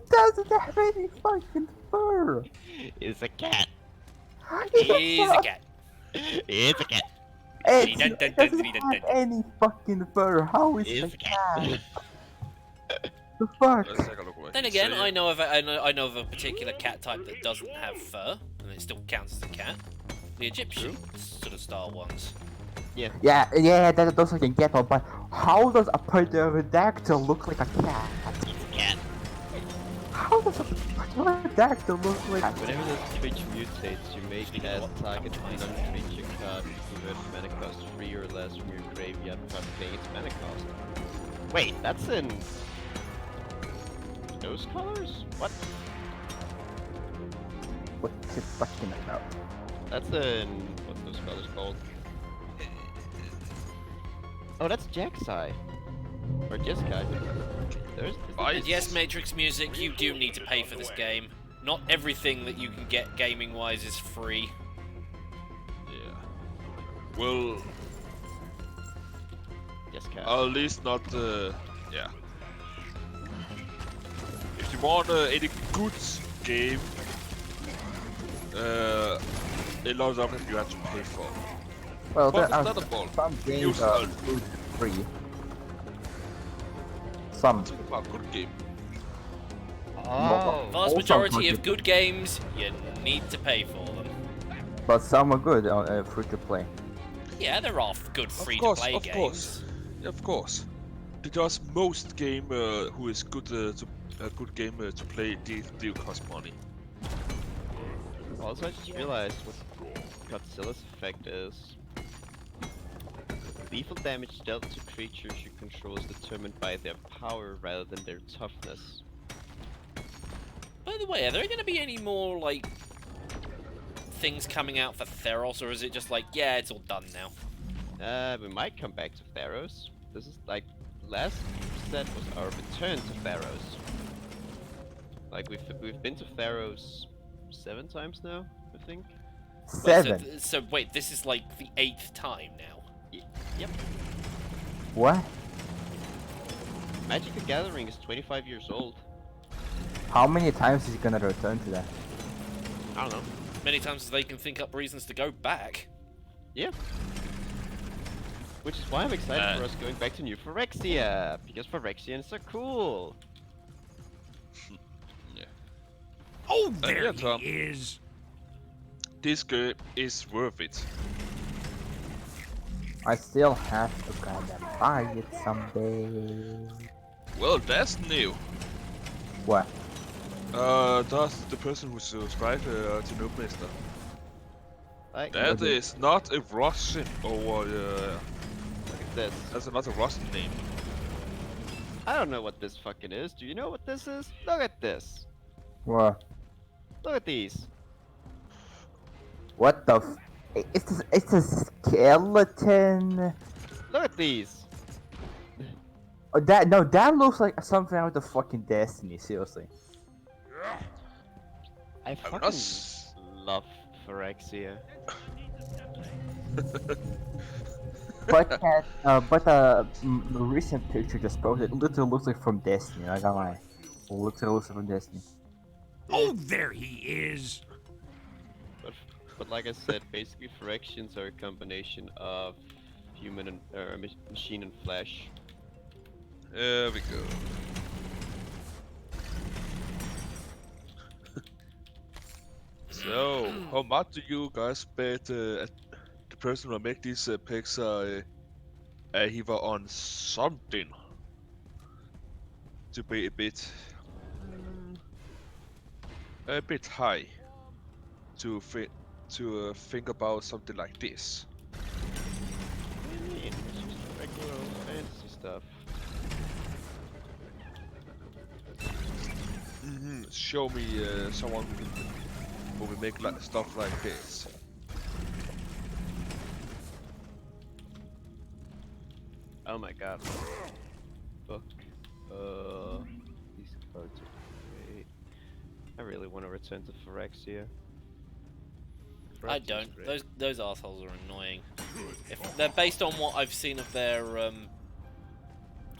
doesn't have any fucking fur. It's a cat. He's a cat. It's a cat. It doesn't have any fucking fur. How is It's it a a cat. The fuck? Let's take a look what Then he again, say. I know of a particular cat type that doesn't have fur, and it still counts as a cat. The Egyptian sort of style ones. Yeah, those I can get on, but how does a pterodactyl look like a cat? It's a cat. How does a pterodactyl look like a Whenever this creature mutates, you may cast target non-creature card to convert mana cost 3 or less from your graveyard without paying its mana cost. Wait, that's in those colors? What? What you fucking about? That's in what's those colors called? Oh, that's Jaxai. Or Jeskai. And yes, Matrix Music, you do need to pay for this game. Not everything that you can get gaming-wise is free. Yeah. Well, Jeskai. at least not. Yeah. If you want any good game, a lot of them you have to pay for. Well, But there are not a ball. some games Use are all. free. Some. Well, good game. Oh. Vast Also majority of good. good games, you need to pay for them. But some are good on free to play. Yeah, there are good free-to-play of games. course, of course. Because most game who is good a good game to play do cost money. Also, I just realized what Godzilla's effect is. Lethal damage dealt to creatures you control is determined by their power rather than their toughness. By the way, are there going to be any more, like, things coming out for Theros, or is it just like, yeah, it's all done now? We might come back to Theros. This is like last set was our return to Theros. Like we've been to Theros 7 times now, I think. Wait, 7. so wait, this is like the 8th time now. Yep. What? Magic the Gathering is 25 years old. How many times is he gonna return to that? I don't know. Many times as they can think up reasons to go back. Yeah. Which is why I'm excited for us going back to New Phyrexia, because Phyrexians are cool. Yeah. Oh, yeah, there Tom. he is. This game is worth it. I still have to goddamn buy it someday. Well, that's new. What? That's the person who subscribed to NoobMister. Like, That is not a Russian or look at this. that's not a Russian name. I don't know what this fucking is. Do you know what this is? Look at this. What? Look at these. What the it's a skeleton. Look at these. Oh, that looks like something out of the fucking Destiny, seriously. I fucking love Phyrexia. But the recent picture just posted, it literally looks like from Destiny, not gonna lie. Literally looks like from Destiny. Oh, there he is. But like I said, basically Phyrexians are a combination of human and machine and flesh. There we go. So, how much do you guys bet the person who make these pics he was on something to be a bit high to think about something like this? What do you mean? It's just regular old fantasy stuff. Show me someone who will make stuff like this. Oh my god. Fuck. These cards are great. I really want to return to Phyrexia. I don't. Those assholes are annoying. If they're based on what I've seen of their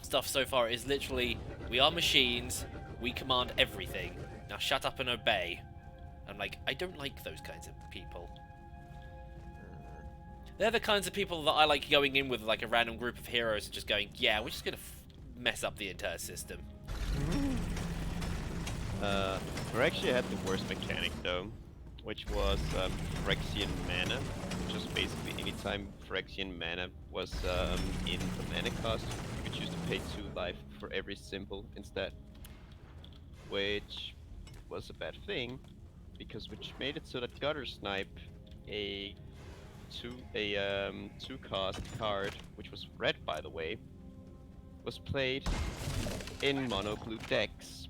stuff so far, it is literally, we are machines, we command everything. Now shut up and obey. I'm like, I don't like those kinds of people. They're the kinds of people that I like going in with, like a random group of heroes and just going, yeah, we're just gonna mess up the entire system. Phyrexia had the worst mechanic though, which was Phyrexian mana, which was basically anytime Phyrexian mana was in the mana cost, you could choose to pay 2 life for every symbol instead. Which was a bad thing, which made it so that Gutter Snipe, a 2 cost card, which was red by the way, was played in mono blue decks.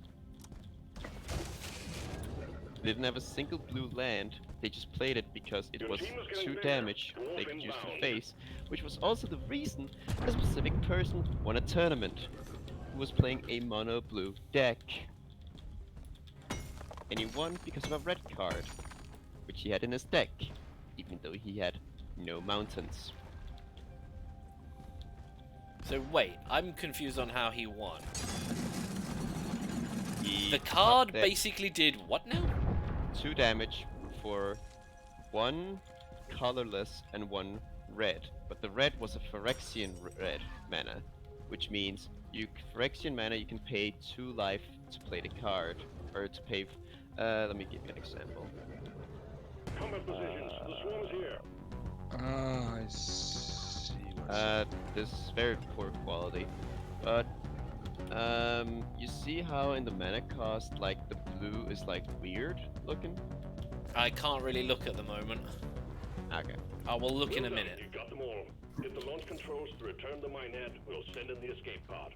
They didn't have a single blue land, they just played it because it was 2 damage they could use to face, which was also the reason a specific person won a tournament who was playing a mono blue deck. And he won because of a red card, which he had in his deck, even though he had no mountains. So wait, I'm confused on how he won. He The card top deck basically did what now? 2 damage for 1 colorless and 1 red, but the red was a Phyrexian red mana, which means Phyrexian mana you can pay 2 life to play the card, or to pay. Let me give you an example. Combat positions. The swarm's here. I see. This is very poor quality, but you see how in the mana cost, like the blue is like weird looking? I can't really look at the moment. Okay. I will look in a Well done, minute. You got them all. Hit the launch controls to return the minehead. We'll send in the escape pod.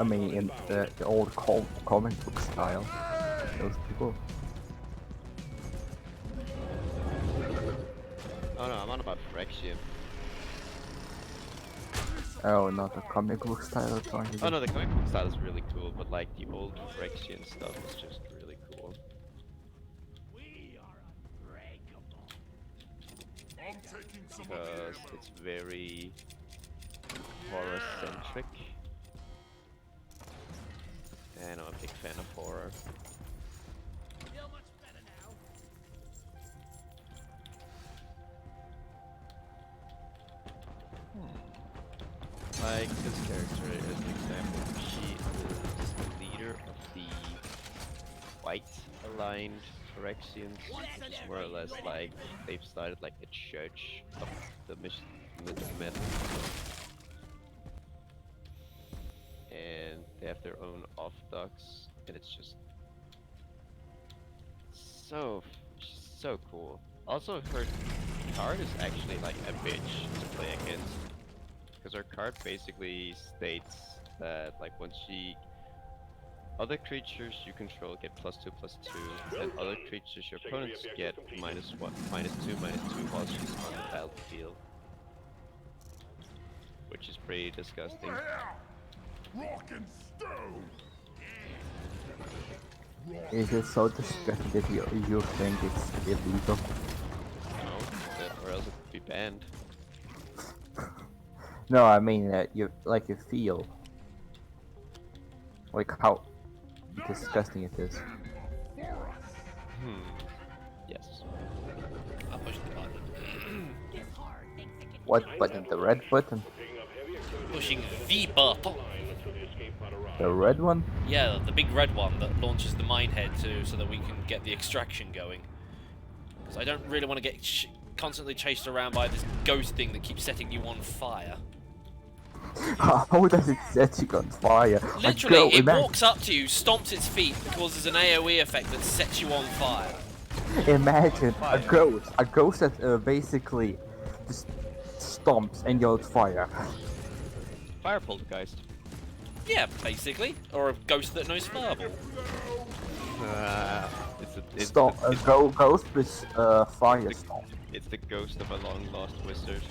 I mean, in the old comic book style, those people. Oh no, I'm on about Phyrexia. Oh, not the comic book style of trying to Oh no, the comic book style is really cool, but like the old Phyrexian stuff is just really cool. Because it's very horror-centric. And I'm a big fan of horror. Like this character as an example, she is the leader of the white aligned Phyrexians, which is more or less like they've started like a church of the mythic metal. And they have their own orthodox, and it's just so cool. Also, her card is actually like a bitch to play against, because her card basically states that like once other creatures you control get +2/+2, and other creatures your opponents get -1, -2/-2 while she's on the battlefield, which is pretty disgusting. Is it so disgusting that you think it's illegal? No, or else it would be banned. No, I mean that you feel like how disgusting it is. Yes. I pushed the button. What button? The red button? Pushing the button. The red one? Yeah, the big red one that launches the mine head too, so that we can get the extraction going. Because I don't really want to get constantly chased around by this ghost thing that keeps setting you on fire. How does it set you on fire? Literally, it walks up to you, stomps its feet, causes an AoE effect that sets you on fire. Imagine a ghost that basically just stomps and yells fire. Fire poltergeist. Yeah, basically. Or a ghost that knows fireball. Ghost with fire stomp. It's the ghost of a long lost wizard.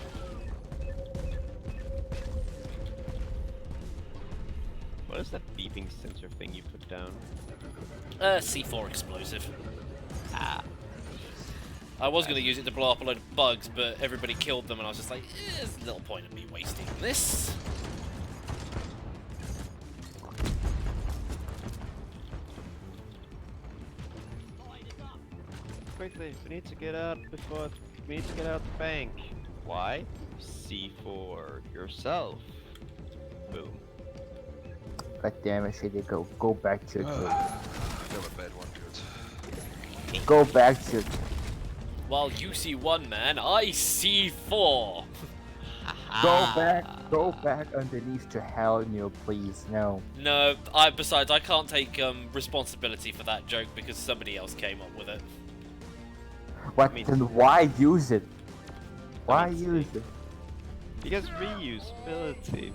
What is that beeping sensor thing you put down? C4 explosive. Ah. I was going to use it to blow up a load of bugs, but everybody killed them, and I was just like, there's little point in me wasting this. Quickly, we need to get out we need to get out the bank. Why? C4 yourself. Boom. God damn it, Shady, go back to your I got a bad one, dude. Go back to While you see one man, I see four. Go back underneath to hell, Neil, please. No. No, besides, I can't take responsibility for that joke because somebody else came up with it. What? Then why use it? Why use it? Because reusability.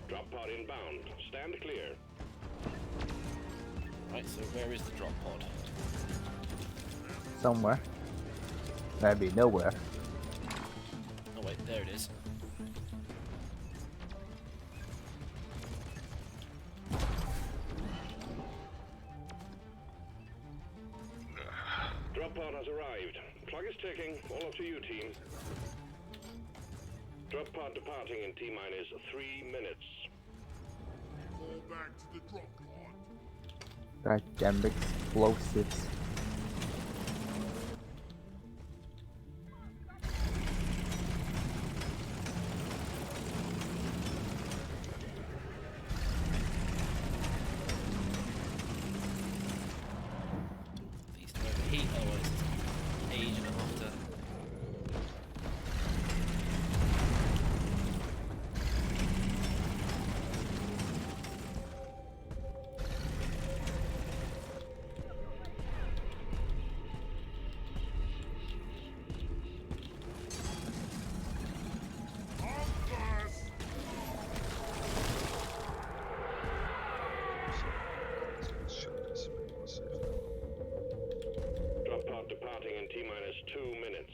Drop pod inbound. Stand clear. Right, so where is the drop pod? Somewhere. Maybe nowhere. Oh wait, there it is. Drop pod has arrived. Clock is ticking. All up to you, team. Drop pod departing in T-minus 3 minutes. Fall back to the drop pod. God damn explosives. These to overheat, otherwise it's age and a half to... departing in T-minus 2 minutes.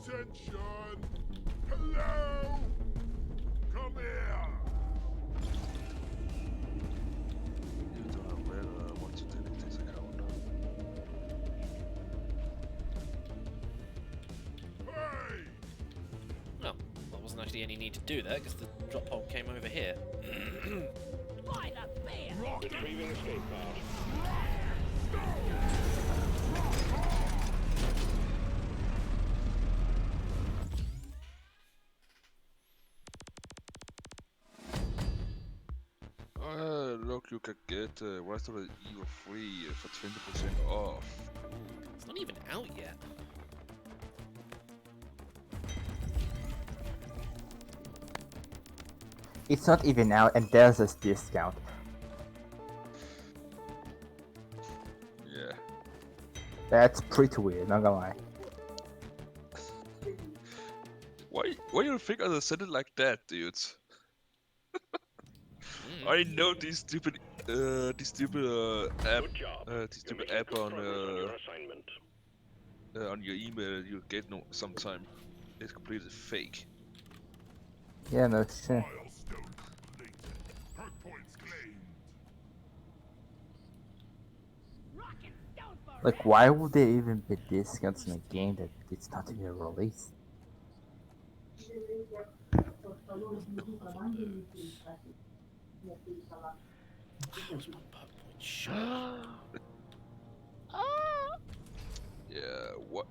Attention! Hello! Come here! You don't have read want to delete this account. Hey! Well, there wasn't actually any need to do that because the drop pod came over here. Retrieving escape pod. Look, you can get Rest of the Evil free for 20% off. It's not even out yet. It's not even out, and there's a discount. Yeah. That's pretty weird, not gonna lie. Why you think I said it like that, dudes? I know these stupid app, Good job. this You're stupid making app good on progress on your assignment. on your email you get no sometime. It's completely fake. Yeah, no shit. Milestone completed. Perk points claimed. Like, why would there even be discounts in a game that it's not even released? That was one perk point short. Yeah. What?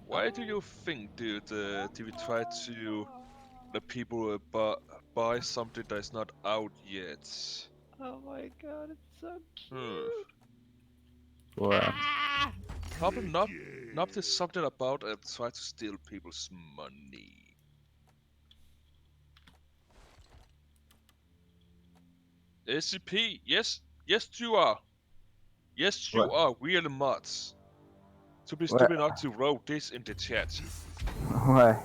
Why do you think, dude? Do we try to let people buy something that's not out yet? Oh my god, it's so cute. Well, Probably not. Not there's something about it try to steal people's money. SCP, yes, you are. Yes, you What? are. We are the mods. To be What? stupid not to wrote this in the chat. what?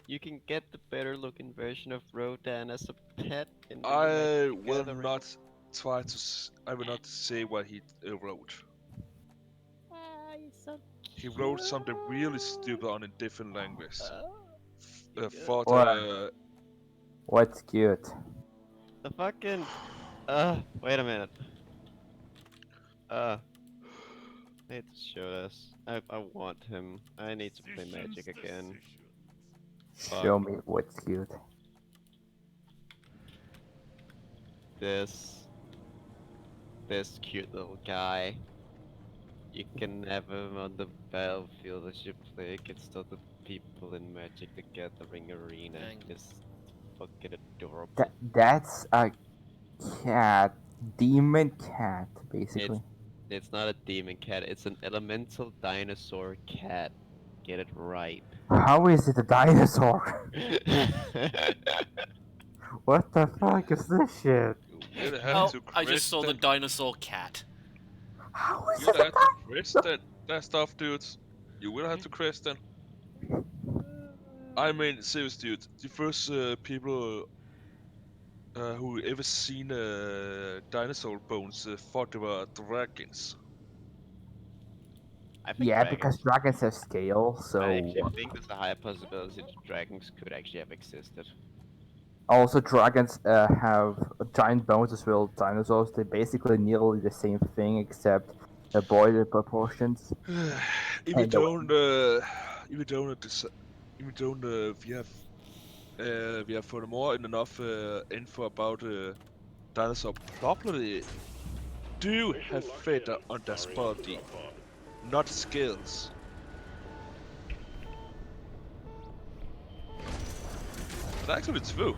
You can get the better looking version of Rodan as a pet in the I Magic the will Gathering. not try to. I will not say what he wrote. He's so He wrote something really stupid on a different language. For What? the What's cute? The fucking. Wait a minute. I need to show this. I want him. I need to play Magic again. Show me what's cute. This cute little guy. You can have him on the battlefield as you play against other people in Magic the Gathering Arena. Dang. It's fucking adorable. That's a cat. Demon cat, basically. It's not a demon cat, it's an elemental dinosaur cat. Get it right. How is it a dinosaur? What the fuck is this shit? you will have Oh, to I just saw the Kristen. dinosaur cat. How is You will it a have to Kristen that stuff, dudes. You will have to Kristen. I mean, serious, dude. The first people who ever seen dinosaur bones thought they were dragons. I think Yeah, because dragons. dragons have scale, I so... actually think there's a high possibility that dragons could actually have existed. Also, dragons have giant bones as well as dinosaurs. They're basically nearly the same thing, except avoided proportions. If we don't, we have furthermore enough info about dinosaur properly do Mission have locked feather in. on their Firing up the body, drop pod. not scales. But actually, it's true.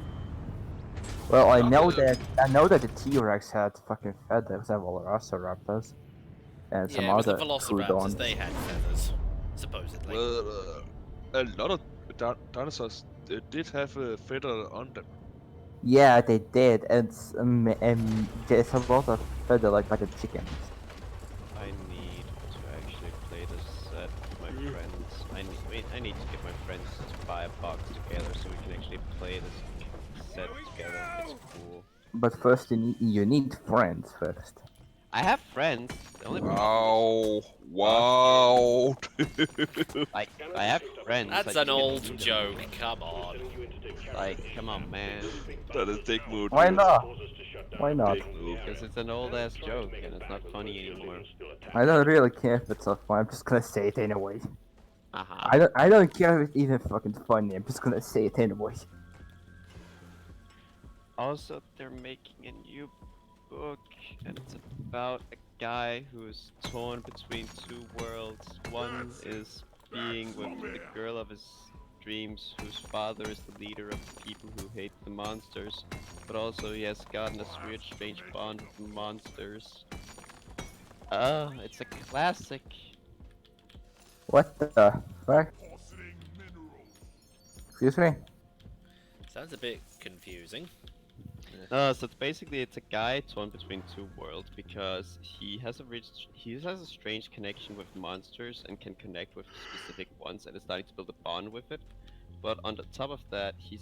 Well, I Not know the- that the T-Rex had fucking feathers and Velociraptors and some Yeah, it was the other Velociraptors. Trudons. They had feathers, supposedly. Well, a lot of dinosaurs did have a feather on them. Yeah, they did, and there's a lot of feather like by the chickens. I need to actually play this set with my friends. I need to get my friends to buy a box together so we can actually play this set together. It's cool. But first, you need friends first. I have friends. The only problem Wow. is, like, I have friends. I That's just an can't old see them joke. anymore. Come on. Like, come on, man. That is dick mood. Why not? Why not? Dick move. Because it's an old ass joke and it's not funny anymore. I don't really care if it's not fun. I'm just gonna say it anyway. Haha. I don't care if it's even fucking funny. I'm just gonna say it anyway. Also, they're making a new book, and it's about a guy who's torn between two worlds. One is being with the girl of his dreams, whose father is the leader of the people who hate the monsters, but also he has gotten this weird, strange bond with the monsters. It's a classic. What the fuck? Excuse me? Sounds a bit confusing. So it's basically it's a guy torn between two worlds because he has a strange connection with monsters and can connect with specific ones and is starting to build a bond with it. But on the top of that, he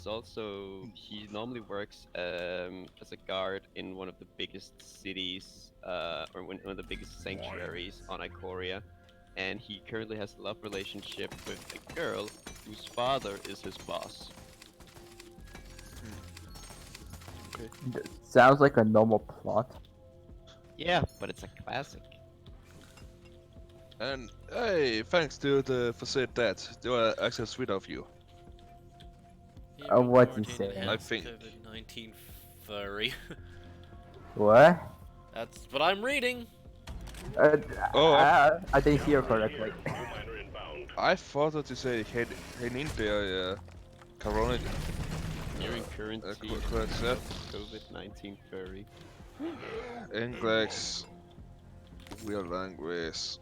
normally works as a guard in one of the biggest cities or one of the biggest sanctuaries on Ikoria, and he currently has a love relationship with a girl whose father is his boss. Sounds like a normal plot. Yeah, but it's a classic. And hey, thanks dude for saying that. They were actually sweet of you. What you Quarantine say? I think. COVID-19 furry. What? That's what I'm reading. I didn't hear correctly. I thought that you say hen in there, corona. During current COVID-19 furry. English. Real language.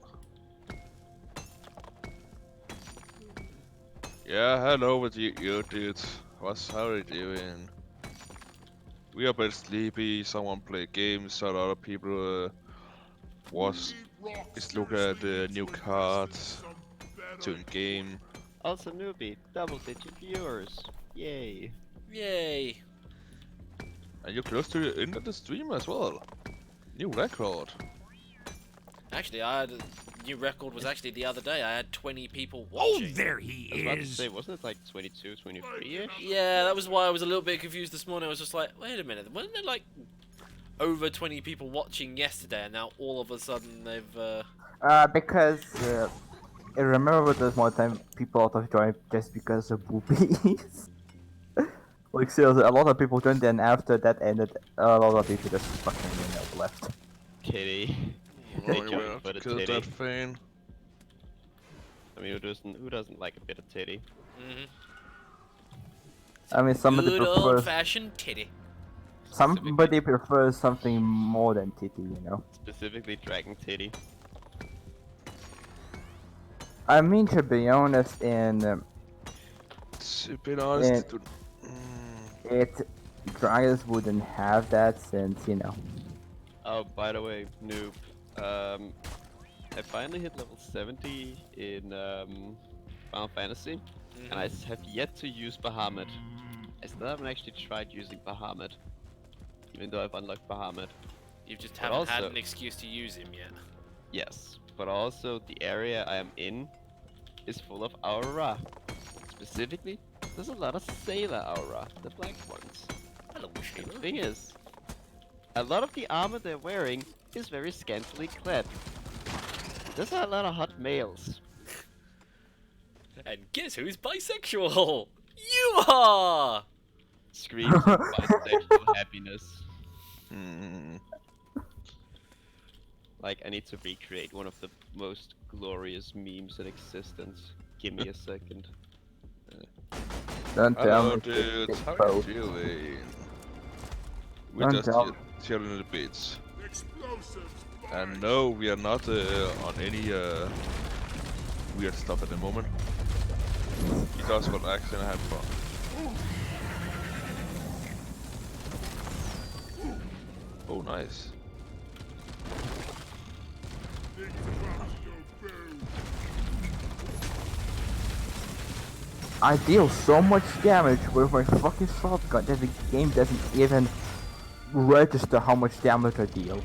Yeah, hello with you dude. How are you doing? We are a bit sleepy, someone play games, a lot of people is looking at the new cards to game. Also newbie, double-digit viewers. Yay. Yay. And you're close to the end of the stream as well. New record. Actually, I had a new record was actually the other day. I had 20 people Oh, watching. there he I was about to is. say, wasn't it like 22, 23-ish? Yeah, that was why I was a little bit confused this morning. I was just like, wait a minute, wasn't there like over 20 people watching yesterday, and now all of a sudden they've Because I remember there's one time people out of joined just because of boobies. Like seriously, a lot of people joined, and after that ended, a lot of people just fucking left. Titty. Oh, They we joined have for to the kill titty. that thing. I mean, who doesn't like a bit of titty? I mean, somebody good prefers old-fashioned titty. somebody prefers something more than titty, you know. Specifically dragon titty. I mean, to be honest, in To be honest, dude. dragons wouldn't have that since, you know. Oh, by the way, noob. I finally hit level 70 in Final Fantasy, and I have yet to use Bahamut. I still haven't actually tried using Bahamut, even though I've unlocked Bahamut. You just But haven't had also- an excuse to use him yet. Yes, but also the area I am in is full of Aura. Specifically, there's a lot of Sailor Aura, the black ones. Hello, And the thing is, a lot of the armor they're wearing is very scantily clad. There's a lot of hot males. And guess who's bisexual? You are! Screams of bisexual happiness. Like, I need to recreate one of the most glorious memes in existence. Give me a second. Don't tell Hello me. dude, it's how are both. you doing? We Don't just tell- chilling the beach. Explosives. And no, we are not on any weird stuff at the moment. We just relax and have fun. Oh, nice. I deal so much damage with my fucking shotgun that the game doesn't even register how much damage I deal.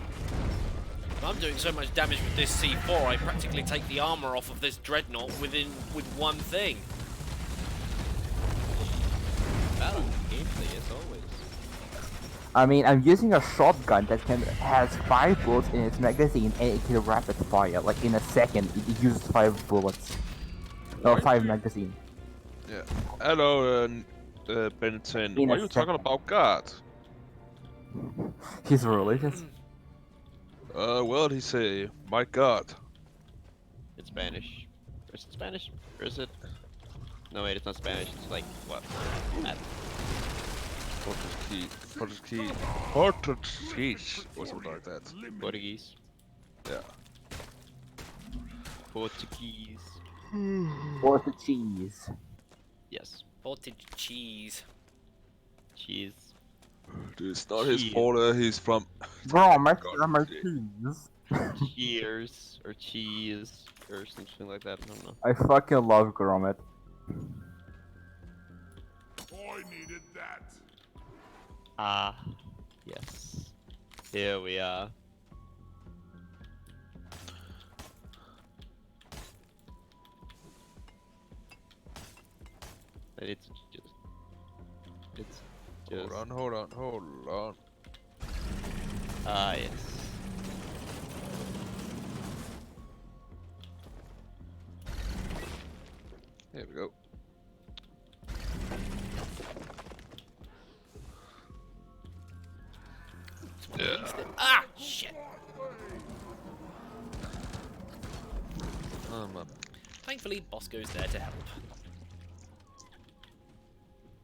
I'm doing so much damage with this C4, I practically take the armor off of this dreadnought with one thing. Battle gameplay as always. I mean, I'm using a shotgun that has 5 bullets in its magazine and it can rapid fire. Like in a second, it uses 5 bullets. Or 5 magazine. Yeah. Hello, Ben 10. In Why a are you talking second. about God? He's religious. Well, he say, my God. It's Spanish. Or is it Spanish? Or is it? No, wait, it's not Spanish. It's like what? Portuguese, or something like that. Portuguese. Yeah. Portuguese. Or the cheese. Yes. Pottage cheese. Cheese. It's not his Cheese. fault, he's from... Bro, my cheese. Cheers or cheese or something like that. I don't know. I fucking love Gromit. I needed that. Ah, yes. Here we are. It's just. Hold on. Ah, yes. There we go. Yeah. Ah, shit. Oh, man. Thankfully, Bosco's there to help.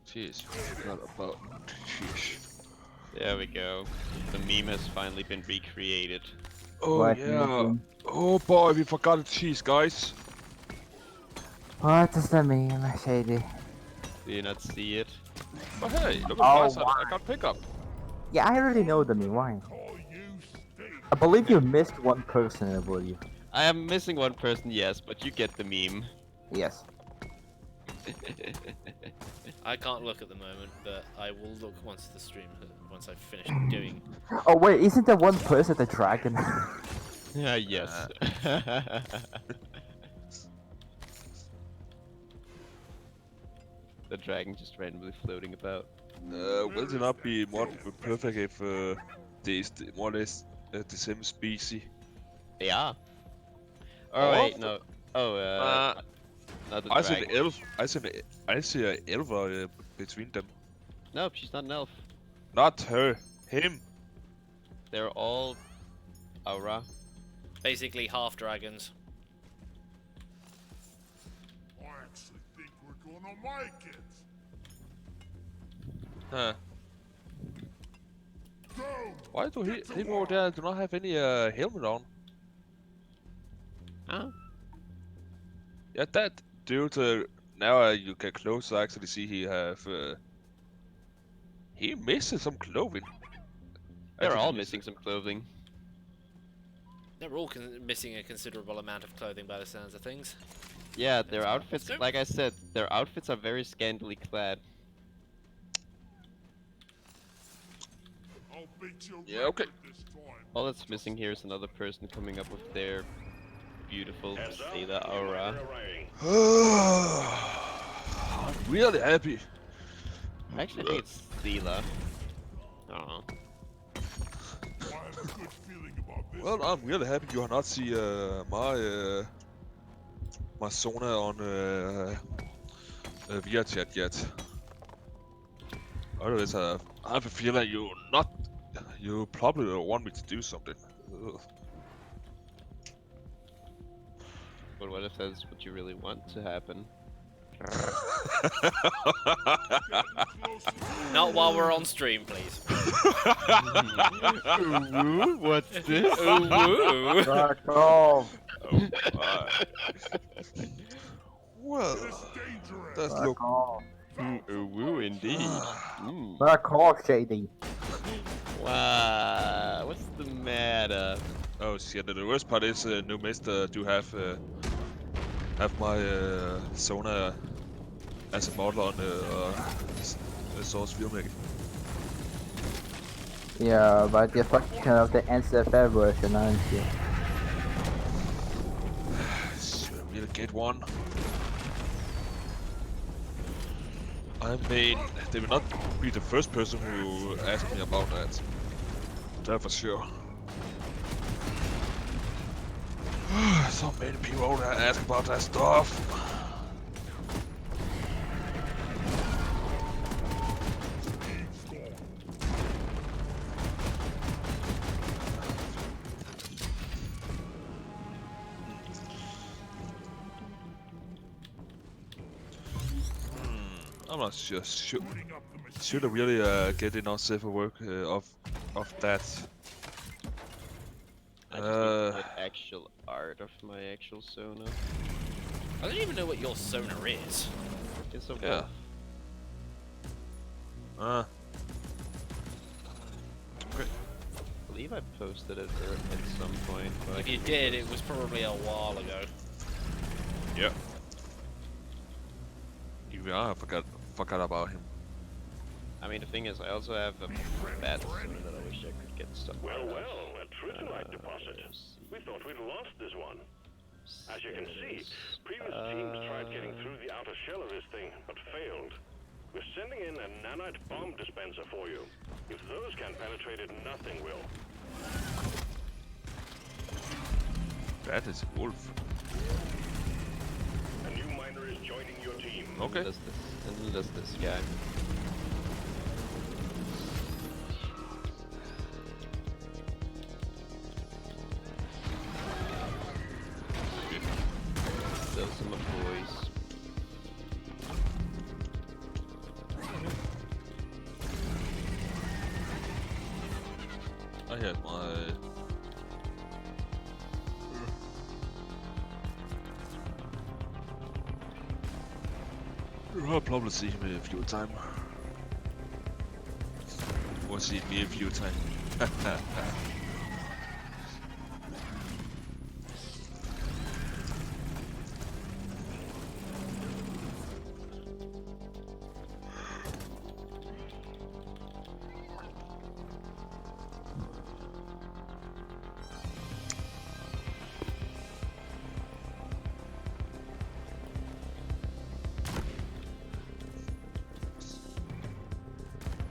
Jeez. Not about... Jeez. There we go. The meme has finally been recreated. Oh, What yeah. meme? Oh, boy, we forgot the cheese, guys. What is the meme, Shady? Do you not see it? But hey, look at Oh, my side. I got pickup. Yeah, I already know the meme. Why? Call you stink. I believe you missed one person, I believe. I am missing one person, yes, but you get the meme. Yes. I can't look at the moment, but I will look once the stream, once I've finished doing. Oh wait, isn't there one person the dragon? Yeah, yes. The dragon just randomly floating about. Will it not be more perfect if they is more or less the same species? Yeah. Oh Oh. wait, no. Oh, not the I see dragon. the elf. I see an elf between them. Nope, she's not an elf. Not her. Him. They're all aura. Basically, half dragons. I actually think we're gonna make it. Huh. Go. Why do him over there do not have any helmet on? Huh? Yeah, that dude. Now you can close to actually see he have. He misses some clothing. They're Actually, all he missing some clothing. They're all missing a considerable amount of clothing by the sounds of things. Yeah, their Let's outfits, go. like I said, their outfits are very scantily clad. I'll beat your Yeah, okay. record this time. All that's missing here is another person coming up with their beautiful Heads up, Sailor aura. FILMMAKER arriving. I'm really happy. I actually think it's Sela. I don't know. I have a good feeling about this. Well, I'm really happy you have not seen my my Sona on via chat yet. Otherwise, I have a feeling you probably want me to do something. Ugh. But what if that's what you really want to happen? Not while we're on stream, please. Ooh, what's this? Ooh. Back off! Oh my. Well, It's dangerous. that's Back look. off! Ooh, indeed. Mm. Back off, Shady! Wow, what's the matter? Oh shit! The worst part is NoobMister do have my Sona as a model on Source FILMMAKER. Yeah, but you're fucking of the NCFF version, aren't you? Should I really get one? I mean, they will not be the first person who asked me about that. That for sure. So many people that ask about that stuff. I'm not sure. Should I really get enough safer work of that? I just need to get actual art of my actual sonar. I don't even know what your sonar is. It's a Yeah. wolf. Okay. I believe I posted it at some point. But If you did, it was probably a while ago. Yeah. Yeah, I forgot about him. I mean, the thing is, I also have a bad sonar that I wish I could get stuff Well, out of. well, a Tritonite deposit. We thought we'd lost this one. As you can see, previous teams tried getting through the outer shell of this thing, but failed. We're sending in a nanite bomb dispenser for you. If those can penetrate it, nothing will. That is a wolf. A new miner is joining your team. Okay. And does this guy. Those are my boys. I had my... I'll probably see him a few times. Or see me a few times.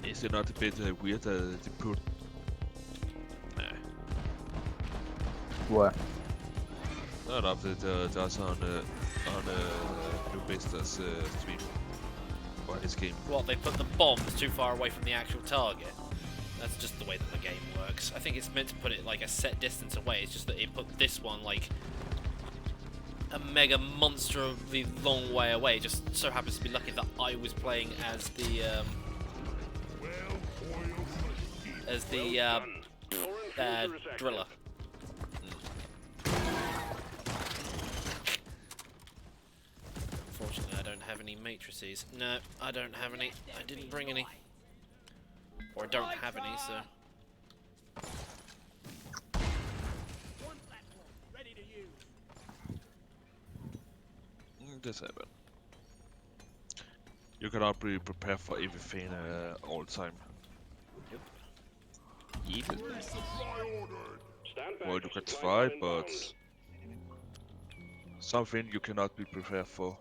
Is it not a bit weird that they put... Nah. What? Not enough that does on NoobMister's stream. Or his game. What, they put the bombs too far away from the actual target? That's just the way that the game works. I think it's meant to put it like a set distance away, it's just that it put this one like a mega monstrously long way away. It just so happens to be lucky that I was playing as the driller. Unfortunately, I don't have any matrices. No, I don't have any. I didn't bring any. Or I don't have any, so... This happened. You cannot be prepared for everything all the time. Yep. Well, you can try, but something you cannot be prepared for.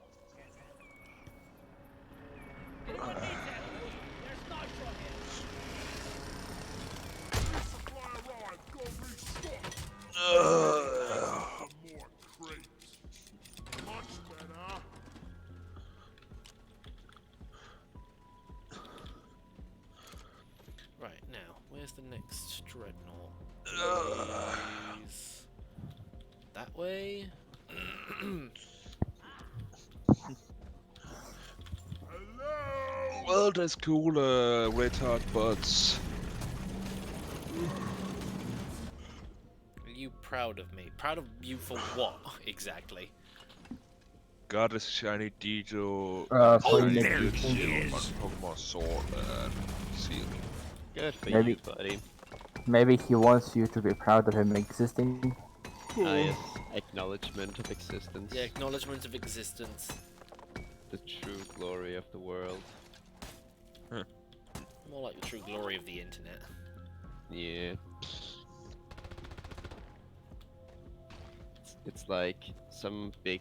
Right, now, where's the next dreadnought? Please. That way? Well, that's cool, Red Heart, but... Are you proud of me? Proud of you for what, exactly? Got a shiny Dido, For shiny there he is. on Pokemon Sword and Shield. Good for Maybe. you, buddy. Maybe he wants you to be proud of him existing. Ah, yes. Acknowledgement of existence. The acknowledgement of existence. The true glory of the world. More like the true glory of the internet. Yeah. It's like some big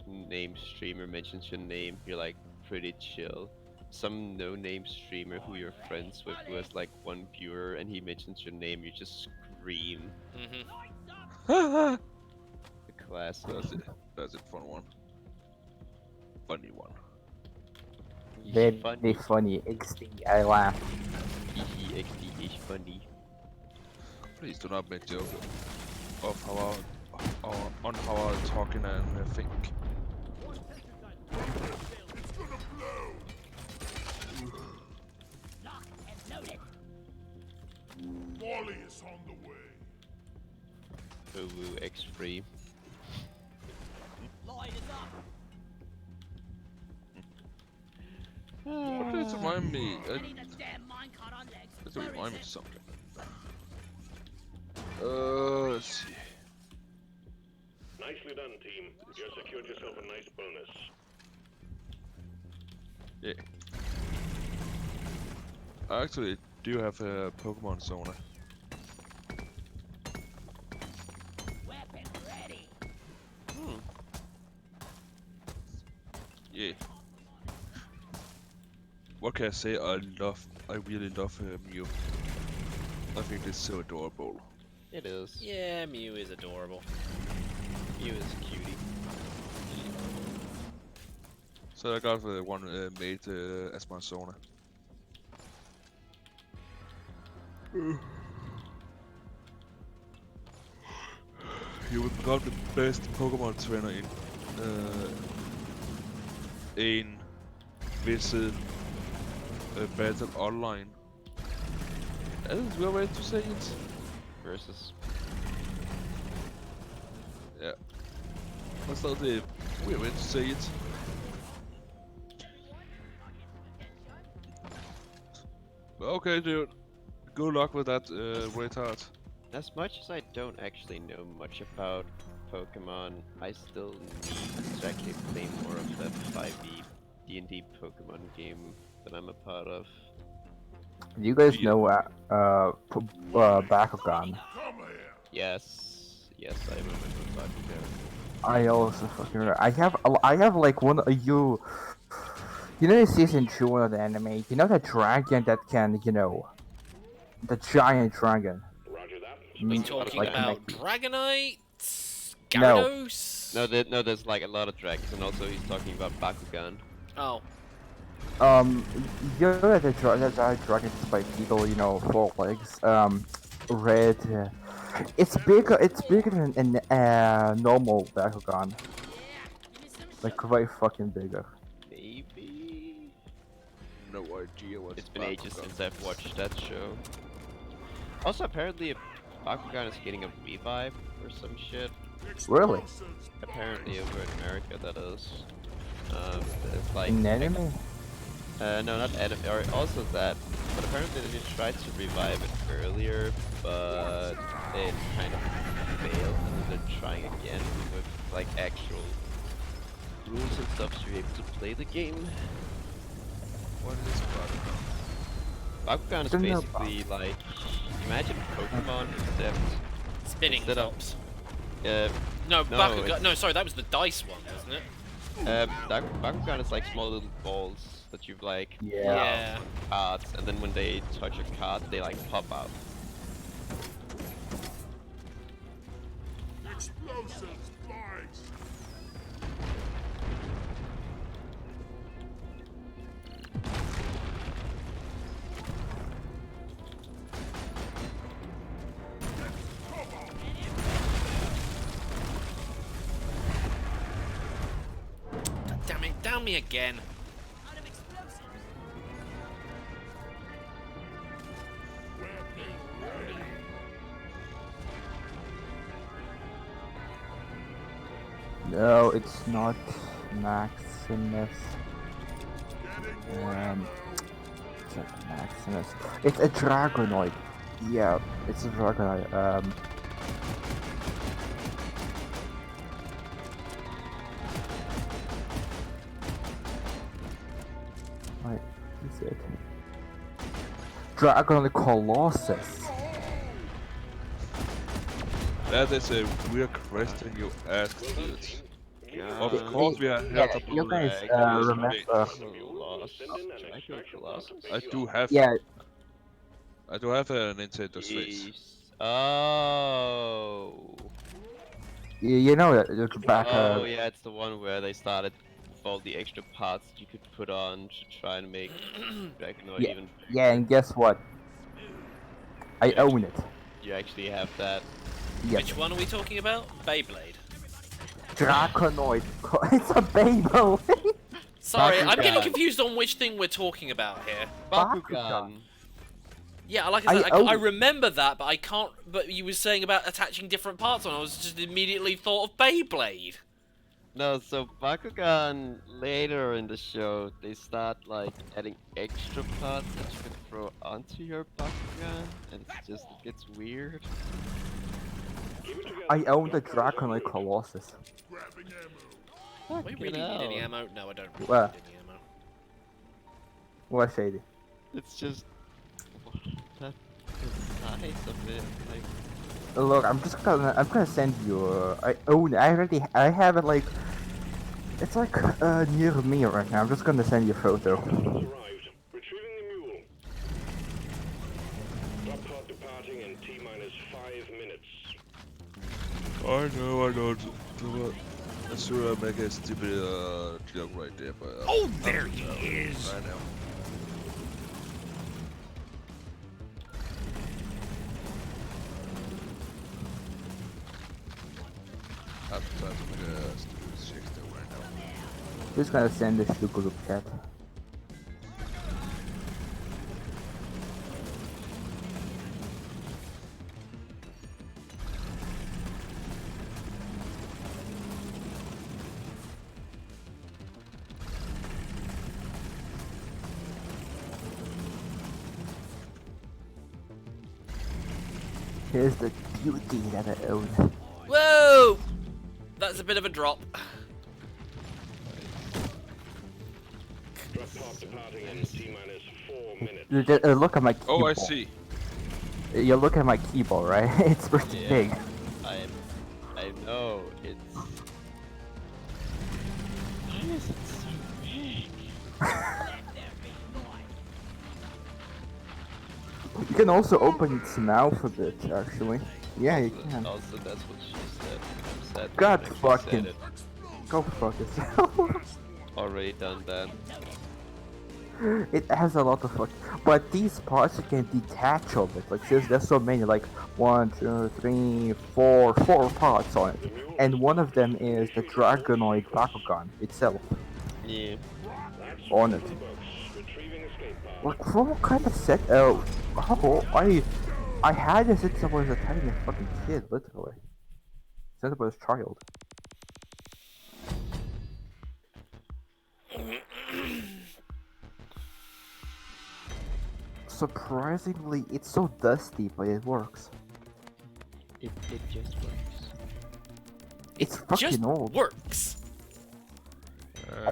name streamer mentions your name, you're like pretty chill. Some no-name streamer who you're friends with who has like 1 viewer and he mentions your name, you just scream. The classic. That's it. Fun one. Funny one. Very Funny. funny. XD, I laugh. XD is funny. Please do not make joke of how on how I'm talking and think. Wally is on the way. Ooh, X3. Please remind me. Please remind me of something. Let's see. Nicely done, team. You have secured yourself a nice bonus. Yeah. I actually do have a Pokemon Zona. Yeah. What can I say? I really love Mew. I think it's so adorable. It is. Yeah, Mew is adorable. Mew is a cutie. So I got one made as my Zona. You will become the best Pokemon trainer in visit battle online. That is a way to say it. Versus. Yeah. That's not the weird way to say it. Okay, dude. Good luck with that, retard. As much as I don't actually know much about Pokemon, I still need to actually play more of that 5e D&D Pokemon game that I'm a part of. Do you guys know Bakugan? Yes, I remember Bakugan. I also fucking I have like one you know the season 2 of the anime. You know the dragon that can the giant dragon. Roger that. We talking like about connect- Dragonite? No. Gyarados? No, there's like a lot of dragons, and also he's talking about Bakugan. Oh. You know that the dragon is bipedal, 4 legs. Red. It's bigger than normal Bakugan. Like way fucking bigger. Maybe. No idea what It's been ages since I've watched that show. Also, apparently, Bakugan is getting a revive or some shit. Really? Apparently, over in America, that is. It's like. In anime? No, not anime, or also that. But apparently, they tried to revive it earlier, but it kind of failed, and then they're trying again with like actual rules and stuff, so you're able to play the game. What is Bakugan is basically like, imagine Pokemon except Spinning instead of- tops. No, Bakugan. No, sorry, that was the dice one, wasn't it? Bakugan is like small little balls that you've like Yeah. cards, and then when they touch a card, they like pop out. Explosives, flags. Damn it, down me again. No, it's not Maximus. It's not Maximus. It's a Dragonoid. Yeah, it's a Dragonoid. Wait, is it? Dragonoid Colossus. That is a weird question you asked, dude. Of God. course we have Yeah, to you upload guys it. remember? I do have. Yeah, I do have a Nintendo Switch. Oh. you know that it's back. Oh yeah, it's the one where they started with all the extra parts that you could put on to try and make Dragonoid Yeah, even yeah, and guess what? I own it. You actually have that. Yes. Which one are we talking about? Beyblade. Draconoid. It's a Beyblade. Sorry, I'm getting Bakugan. confused on which thing we're talking about here. Bakugan. Yeah, like I said, I I remember that, but I can't. But you were saying about attaching different parts on. I was just immediately thought of Beyblade. No, so Bakugan later in the show they start like adding extra parts that you can throw onto your Bakugan, and it gets weird. I own the Draconoid Colossus. Do I really need any ammo? No, I don't really Well. need any ammo. What, Shady? It's just that the size of it, like. Look, I'm gonna send you. I own it. I have it like. It's like near me right now. I'm just gonna send you a photo. Arrived. Retrieving the mule. Drop pod departing in T-minus 5 minutes. I know, I know. I should make a stupid joke right there, but Oh, there he is. right now. I have time to make a stupid shake though right now. Just gonna send this to group chat. Here's the beauty that I own. Whoa! That's a bit of a drop. Drop pod departing in T-minus 4 minutes. Look at my keyboard. Oh, I see. You look at my keyboard, right? It's pretty Yeah. big. I know it's. Why is it so big? You can also open its mouth a bit, actually. Yeah, you can. Also, that's what she said. I'm sad God that she fucking- said it. Go fuck yourself. Already done that. It has a lot of fuck. But these parts you can detach of it. Like there's so many, like 1, 2, 3, 4 parts on it. And one of them is the Dragonoid Bakugan itself Yeah. on it. Retrieving escape pod. Like for what kind of set? I had it since I was a tiny fucking kid, literally. Since I was a child. Surprisingly, it's so dusty, but it works. It just works. It's Just fucking old. works.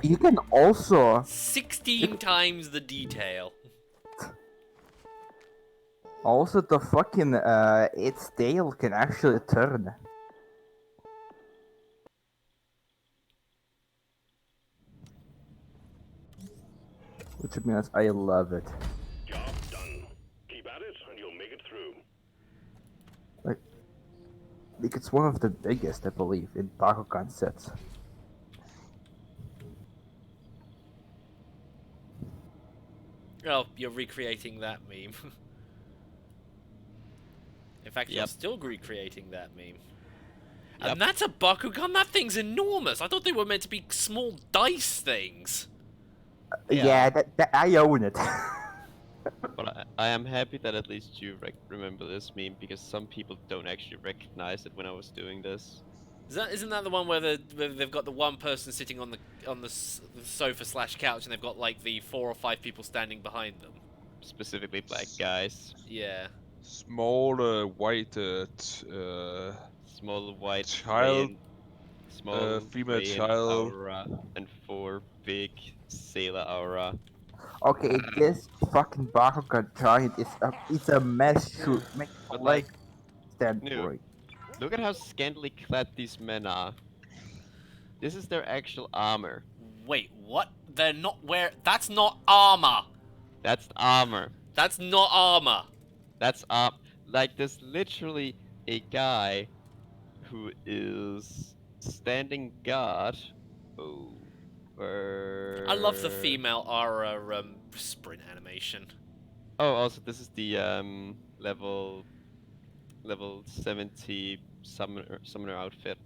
You can also 16 times the detail. the fucking its tail can actually turn. Which means I love it. Job done. Keep at it and you'll make it through. Like it's one of the biggest, I believe, in Bakugan sets. Well, you're recreating that meme. In fact, you're Yep. still recreating that meme. Yep. And that's a Bakugan? That thing's enormous! I thought they were meant to be small dice things. Yeah, that I own it. But I am happy that at least you remember this meme, because some people don't actually recognize it when I was doing this. Isn't that the one where they've got the one person sitting on the sofa / couch, and they've got like the 4 or 5 people standing behind them? Specifically black guys. Yeah. Small white Small white Child, gray, small female gray and child. aura, and 4 big sailor aura. Okay, this fucking Bakugan giant is it's a mess to make a But leg like, stand Noob. for it. Look at how scantily clad these men are. This is their actual armor. Wait, what? They're not that's not armor. That's armor. That's not armor. That's like there's literally a guy who is standing guard over. I love the female aura sprint animation. Oh, also this is the level 70 summoner outfit.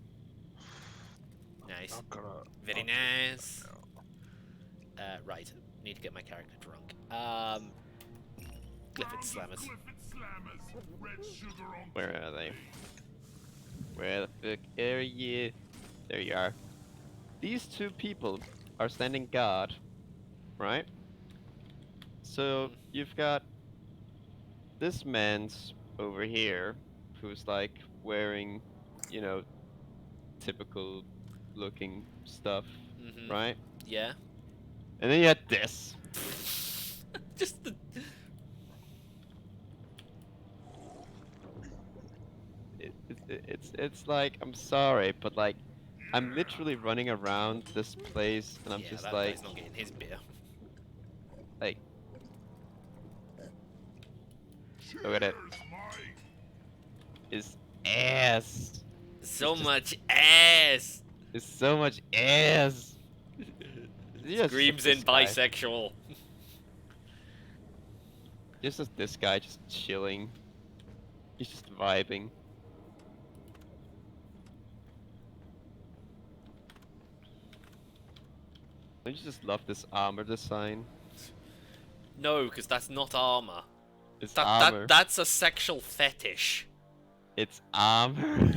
Nice. I'm gonna. Very I'll do it nice. now. Right. Need to get my character drunk. Clifford Slammers. Clifford Slammers. Red sugar on Where are they? Where the fuck are you? There you are. These two people are standing guard, right? So you've got this man's over here, who's like wearing, you know, typical looking stuff, Mm-hmm. right? Yeah. And then you had this. Just the. It's like, I'm sorry, but like, I'm literally running around this place and I'm Yeah, just that like, guy's not getting his beer. like, look at it. It's ass. So just- much ass. It's so much ass. Yes, Screams in bisexual. This is this guy just chilling. He's just vibing. Don't you just love this armor design? No, because that's not armor. It's armor. That's a sexual fetish. It's armor.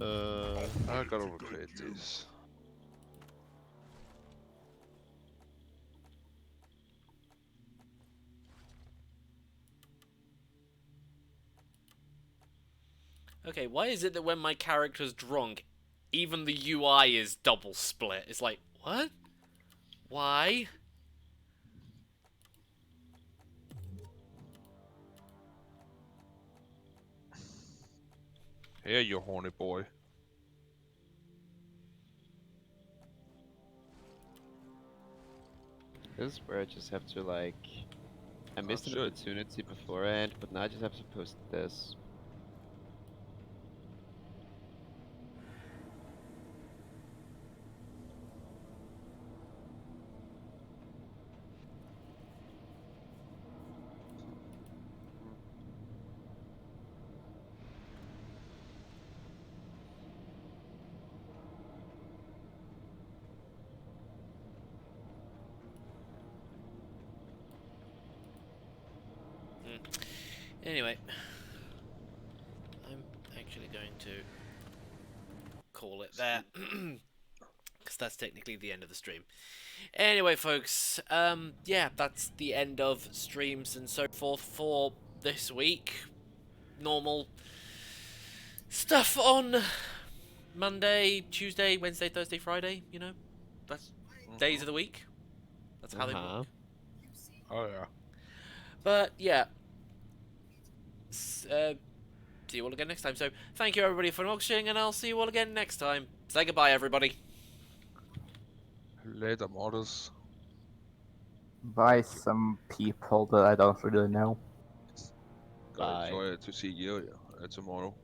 I gotta recreate this. Okay, why is it that when my character's drunk, even the UI is double split? It's like, what? Why? Here, you horny boy. This is where I just have to like... I missed an shit. opportunity beforehand, but now I just have to post this. Anyway, I'm actually going to call it there, because that's technically the end of the stream. Anyway, folks, yeah, that's the end of streams and so forth for this week. Normal stuff on Monday, Tuesday, Wednesday, Thursday, Friday, you know? That's days of the week. That's how they work. Oh yeah. But, yeah. See you all again next time. So, thank you everybody for watching, and I'll see you all again next time. Say goodbye, everybody. Later, models. By some people that I don't really know. Gotta Bye. enjoy it to see you tomorrow.